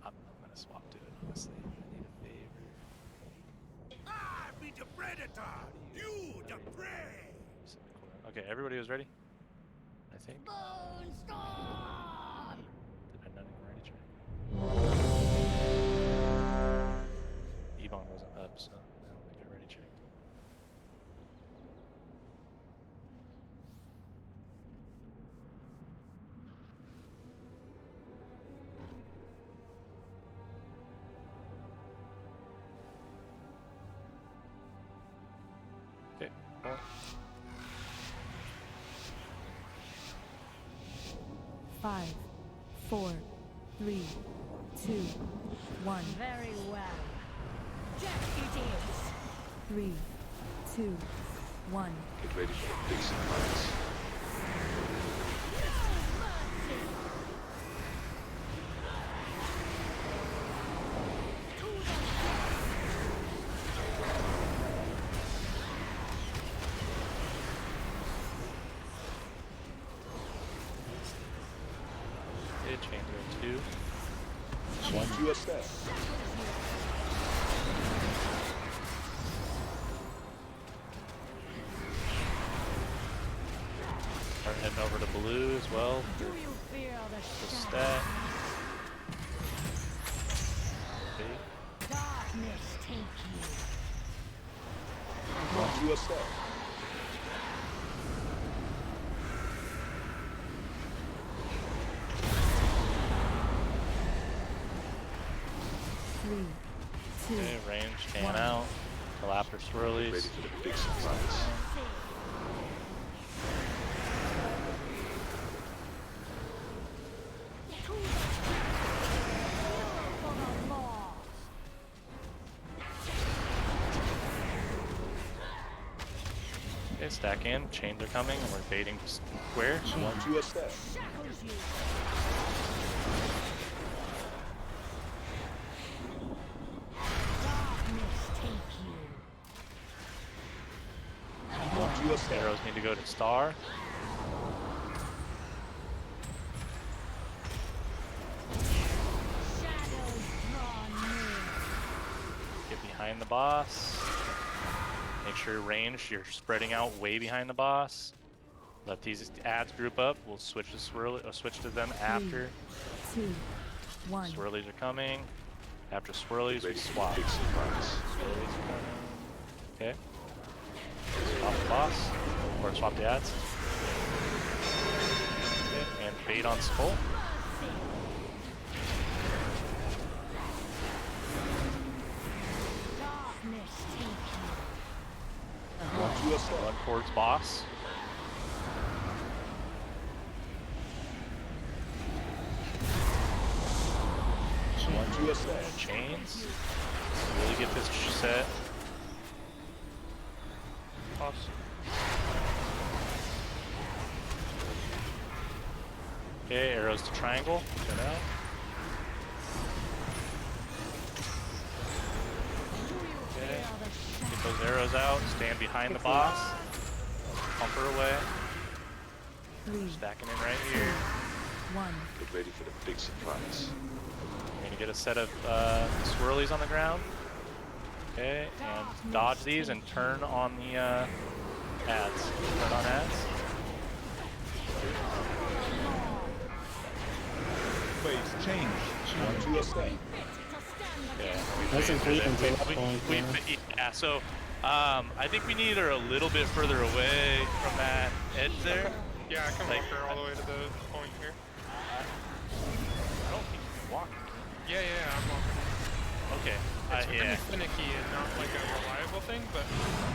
I'm gonna swap to it. Honestly, I need a favor. I be the predator, you the prey. Okay, everybody was ready. I think. Did I not even ready check? Ebon wasn't up, so I don't think I ready checked. Okay. 5, 4, 3, 2, 1. Very well. Death it is. 3, 2, 1. Get ready for the big surprise. Chain go 2. Watch your step. Start heading over to blue as well. Do you fear the The shadow? stack. Okay. Darkness take you. Watch your step. 3, 2, Okay, range, can 1. out. Till after swirlies. Ready for the big surprise. Okay, stack in. Chains are coming, and we're baiting square. Watch your step. Arrows need to go to star. Get behind the boss. Make sure you're ranged, you're spreading out way behind the boss. Let these ads group up. We'll switch to switch to them after. 3, 2, 1. Swirlies are coming. After swirlies, we swap. Big surprise. Swirlies are coming. Okay. Swap the boss, or swap the ads. Okay. And bait on skull. Run towards boss. Chains. Really get this set. Boss. Okay, arrows to triangle. Get out. Okay. Get those arrows out. Stand behind the boss. Pump her away. 3, Stacking in right here. 1. Get ready for the big surprise. We're gonna get a set of swirlies on the ground. Okay, and dodge these and turn on the ads. Turn on ads. Phase change. Watch your step. Yeah, Nice and quick until that point. yeah, so I think we need her a little bit further away from that edge there. Yeah, I can walk her all the way to the point here. I don't think you can walk. Yeah, I'm walking. Okay. It's really yeah. finicky and not like a reliable thing, but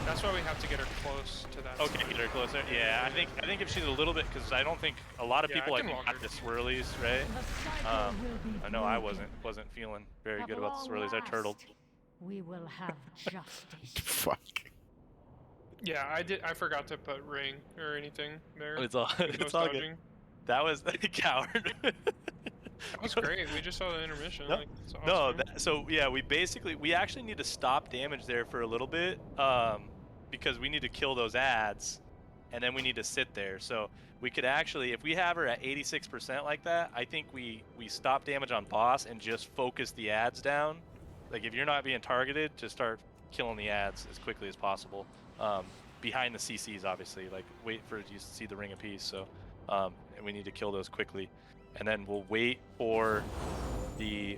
that's why we have to get her close to that. Okay, get her closer. Yeah, I think if she's a little bit, because I don't think a lot of Yeah, people I I can think walk got her. the swirlies, right? I know I wasn't feeling very At good about the long swirlies. I turtled. last, We will have justice. Fuck. Yeah, I forgot to put ring or anything there. It's all With it's no all dodging. good. That was a coward. That was great. We just saw the intermission. No, Like, it's no awesome. so yeah, we actually need to stop damage there for a little bit, because we need to kill those ads, and then we need to sit there. So we could actually, if we have her at 86% like that, I think we stop damage on boss and just focus the ads down. Like if you're not being targeted, just start killing the ads as quickly as possible. Behind the CCs, obviously. Like wait for you to see the ring of peace. So and we need to kill those quickly. And then we'll wait for the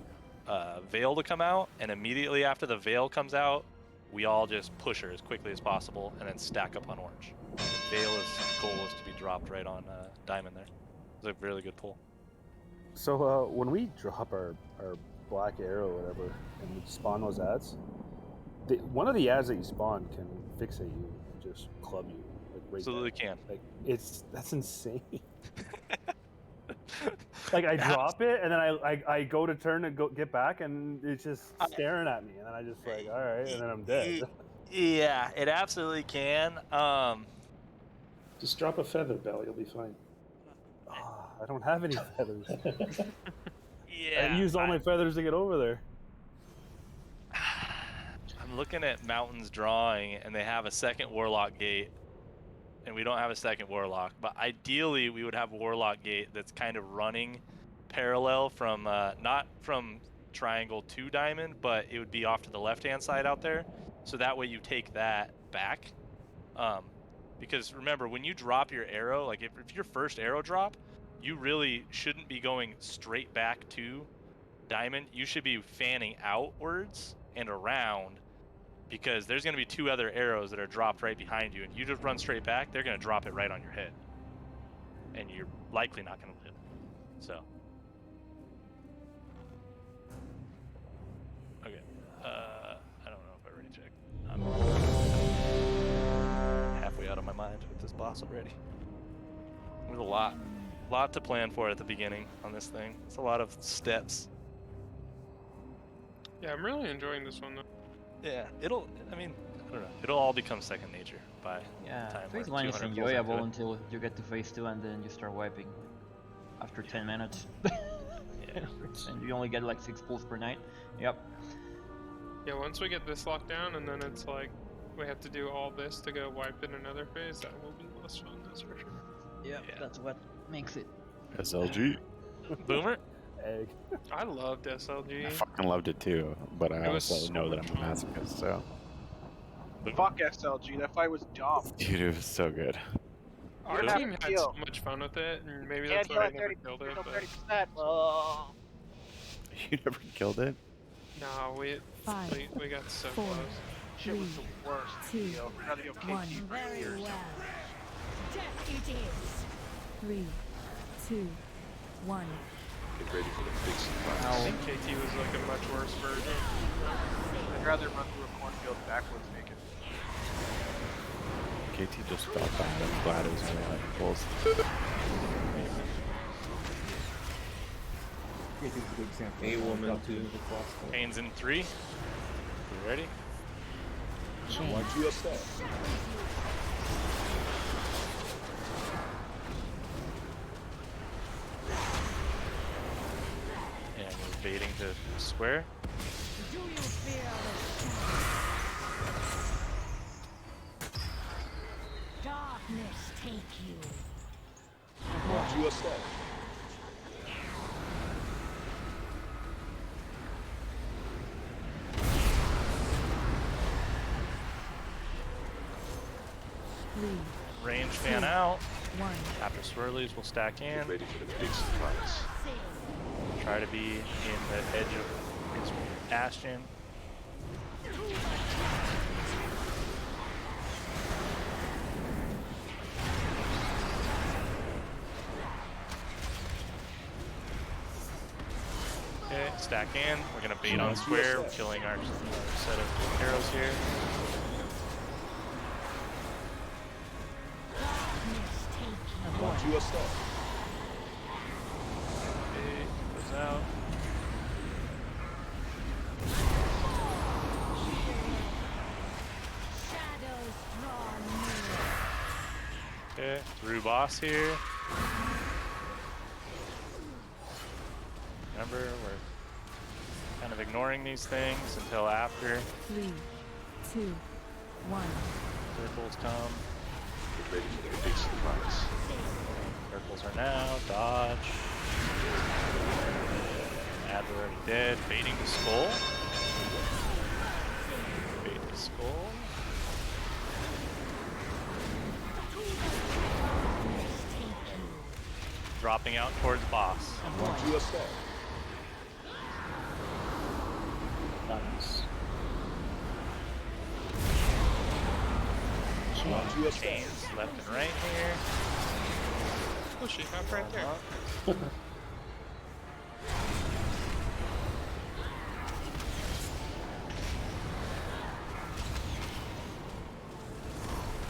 veil to come out, and immediately after the veil comes out, we all just push her as quickly as possible, and then stack up on orange. The veil's goal is to be dropped right on diamond there. It's a really good pull. So when we drop our black arrow or whatever, and we spawn those ads, one of the ads that you spawn can fixate you and just club you. Like right Absolutely there. can. Like that's insane. Like I drop it and then I go to turn and get back and it's just staring at me and then I just like all right and then I'm dead. Yeah, it absolutely can. Just drop a feather bell, you'll be fine. I don't have any feathers. Yeah. I used all my feathers to get over there. I'm looking at Mountain's drawing, and they have a second Warlock gate, and we don't have a second Warlock. But ideally, we would have a Warlock gate that's kind of running parallel from, not from Triangle to Diamond, but it would be off to the left-hand side out there. So that way you take that back. Because remember, when you drop your arrow, like if your first arrow drop, you really shouldn't be going straight back to Diamond. You should be fanning outwards and around, because there's going to be two other arrows that are dropped right behind you, and you just run straight back, they're going to drop it right on your head, and you're likely not going to live. So Okay. I don't know if I already checked. I'm halfway out of my mind with this boss already. There's a lot to plan for at the beginning on this thing. It's a lot of steps. Yeah, I'm really enjoying this one though. Yeah, I don't know. It'll all become second nature by the time phase we're 1 is 200 pulls into enjoyable it. until you get to phase 2 and then you start wiping after 10 minutes. And you only get like 6 pulls per night. Yep. Yeah, once we get this locked down, and then it's like we have to do all this to go wipe in another phase, that will be less fun, that's for sure. Yeah, that's what makes it. SLG. Boomer? Egg. I loved SLG. I fucking loved it too, but I It was also so know that I'm much a masochist, so. Fuck SLG. That fight was dumb. Dude, it was so good. Our You have team to had heal. so much fun with it, and maybe Can't that's heal why I at never 30, killed it. heal But 30%. Oh. You never killed it? no, we got so close. Shit was the worst. Heal. I'd rather go KT for Very years. well. Death it is. 3, 2, 1. Get ready for the big surprise. I think KT was like a much worse version. I'd rather run through a cornfield backwards naked. KT just felt bad. I'm glad it was only 11 pulls. KT's a good example. A woman too. Pain's in 3. You ready? Watch your step. And we're baiting to square. Do you fear the darkness take you? Watch your step. Range fan out. After swirlies, we'll stack in. Get ready for the big surprise. Try to be in the edge of Bastion. Okay, stack in. We're gonna bait on square. We're killing our set of arrows here. Watch your step. Okay, goes out. Shadows draw near. Okay, through boss here. Remember, we're kind of ignoring these things until after 3, 2, 1. circles come. Get ready for the big surprise. Circles are now, dodge. Ads are already dead. Baiting the skull. Bait the skull. Dropping out towards boss. Watch your step. Nice. Watch your step. Chains left and right here. Oh, she got right there.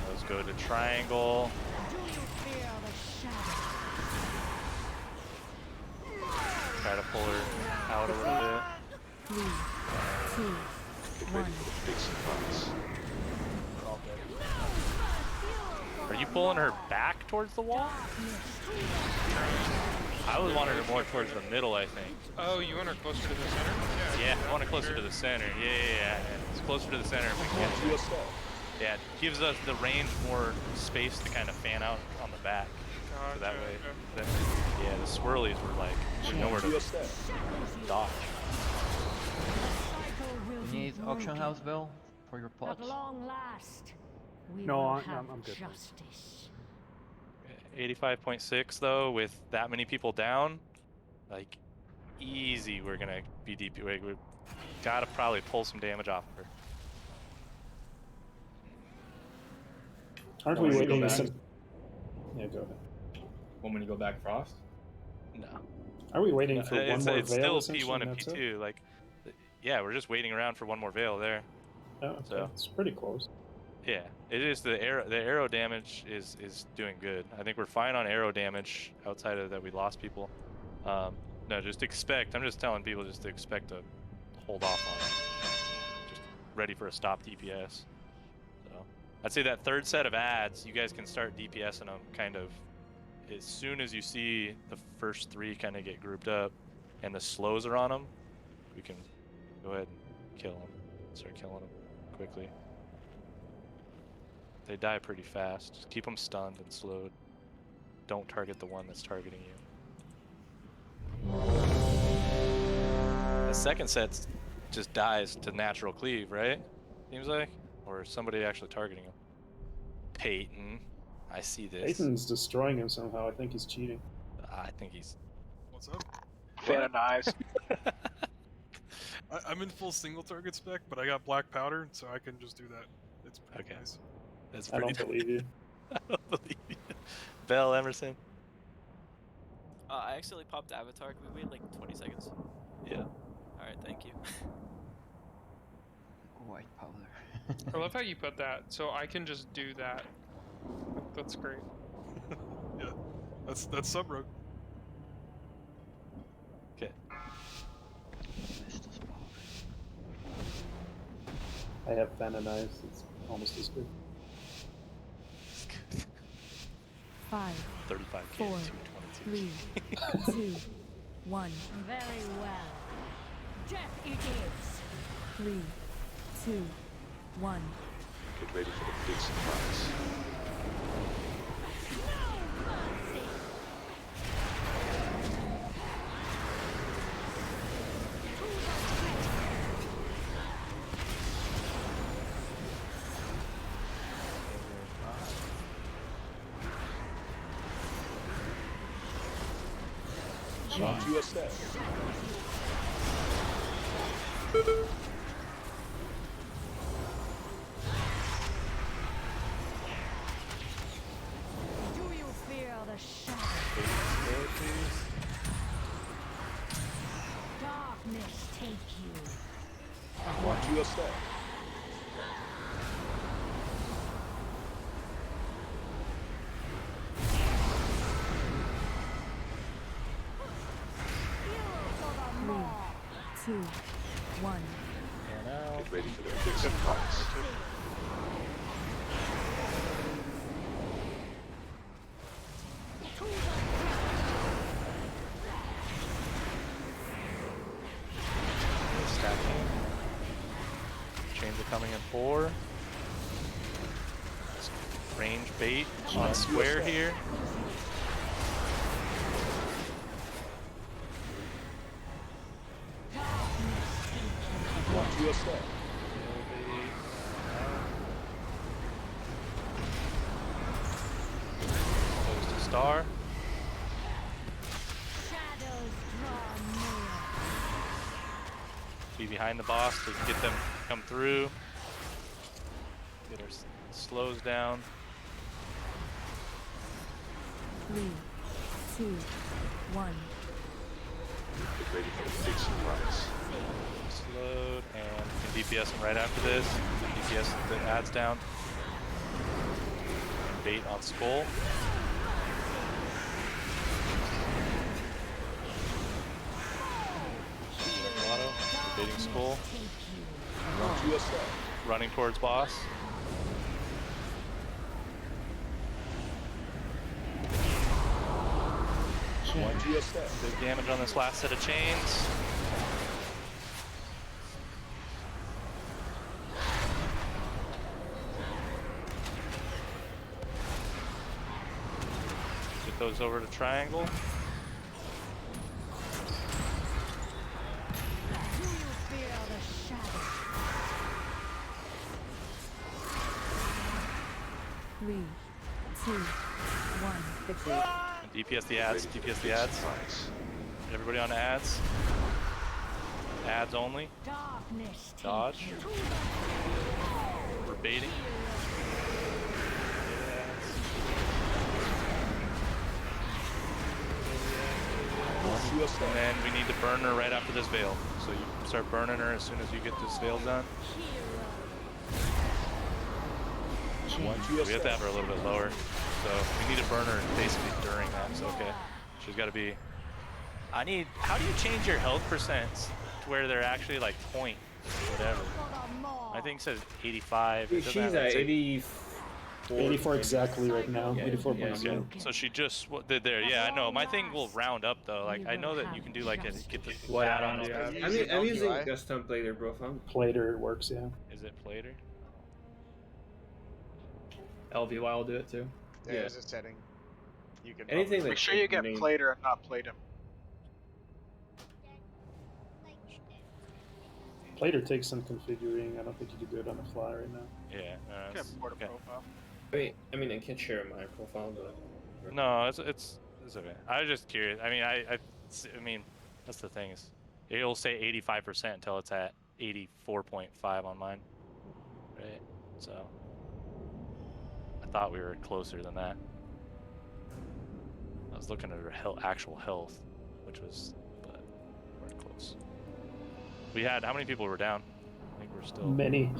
Those go to triangle. Do you fear the shadow? Try to pull her out a little bit. 3, 2, Get ready for the big surprise. Are you pulling her back towards the wall? I was wanting her more towards the middle, I think. Oh, you want her closer to the center? Yeah, I want her closer to the center. Yeah. It's closer to the center if we can. Watch your step. Yeah, it gives us the range more space to kind of fan out on the back. So that way, yeah, the swirlies were like, there's nowhere Watch your to step. dodge. You need auction house bell for your pots. At long last, we No, will I'm have good. justice. 85.6 though, with that many people down, like easy. We're gonna be deep. We gotta probably pull some damage off of her. Aren't Want we me to go waiting? back? Yeah, go ahead. Want me to go back Frost? No. Are we waiting for one it's more it's veil? still P1 and P2. Like, yeah, we're just waiting around for one more veil there. Oh, okay. So It's pretty close. yeah, it is the arrow damage is doing good. I think we're fine on arrow damage outside of that we lost people. No, just expect. I'm just telling people just to expect to hold off on it. Just ready for a stop DPS. So I'd say that third set of ads, you guys can start DPSing them kind of as soon as you see the first 3 kind of get grouped up and the slows are on them. We can go ahead and kill them. Start killing them quickly. They die pretty fast. Just keep them stunned and slowed. Don't target the one that's targeting you. The second set just dies to natural cleave, right? Seems like? Or is somebody actually targeting him? Peyton. I see this. Peyton's destroying him somehow. I think he's cheating. I think he's... What's up? Fan of knives. I'm in full single target spec, but I got black powder, so I can just do that. It's pretty nice. That's I pretty don't believe you. I don't believe you. Bell, Emerson. I accidentally popped Avatar. Can we wait like 20 seconds? Yeah. Alright, thank you. White powder. I love how you put that, so I can just do that. That's great. Yeah, that's sub rogue. Okay. I have fan of knives. It's almost as good. 5, 35K, 4, 222. 3, 2, 1. Very well. Death it is. 3, 2, 1. Get ready for the big surprise. Watch your step. Do you fear the shadow? Darkness take you. Watch your step. Three, 2, 1. Get ready for the big surprise. Stacking. Chains are coming in 4. Range bait on square here. Watch your step. Close to star. Shadows draw near. Be behind the boss to get them come through. Get our slows down. 3, 2, 1. Get ready for the big surprise. Slowed, and we can DPS them right after this. DPS the ads down. And bait on skull. Auto, baiting skull. Watch your step. Running towards boss. Watch your step. Big damage on this last set of chains. Get those over to triangle. Do you fear the shadow? 3, 2, 1. DPS the ads, DPS the ads. Everybody on ads. Ads only. Darkness take Dodge. you. We're baiting. Watch your step. And then we need to burn her right after this veil. so you can start burning her as soon as you get this veil done. We have to have her a little bit lower, so we need to burn her basically during that. So okay, she's got to be. How do you change your health percents to where they're actually like point whatever? I think it says 85. It doesn't She's have, at it's like 84. 84 exactly right now. Yeah, 84.0. Okay. So she just did there. Yeah, I know. My thing will round up though. Like I know that you can do like get the What data add-on on do you it. have? I'm using custom plater, bro. Plater works, yeah. Is it plater? LVY will do it too. Yeah, there's a setting. You can Anything Make sure you get plater and not platum. Plater takes some configuring. I don't think you can do it on the fly right now. Yeah. Profile. I mean, I can share my profile, but No, it's okay. I was just curious. I mean, that's the thing is, it'll say 85% until it's at 84.5 on mine, right? So I thought we were closer than that. I was looking at her actual health, which was, but we weren't close. We had how many people were down? I think we're still many.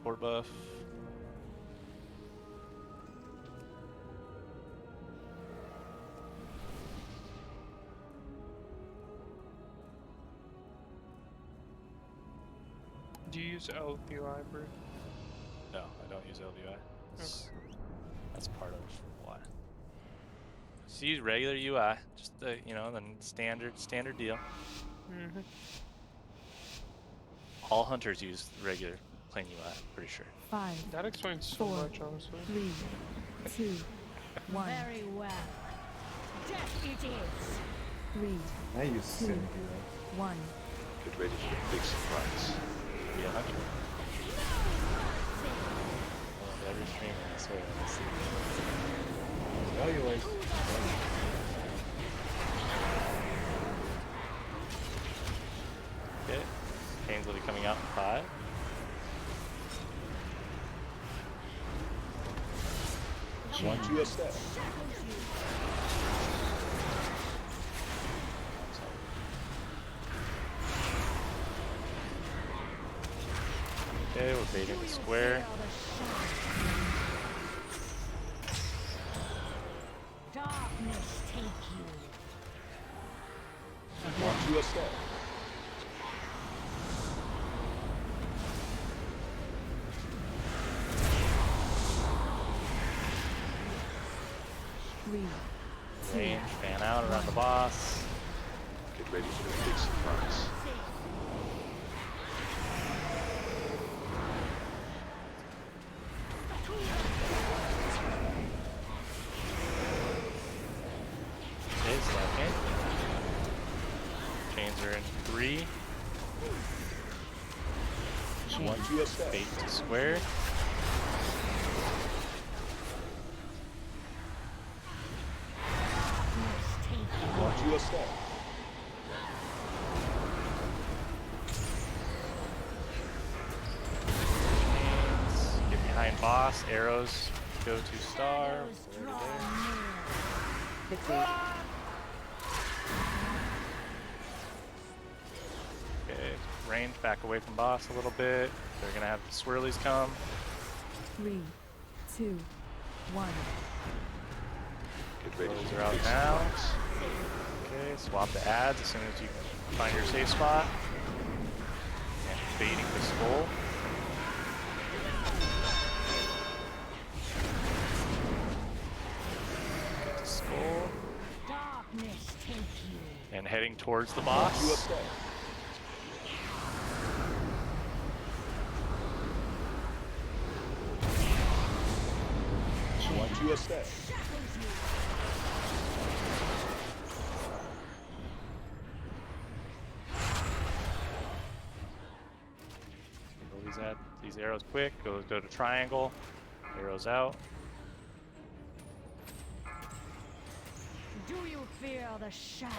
Port buff. Do you use LPI, Brew? No, I don't use LVI. That's part of why. Just use regular UI, just the the standard deal. Mm-hmm. All hunters use regular plain UI, pretty sure. 5. That explains so much, honestly. 3, 2, 1. Very well. Death it is. 3. I use 2, Cindy. 1. Get ready for a big surprise. Yeah, hunter. Every streamer, I swear. Let's see. Evaluate. Okay. Kane's will be coming out in 5. Watch your step. Okay, we're baiting the square. Darkness take you. Watch your step. Range, fan out around the boss. Get ready for a big surprise. Okay, second. Chains are in 3. Watch your step. Bait to square. Watch your step. Chains. Get behind boss. Arrows. Go to star. Okay, range back away from boss a little bit. They're gonna have the swirlies come. 3, 2, 1. Get ready Swirlies for are a out big now. surprise. Okay, swap the ads as soon as you find your safe spot. And baiting the skull. Get the skull. Darkness take you. And heading towards the Watch your boss. step. Watch your step. Roll these arrows quick. Go to triangle. Arrows out. Do you fear the shadow?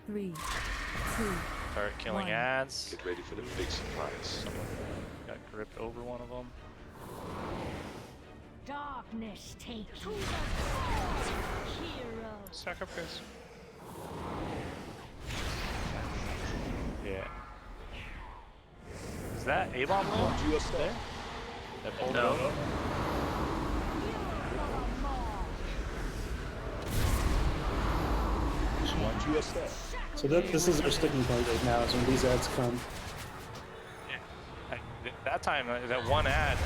3, 2, Start killing One. ads. Get ready for the big surprise. Someone got gripped over one of them. Darkness takes you. Hero. Stack up, guys. Yeah. Is that A-bomb low? Want you a step? There? That pulled No. it over? Want you a step? So this is our sticking point right now, is when these ads come. That time, that one ad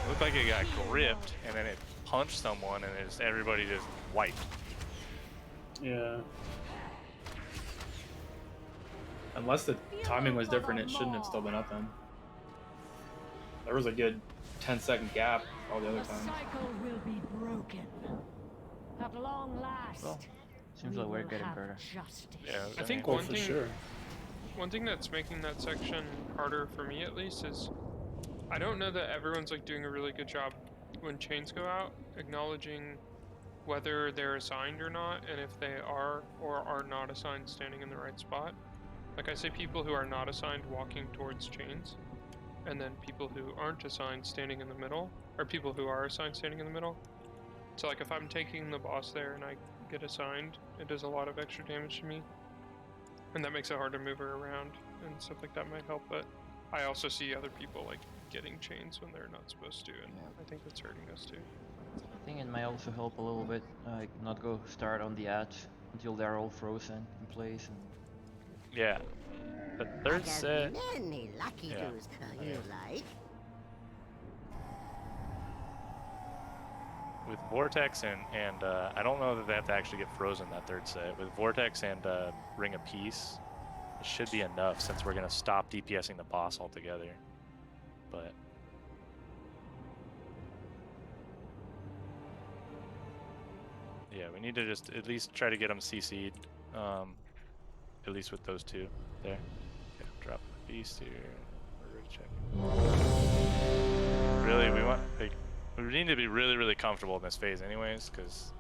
looked like it got gripped, and then it punched someone, and everybody just wiped. Yeah. Unless the timing was different, it shouldn't have still been up then. There was a good 10-second gap all the other The times. cycle will be broken. At long last. Well, seems we like we're will getting have better. justice. Yeah, I think Oh, one for thing, sure. one thing that's making that section harder for me at least is I don't know that everyone's like doing a really good job when chains go out, acknowledging whether they're assigned or not, and if they are or are not assigned standing in the right spot. Like I say, people who are not assigned walking towards chains, and then people who aren't assigned standing in the middle, or people who are assigned standing in the middle. So like if I'm taking the boss there and I get assigned, it does a lot of extra damage to me. And that makes it hard to move her around, and stuff like that might help, but I also see other people like getting chains when they're not supposed to, and I think that's hurting us too. I think it might also help a little bit, like not go start on the edge until they're all frozen in place. And Yeah. The third set. Many lucky Yeah. do's you like. With Vortex and I don't know that they have to actually get frozen that third set. With Vortex and Ring of Peace, it should be enough since we're gonna stop DPSing the boss altogether. But yeah, we need to just at least try to get them CC'd. At least with those two there. Okay, drop the beast here. We're checking. Really, we want like. We need to be really, really comfortable in this phase anyways, because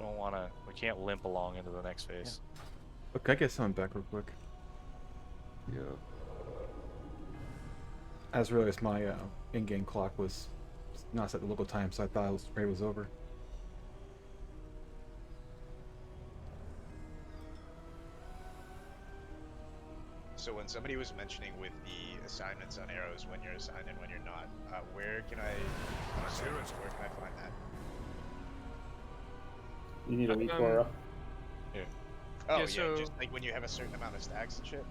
we can't limp along into the next phase. Look, can I get something back real quick? Yeah. I just realized my in-game clock was not set to local time, so I thought raid was over. So when somebody was mentioning with the assignments on arrows, when you're assigned and when you're not, where can I find that? You need a weak aura. Yeah. Oh Yeah, yeah, so- just like when you have a certain amount of stacks and shit.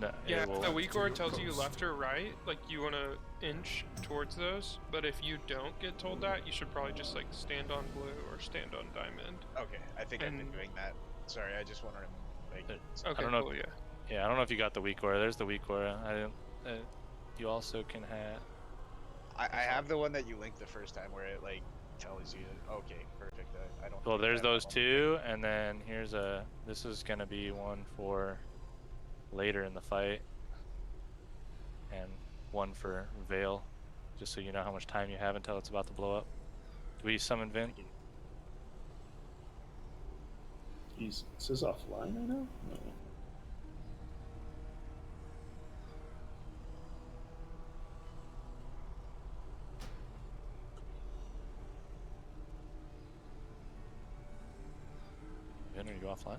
No, Yeah, if the weak aura tells you left or right, like you want to inch towards those, but if you don't get told that, you should probably just like stand on blue or stand on diamond. Okay, I think I've been doing that. Sorry, I just wanted to make. Okay, I don't know. cool, yeah. Yeah, I don't know if you got the weak aura. There's the weak aura. I didn't. You also can have. I have the one that you linked the first time where it like tells you. Okay, perfect. I don't. Well, think I there's have that those one. two, and then here's a. This is gonna be one for later in the fight, and one for Veil, just so you know how much time you have until it's about to blow up. Do we summon Vin? Jeez, this is offline right now? No. Vin, are you offline?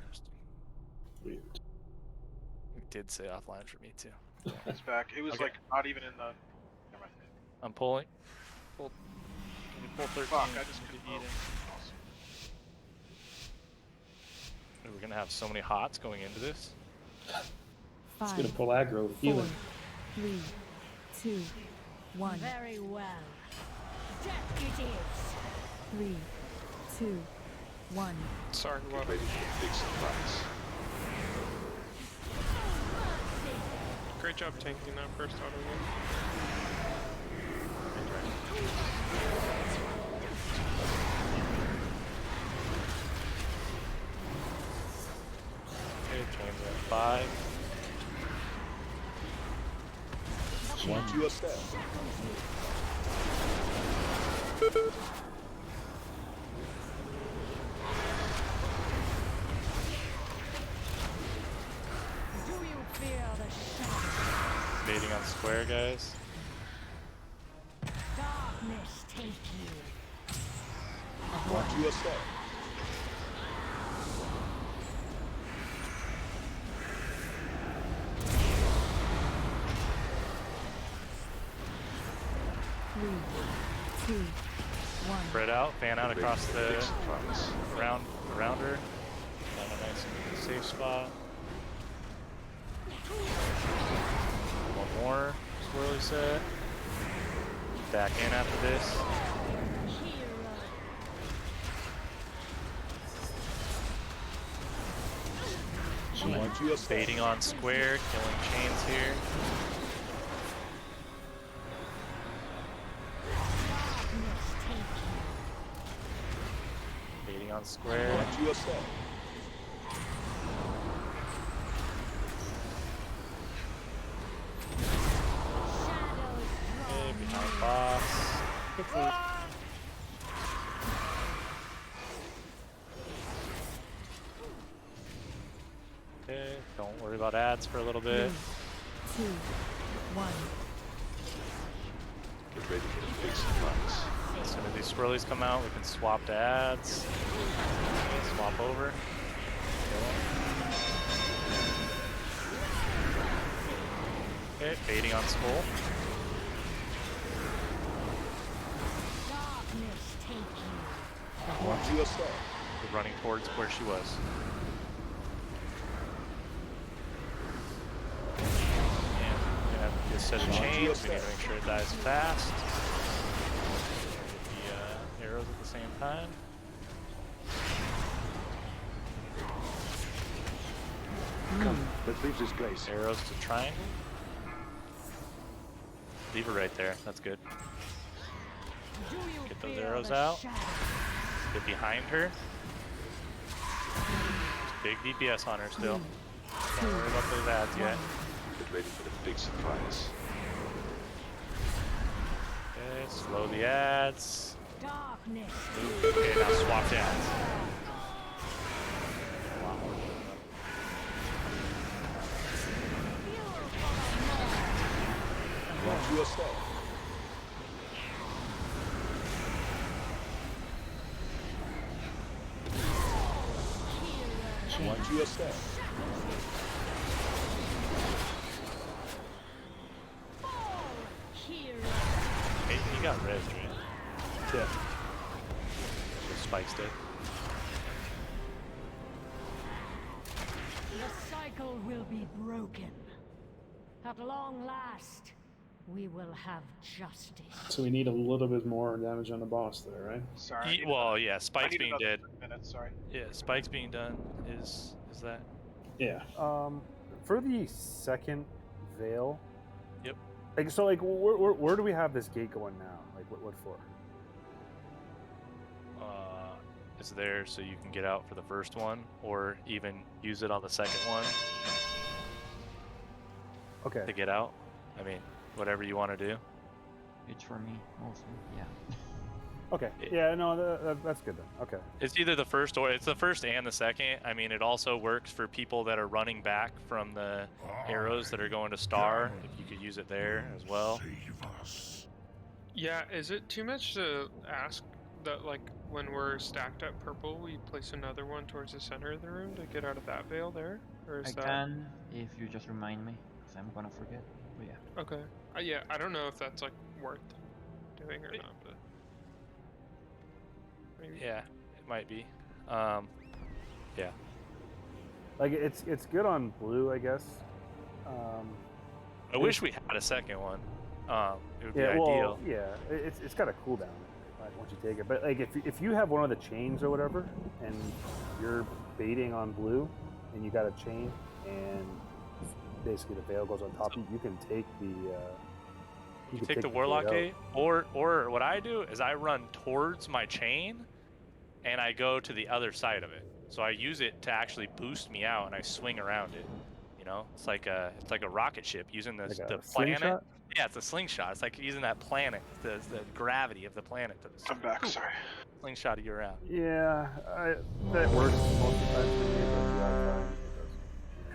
Interesting. Weird. It did say offline for me too. It's back. It was Okay. like not even in the. Never mind. I'm pulling. Pull. Can you pull 13? Fuck, I just to couldn't eat move. it. We're gonna have so many hots going into this. It's gonna pull aggro, healing. 4, 3, 2, 1. Very well. Death it is. 3, 2, 1. Sorry, Get what? ready for the big surprise. Great job tanking that first auto win. Okay, chains at 5. Want you a step? square, guys. Darkness take you. Watch your step. Three, two, one. Spread out, fan out across the rounder. Find a nice safe spot. One more swirly set. Back in after this. Baiting on square, killing chains here. Baiting on square. Watch your step. Okay, behind boss. Okay, don't worry about ads for a little bit. 3, 2, 1. Get ready for the big surprise. As soon as these swirlies come out, we can swap to ads. Okay, swap over. Okay, baiting on skull. Darkness take you. Watch your step. We're running towards where she was. And we're gonna have to set a chains. We need to make sure it dies fast. The arrows at the same time. Come, let's leave this place. Arrows to triangle. Leave her right there. That's good. Get those arrows out. Get behind her. There's big DPS on her still. Don't worry about those ads yet. Get ready for the big surprise. Okay, slow the ads. Darkness. Okay, now swap to ads. Wow. Watch your step. Watch your step. Hey, he got res, right? Yeah. So Spikes did. The cycle will be broken. At long last, we will have justice. So we need a little bit more damage on the boss there, right? Sorry. Well, yeah, Spikes being dead. Minutes, sorry. Yeah, Spikes being done is that. Yeah. For the second veil. Yep. Like so, like where do we have this gate going now? Like what for? It's there so you can get out for the first one, or even use it on the second one. Okay. To get out. I mean, whatever you want to do. It's for me also. Yeah. Okay. Yeah. No, that's good then. Okay. It's either the first or it's the first and the second. I mean, it also works for people that are running back from the arrows that are going to star. If you could use it there as well. Yeah, is it too much to ask that, like, when we're stacked up purple, we place another one towards the center of the room to get out of that veil there? Or is I can, if you just remind me, because I'm gonna forget. But yeah. Okay. Yeah, I don't know if that's, like, worth doing or not, but... Maybe. Yeah, it might be. Yeah. Like it's good on blue, I guess. I wish we had a second one. It would be well, ideal. yeah, it's got a cooldown once you take it. But like if you have one of the chains or whatever, and you're baiting on blue, and you got a chain, and basically the veil goes on top, you can take the. You can take the warlock gate, or what I do is I run towards my chain, and I go to the other side of it. So I use it to actually boost me out, and I swing around it. You know, it's like a rocket ship using the planet. Slingshot? Yeah, it's a slingshot. It's like using that planet, the gravity of the planet to Come back, sorry. slingshot you around. Yeah, that works most of the time for me, but a lot of times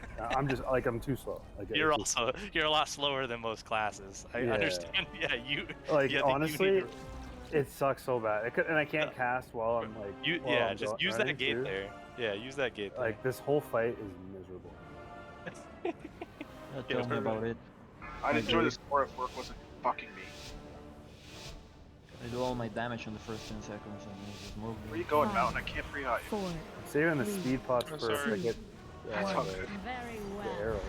it I'm just like I'm too slow. Like You're it's just- also you're a lot slower than most classes. I Yeah. understand. Yeah, you like yeah, honestly, you need it sucks so bad. And I can't cast while I'm like. you while yeah, I'm just use running that gate too. there. Yeah, use that gate there. Like this whole fight is miserable. Tell me about it. I'd I enjoy do. this more if work wasn't fucking me. I do all my damage in the first 10 seconds and then just move. Where you going, Mountain? I can't pre-hot you. I'm saving the speed pots Oh, first. sorry. I get That's all the, good. Very the well. arrow.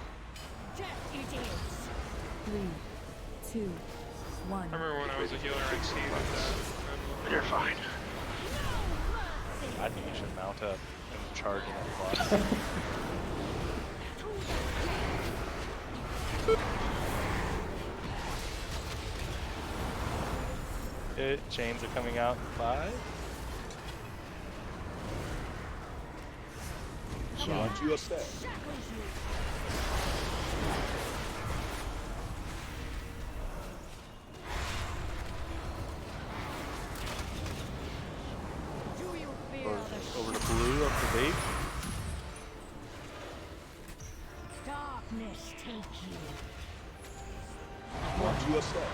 Jet it is. 3, 2, 1. I remember when I was a healer, I'd see that. You're fine. I think you should mount up and charge in that boss. Okay, chains are coming out in 5. Watch your step. Do you fear the Over to blue up the bait. darkness take you? Watch your step.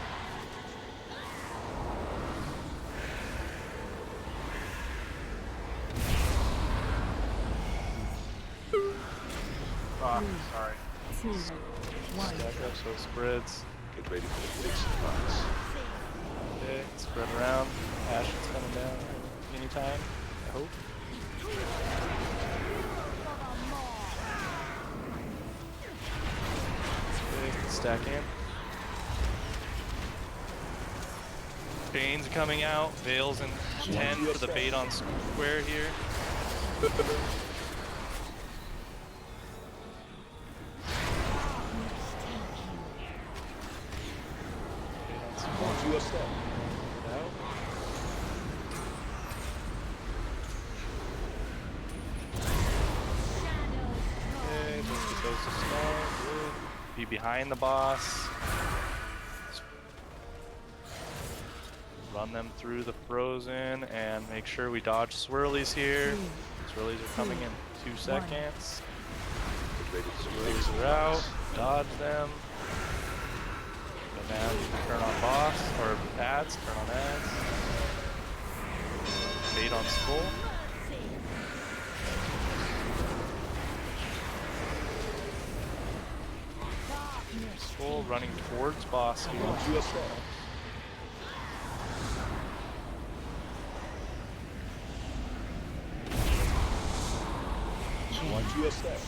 Oh, sorry. 2, 1. Stack up so it spreads. Get ready for the big surprise. Okay, spread around. Ash is coming down anytime, I hope. Okay, stack in. Chains are coming out. Veils in 10 for the bait on square here. Watch your step. Out. Okay, just get those to start. Good. Be behind the boss. Run them through the frozen and make sure we dodge swirlies here. Swirlies are coming in 2 seconds. Get ready for the big Swirlies are out. surprise. Dodge them. So now you can turn on boss or ads. Turn on ads. Bait on skull. Skull running towards boss here. Watch your step. Watch your step.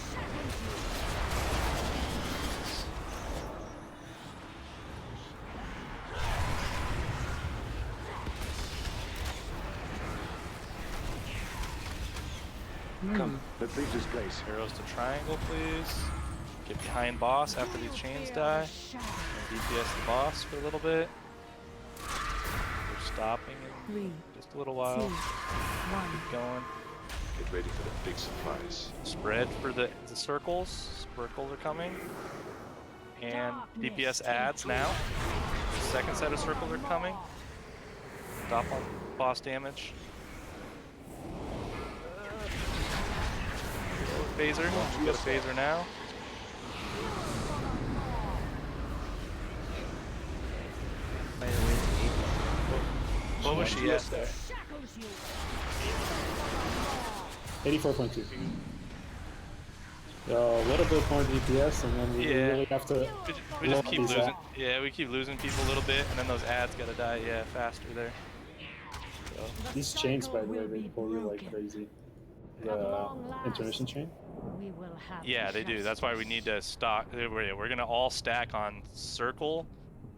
Come, let's leave this place. Arrows to triangle, please. Get behind boss after these chains die. And DPS the boss for a little bit. We're stopping in just a little while. Keep going. Get ready for the big surprise. Spread for the circles. Circles are coming. And DPS adds now. The second set of circles are coming. Stop on boss damage. Phaser. We got a phaser now. What was she at there? 84.2. A little bit more DPS, and then we really have to. We just blow keep these losing. out. Yeah, we keep losing people a little bit, and then those ads gotta die. Yeah, faster there. So. These chains, by the way, they pull you like crazy. The intermission chain. We will have Yeah, they do. That's why we need to stock. We're gonna all stack on circle,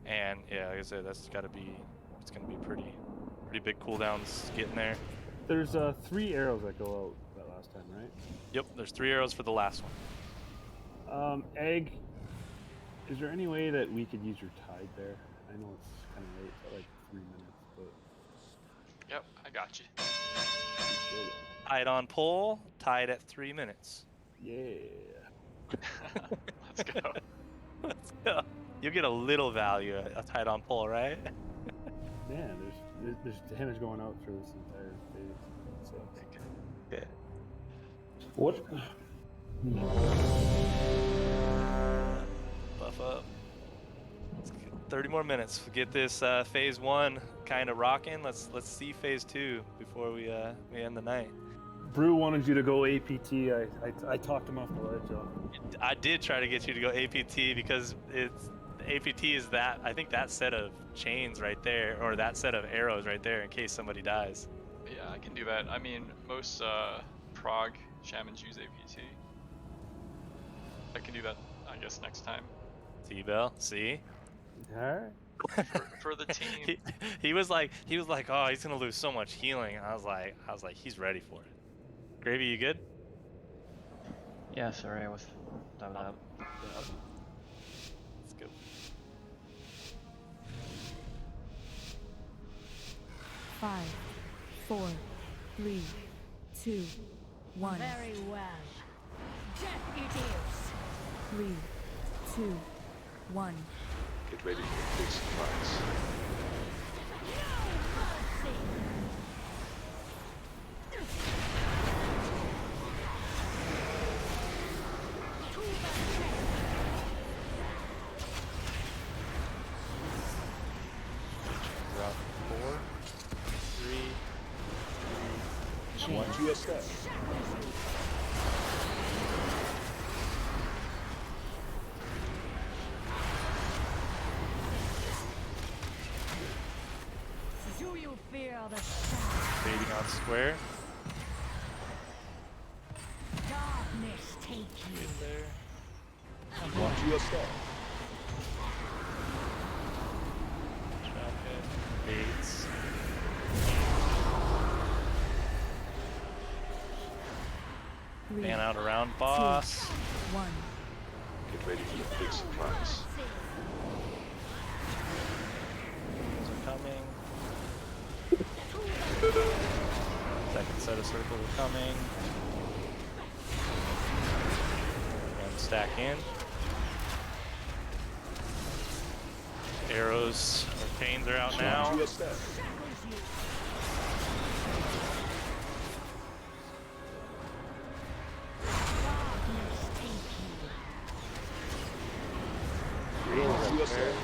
and yeah, like I said, that's gotta be. It's gonna be pretty big cooldowns getting there. There's 3 arrows that go out that last time, right? Yep, there's 3 arrows for the last one. Egg. Is there any way that we could use your tide there? I know it's kind of late, but like 3 minutes, but. Yep, I got you. Tied on pull, tied at 3 minutes. Yeah. Let's go. Let's go. You'll get a little value at tied on pull, right? Man, there's damage going out for this entire phase. So. Yeah. What? up. Let's get 30 more minutes. We'll get this phase 1 kind of rocking. Let's see phase 2 before we end the night. Brew wanted you to go APT. I talked him off the ledge. I did try to get you to go APT because it's APT is that, I think that set of chains right there, or that set of arrows right there in case somebody dies. Yeah, I can do that. I mean, most prog shamans use APT. I can do that, I guess, next time. T-Bell, see? Alright. For the team. he was like, oh, he's gonna lose so much healing. I was like, he's ready for it. Gravy, you good? Yeah, sorry, I was down up. Let's go. Five, 4, 3, 2, 1. Very well. Death it is. 3, 2, 1. Get ready for the big surprise. Drop 4, 3, 2, 1. Watch your step. Do you fear the shadow? Baiting on square. Darkness take you. Get there. Watch your step. Trap it. Baits. Fan out around boss. 1. Get ready for the big surprise. Those are coming. Second set of circles are coming. And stack in. Arrows or chains are out now. Watch your step. Watch your step.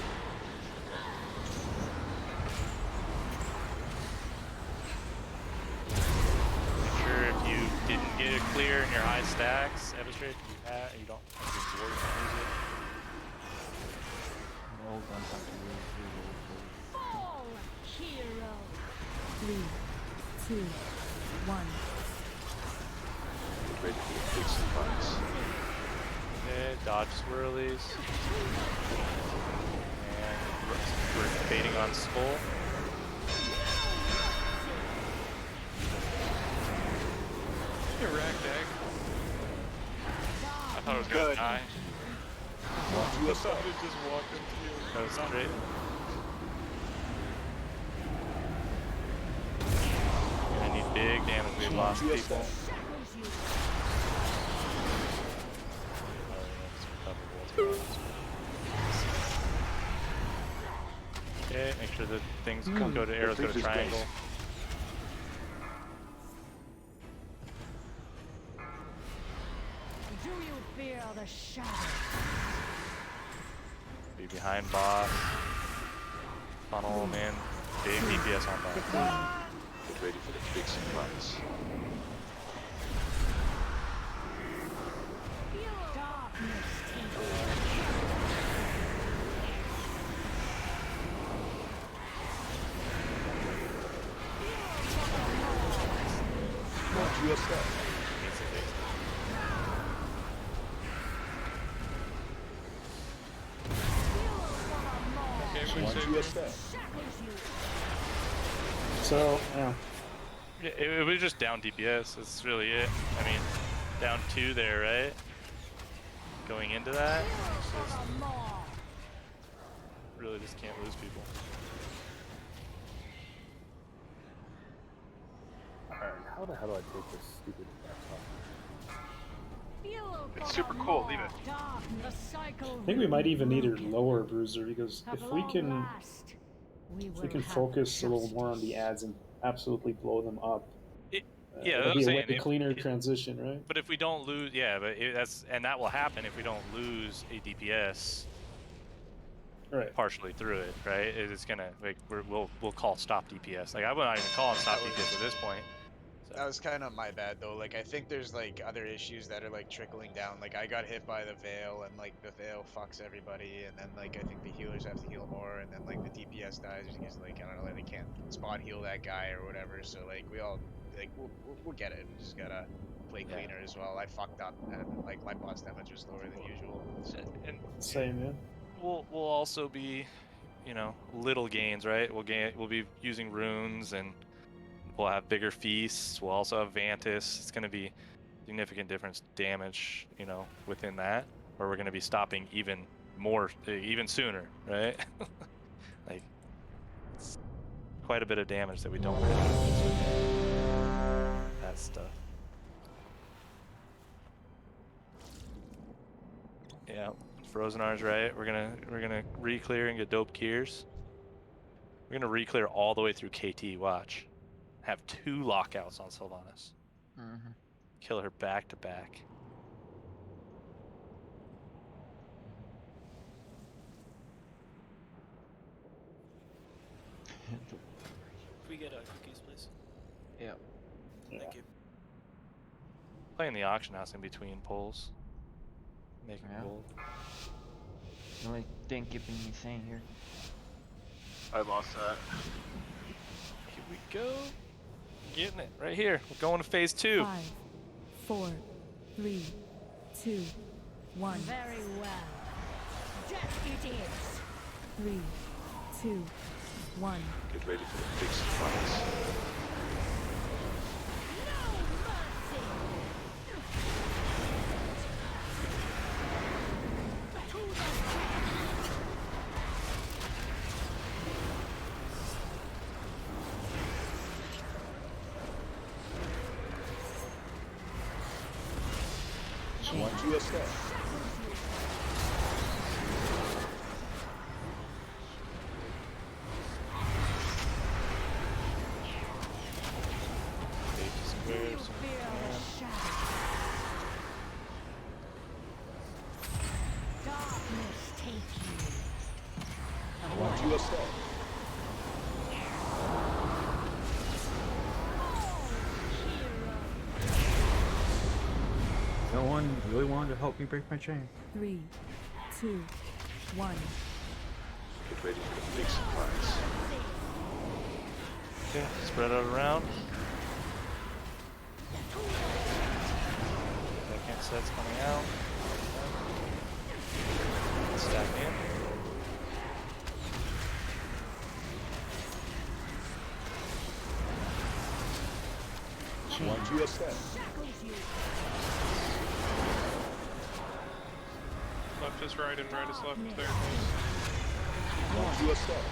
Make sure if you didn't get it clear in your high stacks, Evistrate, you don't use ward, use it. No guns have to use. Fall, hero. 3, 2, 1. Get ready for the big surprise. Okay, dodge swirlies. And we're baiting on skull. Hey, Ragdag. I thought it was gonna die. Watch your step. It just walked into you. That was straight. Gonna need big damage. We've lost Watch your people. step. Okay, make sure that things go to arrows, go to triangle. Do you fear the shadow? Be behind boss. Funnel them in. Big DPS on boss. Get ready for the big surprise. Darkness take Watch your step. Okay, Watch your step. So, yeah. It was just down DPS. That's really it. I mean, down 2 there, right? Going into that, it's just really just can't lose people. Alright, how the hell do I take this stupid laptop? It's super cool. Leave it. I think we might even need a lower bruiser because if we can focus a little more on the ads and absolutely blow them up. Yeah, it'll I'm be saying, a cleaner transition, right? But if we don't lose, yeah, but that will happen if we don't lose a DPS partially through it, right? It's gonna like we'll call stop DPS. Like I would not even call him stop DPS at this point. That was kind of my bad though. Like I think there's like other issues that are like trickling down. Like I got hit by the veil, and like the veil fucks everybody, and then like I think the healers have to heal more, and then like the DPS dies because like I don't know, like, they can't spot heal that guy or whatever. So like we all like we'll get it. We just gotta play cleaner as well. I fucked up, and like my boss damage was lower than usual. So. Same, yeah. We'll also be, you know, little gains, right? We'll be using runes, and we'll have bigger feasts. We'll also have Vantis. It's going to be significant difference damage, you know, within that, or we're going to be stopping even sooner, right? Like, it's quite a bit of damage that we don't really have. That stuff. Yeah. Frozenar's right. We're gonna re-clear and get dope Kiers. We're gonna re-clear all the way through KT. Watch. Have 2 lockouts on Sylvanas. Kill her back to back. Can we get cookies, please? Yeah. Thank you. Playing the auction house in between pulls. Making gold. The only thing keeping me sane here. I lost that. Here we go. Getting it right here. We're going to phase 2. 5, 4, 3, 2, 1. Very well. Death it is. 3, 2, 1. Get ready for the big surprise. Watch your step. Darkness take you. Watch your step. No one really wanted to help me break my chain. 3, 2, 1. Get ready for the big surprise. Okay, spread out around. Second set's coming out. Stack in. Watch your step. Left is right and right is left. There. Watch your step.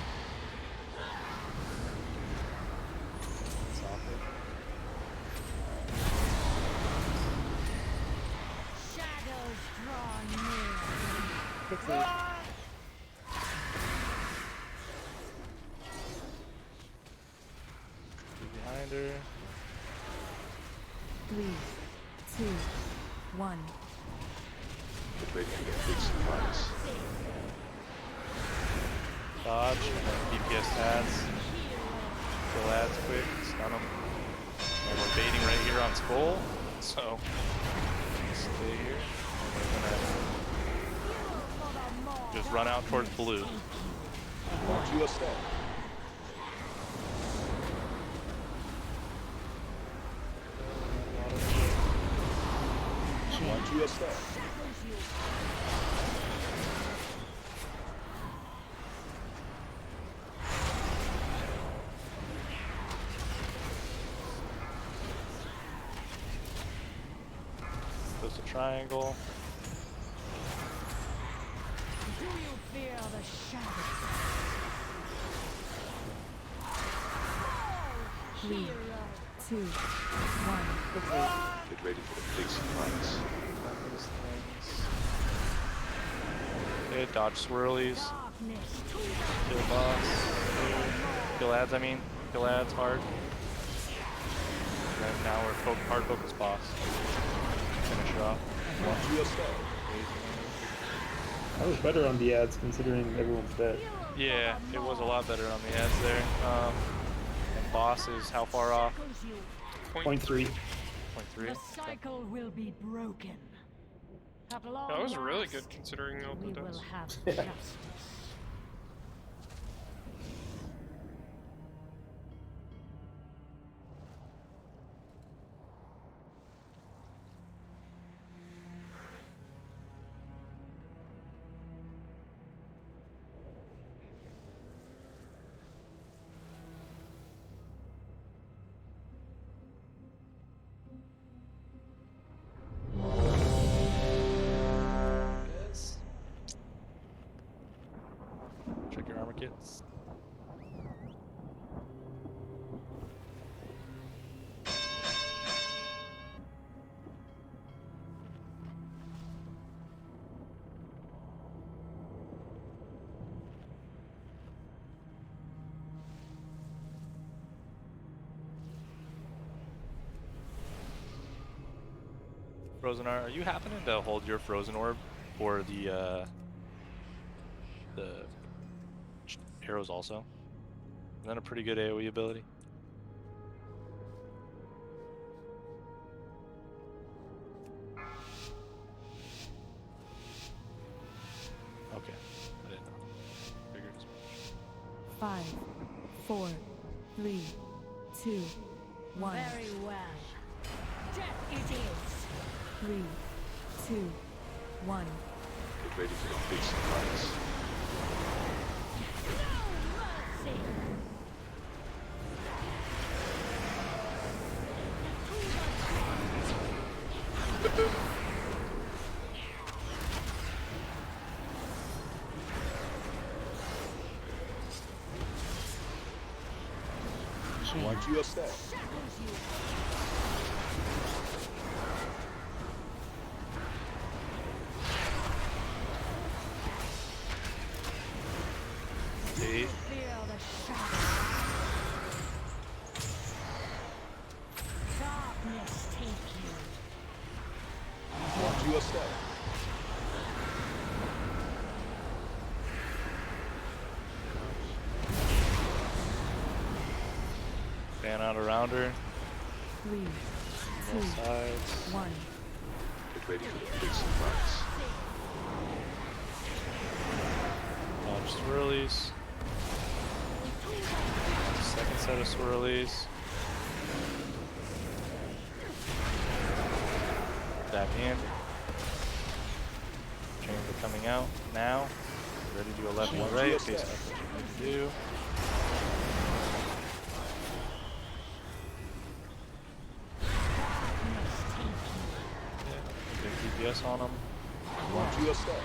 Shadows draw near. Behind her. 3, 2, 1. Get ready for the big surprise. Dodge, and then DPS ads. Kill ads quick, stun them. And we're baiting right here on Skull, so stay here. And we're gonna just run out towards blue. Watch your step. Watch your step. Goes to triangle. Do you fear the shadows? 3, 2, 1. Get ready for the big surprise. Okay, dodge swirlies. Kill boss. Kill ads, I mean. Kill ads hard. And then now we're hard focus boss. Finish it off. Watch your step. That was better on the ads considering everyone's dead. Yeah, it was a lot better on the ads there. And boss is how far off? 0.3. 0.3. The cycle will be broken. At long That was really last, good considering all the we will deaths. have justice. Yes. Check your armor kits. Frozen are you happening to hold your frozen orb for the arrows also? Isn't that a pretty good AoE ability? Okay, I didn't know. Figured as much. 5, 4, 3, 2, 1. Very well. Death it is. 3, 2, 1. Get ready for the big surprise. Want you a step. See? Feel the shadow. Darkness take you. Want you a step. Fan out around her. 3, 2, Both sides. 1. Get ready for the big surprise. Dodge swirlies. Second set of swirlies. Back in. Chamber coming out now. Ready to go left and right in case that's what you need to do. Good DPS on them. Want you a step.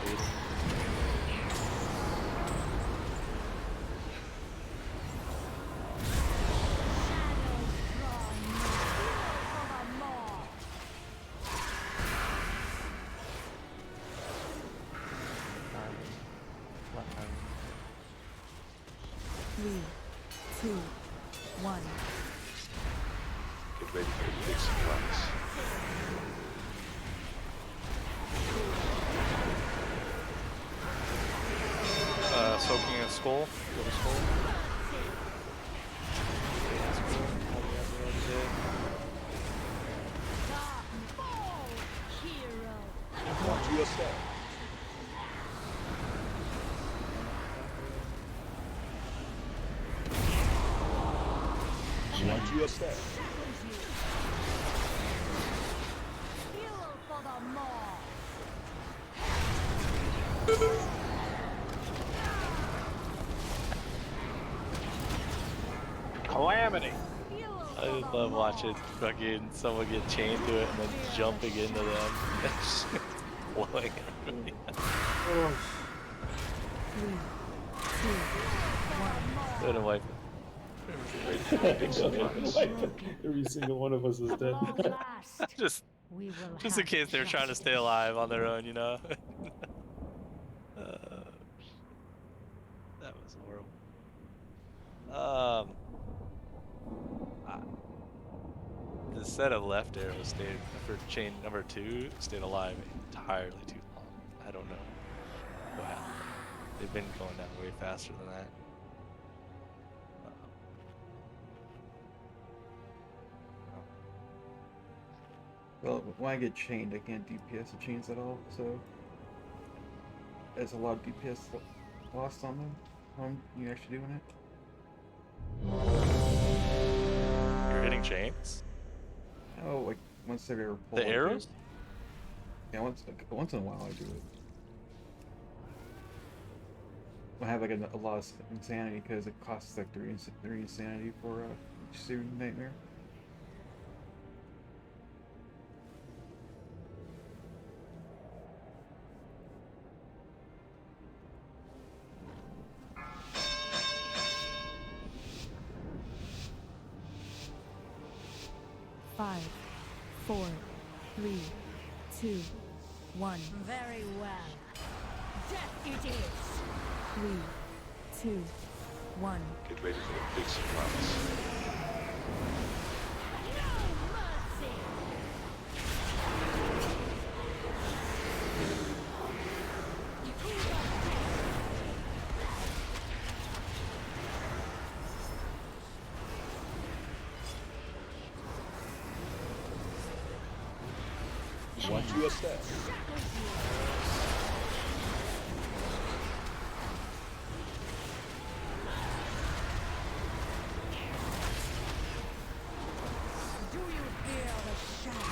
Three, two, one. Get ready for the big surprise. Soaking a skull. Go to skull. Want you a step. Want you a step. Fuel for the maw. Calamity. I just love watching fucking someone get chained to it and then jumping into them. It's just blowing everybody up. Go to wipe Every single one of us is dead. just in case they're trying to stay alive on their own, you know? That was horrible. The set of left arrows stayed for chain number 2 stayed alive entirely too long. I don't know what They've been going down way faster than that. Well, when I get chained, I can't DPS the chains at all, so there's a lot of DPS lost on them when you actually doing it. You're hitting chains? Oh, like once I've ever pulled The arrows? Yeah, once in a while I do it. I have like a lot of insanity because it costs like 3 insanity for each Searing Nightmare. Five, 4, 3, 2, 1. Very well. Death it is. 3, 2, 1. Get ready for the big surprise. Want you a step? Do you hear the shadow?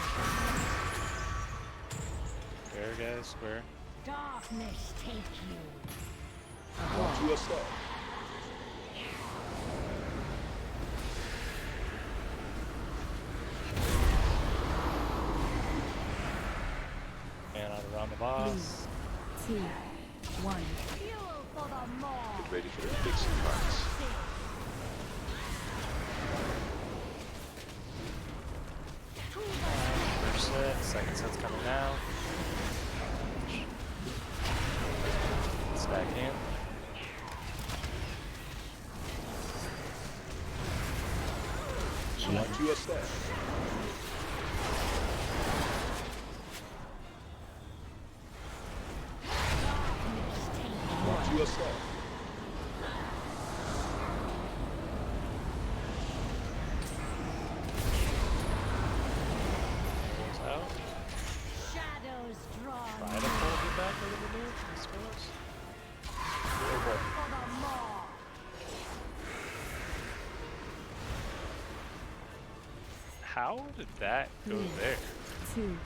Square, guys, square. Darkness take you. Want you a step? Man out around the boss. 2, 1. Fuel for the maw. Get ready for the big surprise. First set, second set's coming now. Stack in. Want you a step? Want you a step? Goes out. Shadows drawn. Try to pull it back a little bit, I suppose. For the maw. How did that go there? 2,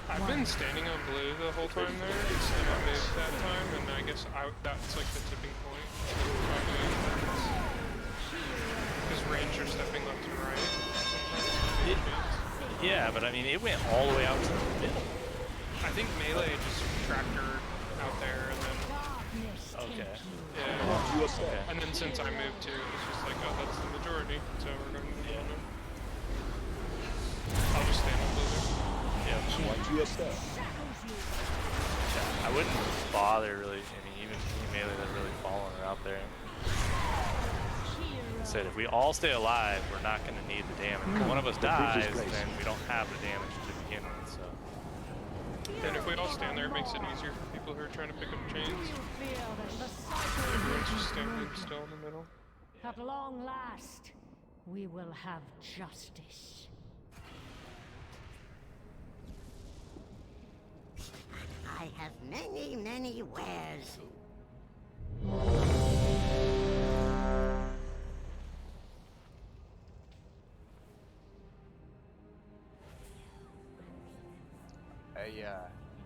I've been standing on blue the whole time there, and I moved that time, and I guess that's like the tipping point. Because range are stepping left and right. Yeah, but I mean, it went all the way out to the middle. I think melee just tractor out there, and then Okay. yeah. Okay. And then since I moved too, it was just like, oh, that's the majority, so we're going to do it. I'll just stand on blue there. Yeah. Want you a step? Yeah, I wouldn't bother really. I mean, even melee that's really falling out there. Said if we all stay alive, we're not going to need the damage. If one of us dies, then we don't have the damage to begin with. So. And if we all stand there, it makes it easier for people who are trying to pick up chains. Everyone's just standing still in the middle. At long last, we will have justice. I have many, many wares.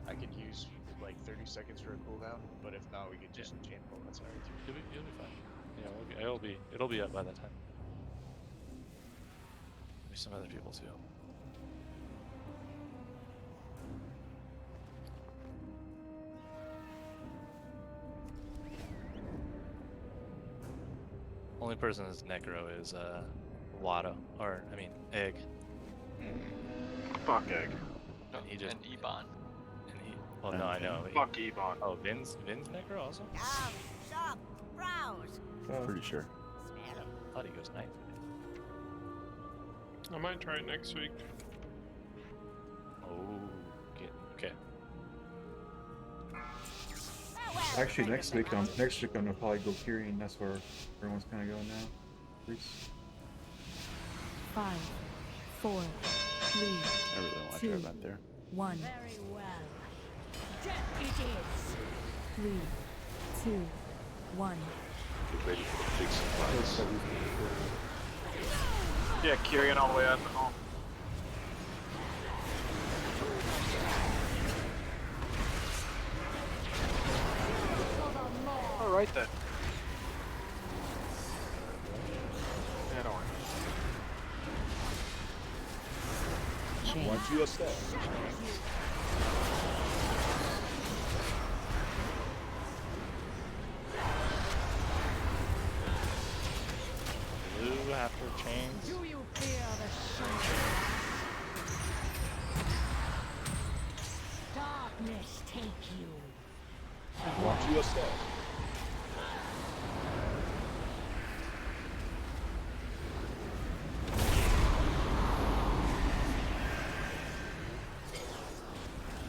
I could use like 30 seconds for a cooldown, but if not, we could just chain pull. That's alright too. You'll be fine. Yeah, it'll be up by that time. Maybe some other people too. Only person that's Necro is Watto, or I mean Egg. Fuck Egg. No, He just and Ebon. And he. Well, no, I know. Fuck Ebon. Oh, Vin's Necro also. Shop, browse. Pretty sure. I thought he goes ninth. I might try it next week. Oh, okay. Actually, next week I'm gonna probably go Kyrian. That's where everyone's kind of going now. Bruce. 5, 4, 3, I really want 2, your event there. 1. Very well. Death it is. 3, 2, 1. Get ready for the big surprise. Yeah, Kyrian all the way up and home. Alright then. Yeah, don't worry. Once you step. Blue after chains. Do you fear the shadows? Darkness take you. Once you step.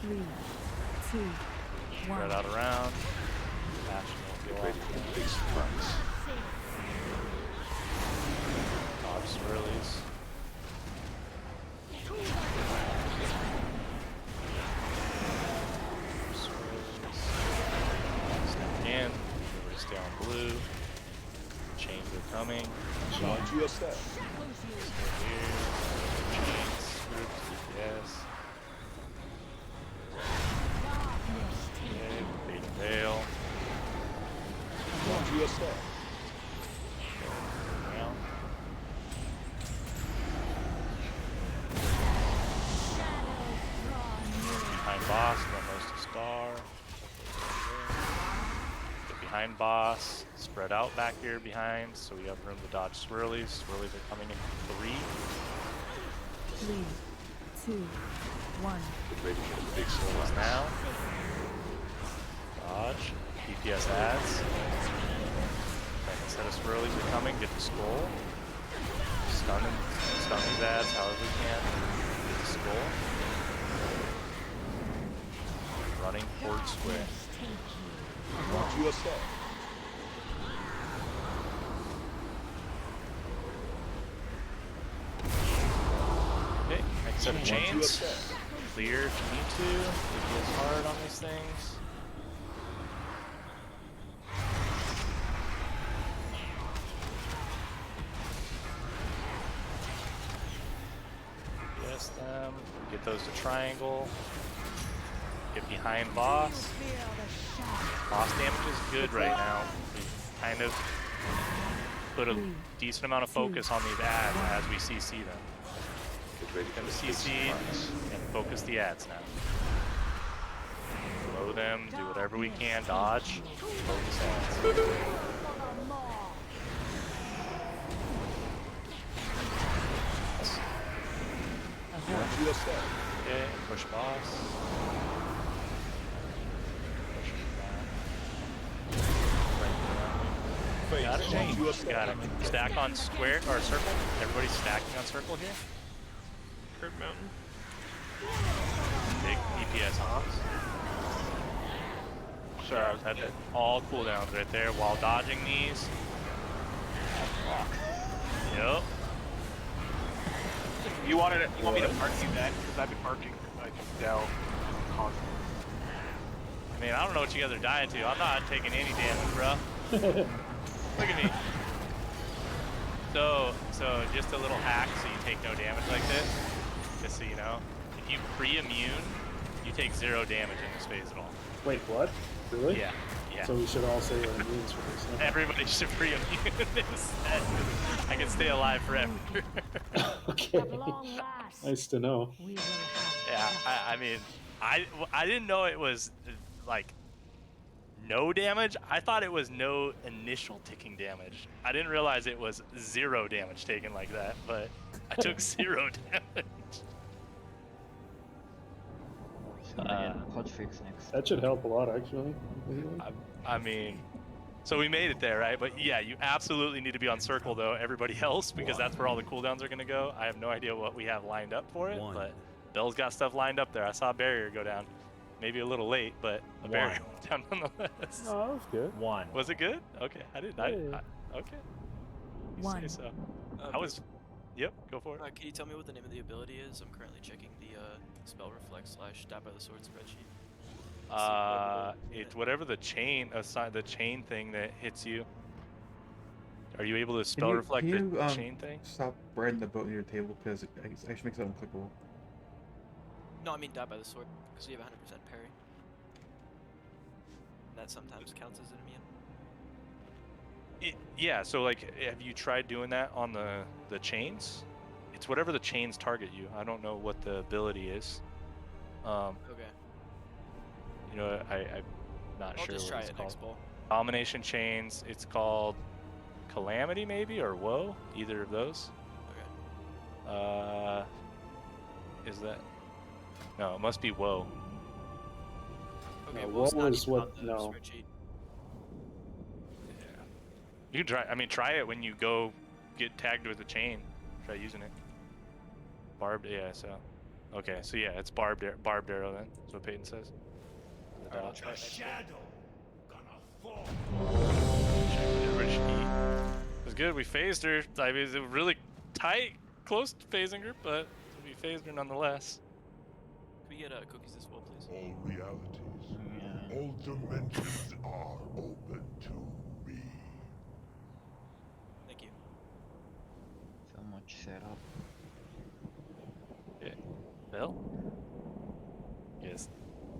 Three, two, Spread one. out around. Passion will go Get ready off. for the big surprise. Dodge swirlies. Step in. Everybody stay on blue. Chains are coming. Once you step. Stay here. Chains. Groups. Yes. Okay. Big veil. Once you step. Around. Behind boss, run those to star. Get behind boss, spread out back here behind, so we have room to dodge swirlies. Swirlies are coming in 3. 3, 2, 1. Get ready for the big Swirlies surprise. now. Dodge. DPS adds. Second set of swirlies are coming, get the skull. Stun these ads however we can. Get the skull. Running towards square. Once you step. Okay, next set of Once you chains. step. Clear if you need to. It feels hard on these things. Yes, them. Get those to triangle. Get behind boss. Boss damage is good right now. We kind of put a decent amount of focus on these ads as we CC them. Get ready for Gonna the big CC surprise. and focus the ads now. Blow them, do whatever we can, dodge, focus ads. Once you step. Okay, push boss. Push back. Got it, change. Got it. Stack on square or circle. Everybody's stacking on circle here. Kurt Mountain. Big DPS hops. Sure, I was had all cooldowns right there while dodging these. Yep. You want me to mark you then? Because I've been marking like Dell constantly. I mean, I don't know what you guys are dying to. I'm not taking any damage, bro. Look at me. So just a little hack so you take no damage like this. Just so you know. If you pre-immune, you take 0 damage in this phase at all. Wait, what? Really? Yeah. Yeah. So we should all say our immunes for this. Huh? Everybody should pre-immune instead. I can stay alive forever. Okay. Nice to know. Yeah, I mean, I didn't know it was like no damage. I thought it was no initial ticking damage. I didn't realize it was 0 damage taken like that, but I took 0 damage. Hotfix next. That should help a lot, actually. I mean, so we made it there, right? But yeah, you absolutely need to be on circle though, everybody else, because that's where all the cooldowns are going to go. I have no idea what we have lined up for it, but Bill's got stuff lined up there. I saw a barrier go down. Maybe a little late, but a burial down nonetheless. No, that was good. One. Was it good? Okay, I didn't. Yeah. Okay. You One. say so. I was. Yep, go for it. Can you tell me what the name of the ability is? I'm currently checking the spell reflex / stab by the sword spreadsheet. It's whatever the chain thing that hits you. Are you able to spell reflect the chain thing? Stop riding the boat near your table because it actually makes it unclickable. No, I mean die by the sword, because you have 100% parry. That sometimes counts as an immune. Yeah, so like, have you tried doing that on the chains? It's whatever the chains target you. I don't know what the ability is. Okay. You know, I'm not I'll sure just what try it's it called. next bowl. Domination chains. It's called Calamity, maybe, or Woe. Either of those. Okay. Is that? No, it must be Woe. Okay, what not was even what? on the No. spreadsheet. You can try. I mean, try it when you go get tagged with a chain. Try using it. Barbed. Yeah. So. Okay. So yeah, it's barbed arrow then. That's what Peyton says. Alright, I'll try it next bowl. It was good. We phased her. I mean, it was a really tight, close to phasing her, but we phased her nonetheless. Can we get cookies this bowl, please? All realities, all dimensions are open to me. Thank you. So much setup. Yeah. Bill? You guys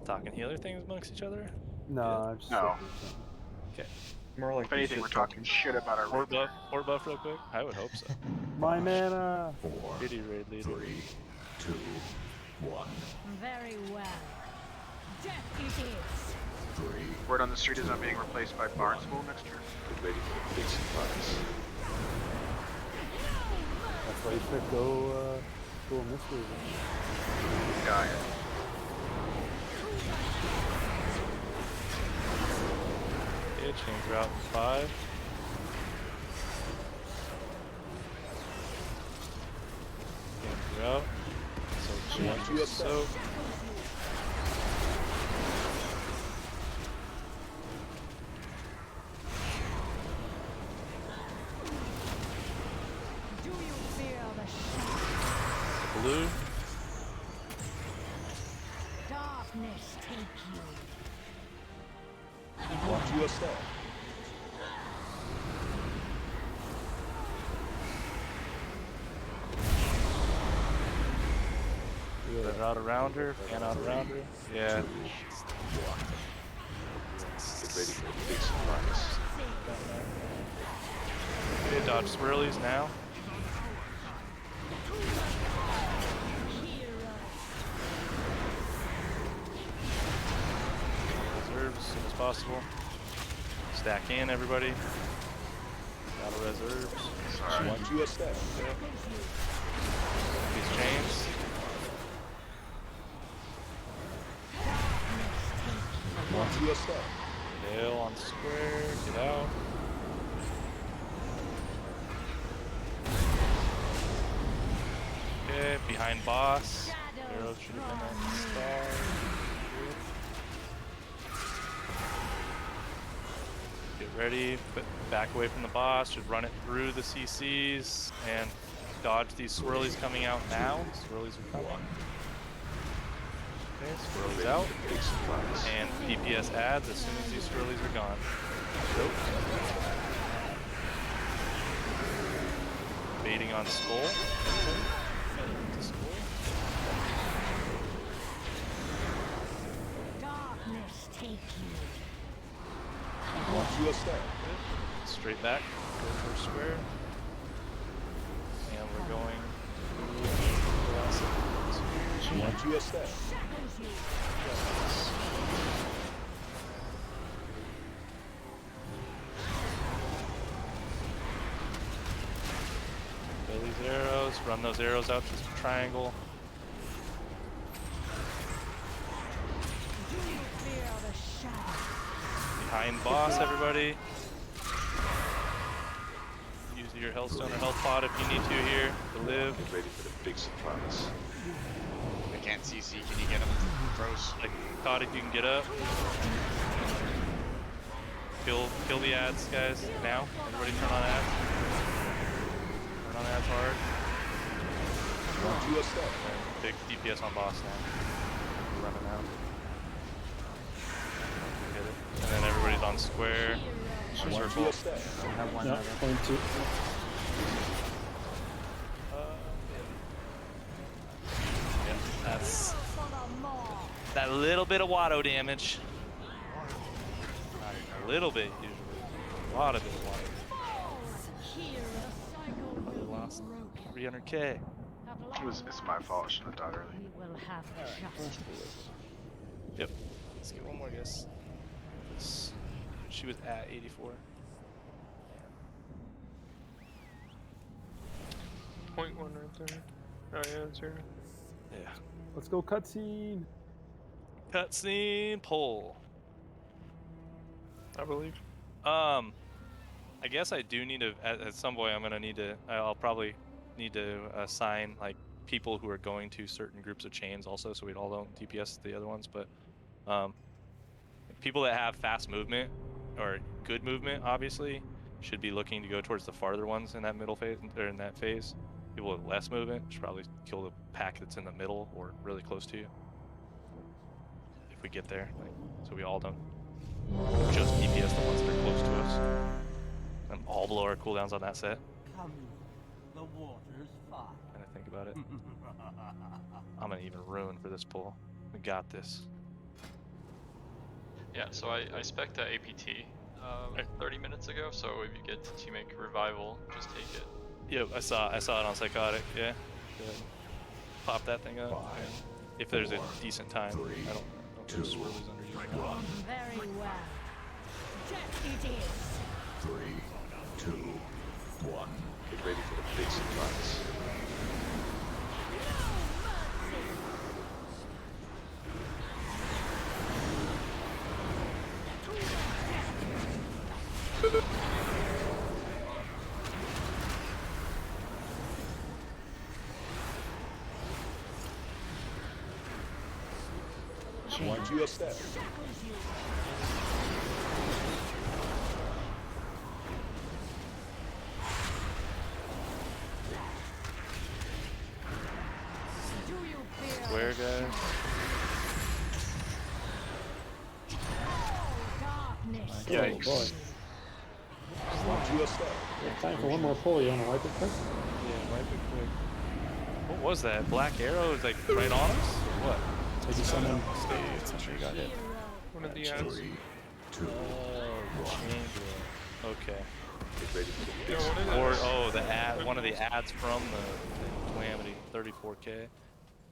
talking healer things amongst each other? No, just No. Okay. More like If anything, we're talking shit about our Or buff real quick? I would hope so. My mana. 4, Pity raid leader. 3, 2, 1. Very well. Death it is. 3. Word on the street is I'm being replaced by Barnesville next year. Get ready for the big surprise. That's why you should go a mystery. Got it. Okay, chains are out in 5. Chains are out. So chains soak. Do you feel the shock? Blue. Darkness take you. Watch your step. Get out around her, and out around her. Yeah. Get ready for the big surprise. Okay, dodge swirlies now. Reserves as soon as possible. Stack in, everybody. Battle reserves. Sorry. Watch your step. These chains. Watch your step. Nail on square. Get out. Okay, behind boss. Arrows should have been at the start. Get ready, back away from the boss, should run it through the CCs, and dodge these swirlies coming out now. Swirlies are coming. Okay, swirlies out. And DPS adds as soon as these swirlies are gone. Nope. Baiting on skull. To skull. Darkness take you. Watch your step. Good. Straight back. Go for square. And we're going to Watch your step. Kill these arrows. Run those arrows out to the triangle. Do you fear the shadow? Behind boss, everybody. Use your health stone or health pot if you need to here to live. Get ready for the big surprise. can't CC. Can you get him? Pros. Like, Todd, if you can get up. Kill the ads, guys, now. Everybody turn on ads. Turn on ads hard. Big DPS on boss now. Running out. Get it. And then everybody's on square. Circle. Have one No, other. point two. Yeah, that's that little bit of Watto damage. A little bit, usually. A lot of it, Watto. Probably lost 300k. It's my fault. I should have died early. We will have justice. Yep. Let's get one more guess. She was at 84. Point 1 right there. Oh yeah, it's here. Yeah. Let's go cutscene. Cutscene poll. I believe. I guess I do need to, at some point I'm gonna need to, I'll probably need to assign like people who are going to certain groups of chains also, so we all don't DPS the other ones, but people that have fast movement or good movement obviously should be looking to go towards the farther ones in that middle phase, or in that phase. People with less movement should probably kill the pack that's in the middle or really close to you. If we get there, like, so we all don't just DPS the ones that are close to us. And all blow our cooldowns on that set. Come, the water's fine. And I think about it. I'm gonna even ruin for this pull. We got this. Yeah, so I spec'd the APT 30 minutes ago, so if you get to make revival, just take it. Yep, I saw it on Psychotic, yeah. Good. Pop that thing up. If there's a decent time. I don't know if there's swirlies under you. Very well. Death it is. 3, 2, 1. Get ready for the big surprise. Once you step. Square, guys. Yikes. Boy. Time for one more pull. You want to wipe it quick? Yeah, wipe it quick. What was that? Black arrow is like right on us? Or what? Maybe someone Somebody got hit. One of the ads. 3, 2, 1. Okay. Get ready for the big Yeah, what is surprise. Or the ad, one of the ads from the Calamity, 34k.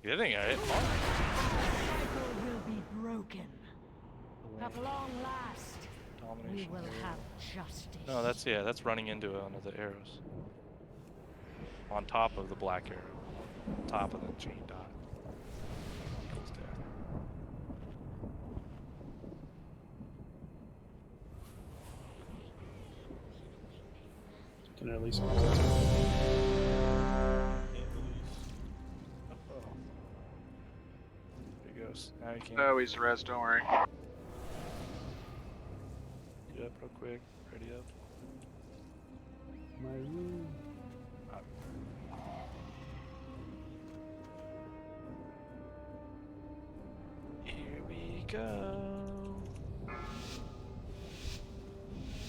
I think I hit fine. Cycle will be broken. At long last, we Domination will arrow. have justice. No, that's running into one of the arrows. On top of the black arrow. On top of the chain dot. Equals death. Can I release one? There he goes. Now he can. No, he's res, don't worry. Get up real quick. Ready up. My room. Here we go.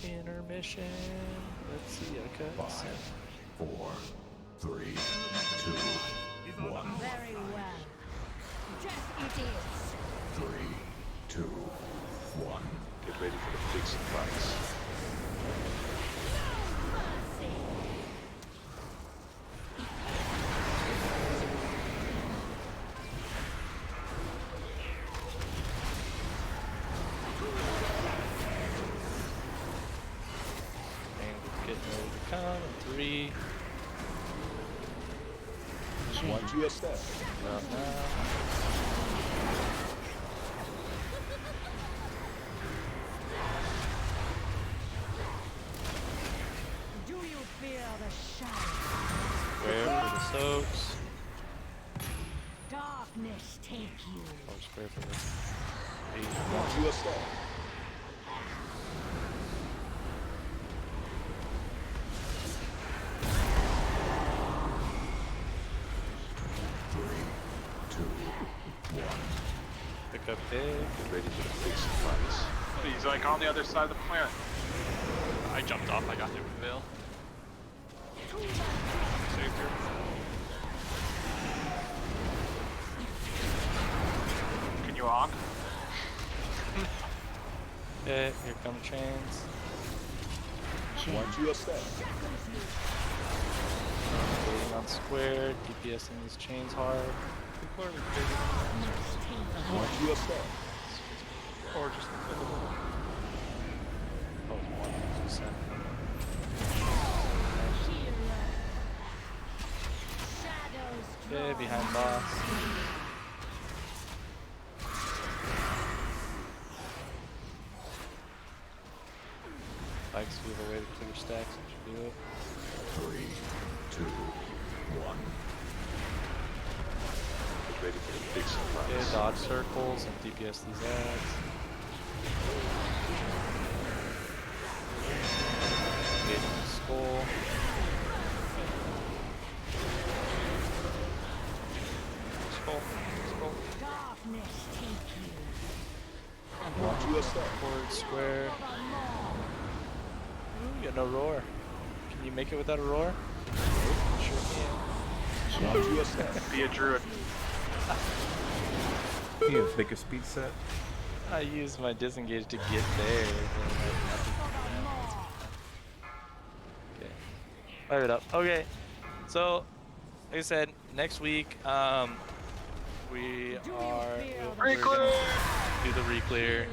Intermission. Let's see a cut. 5, 4, 3, 2, 1. Very well. Death it is. 3, 2, 1. Get ready for the big surprise. And we're getting ready to come in 3. Once you step. Up now. Do you fear the shadow? Where for the soaks? Darkness Darkness take you. Oh, square for this. Watch your step. Pick up big. Get ready for the big surprise. He's like on the other side of the planet. I jumped off, I got hit with the veil. Saved her. Can you honk? Okay, here come chains. Watch your step. Waiting on square, DPSing these chains hard. People are bigger. Watch your step. Or just in the middle. Oh, 1%. Okay, behind boss. Spikes, we have a way to clear stacks, we should do it. 3, 2, 1. Get ready for the big surprise. Okay, dodge circles and DPS these ads. Engaging the skull. Skull. Darkness take you. Watch your step. Forward square. Ooh, you got no roar. Can you make it without a roar? Sure can. Watch your step. Be a druid. You have thicker speed set. I used my disengage to get there. Okay. Fire it up. Okay. So, like I said, next week, we are we're gonna do the re-clear.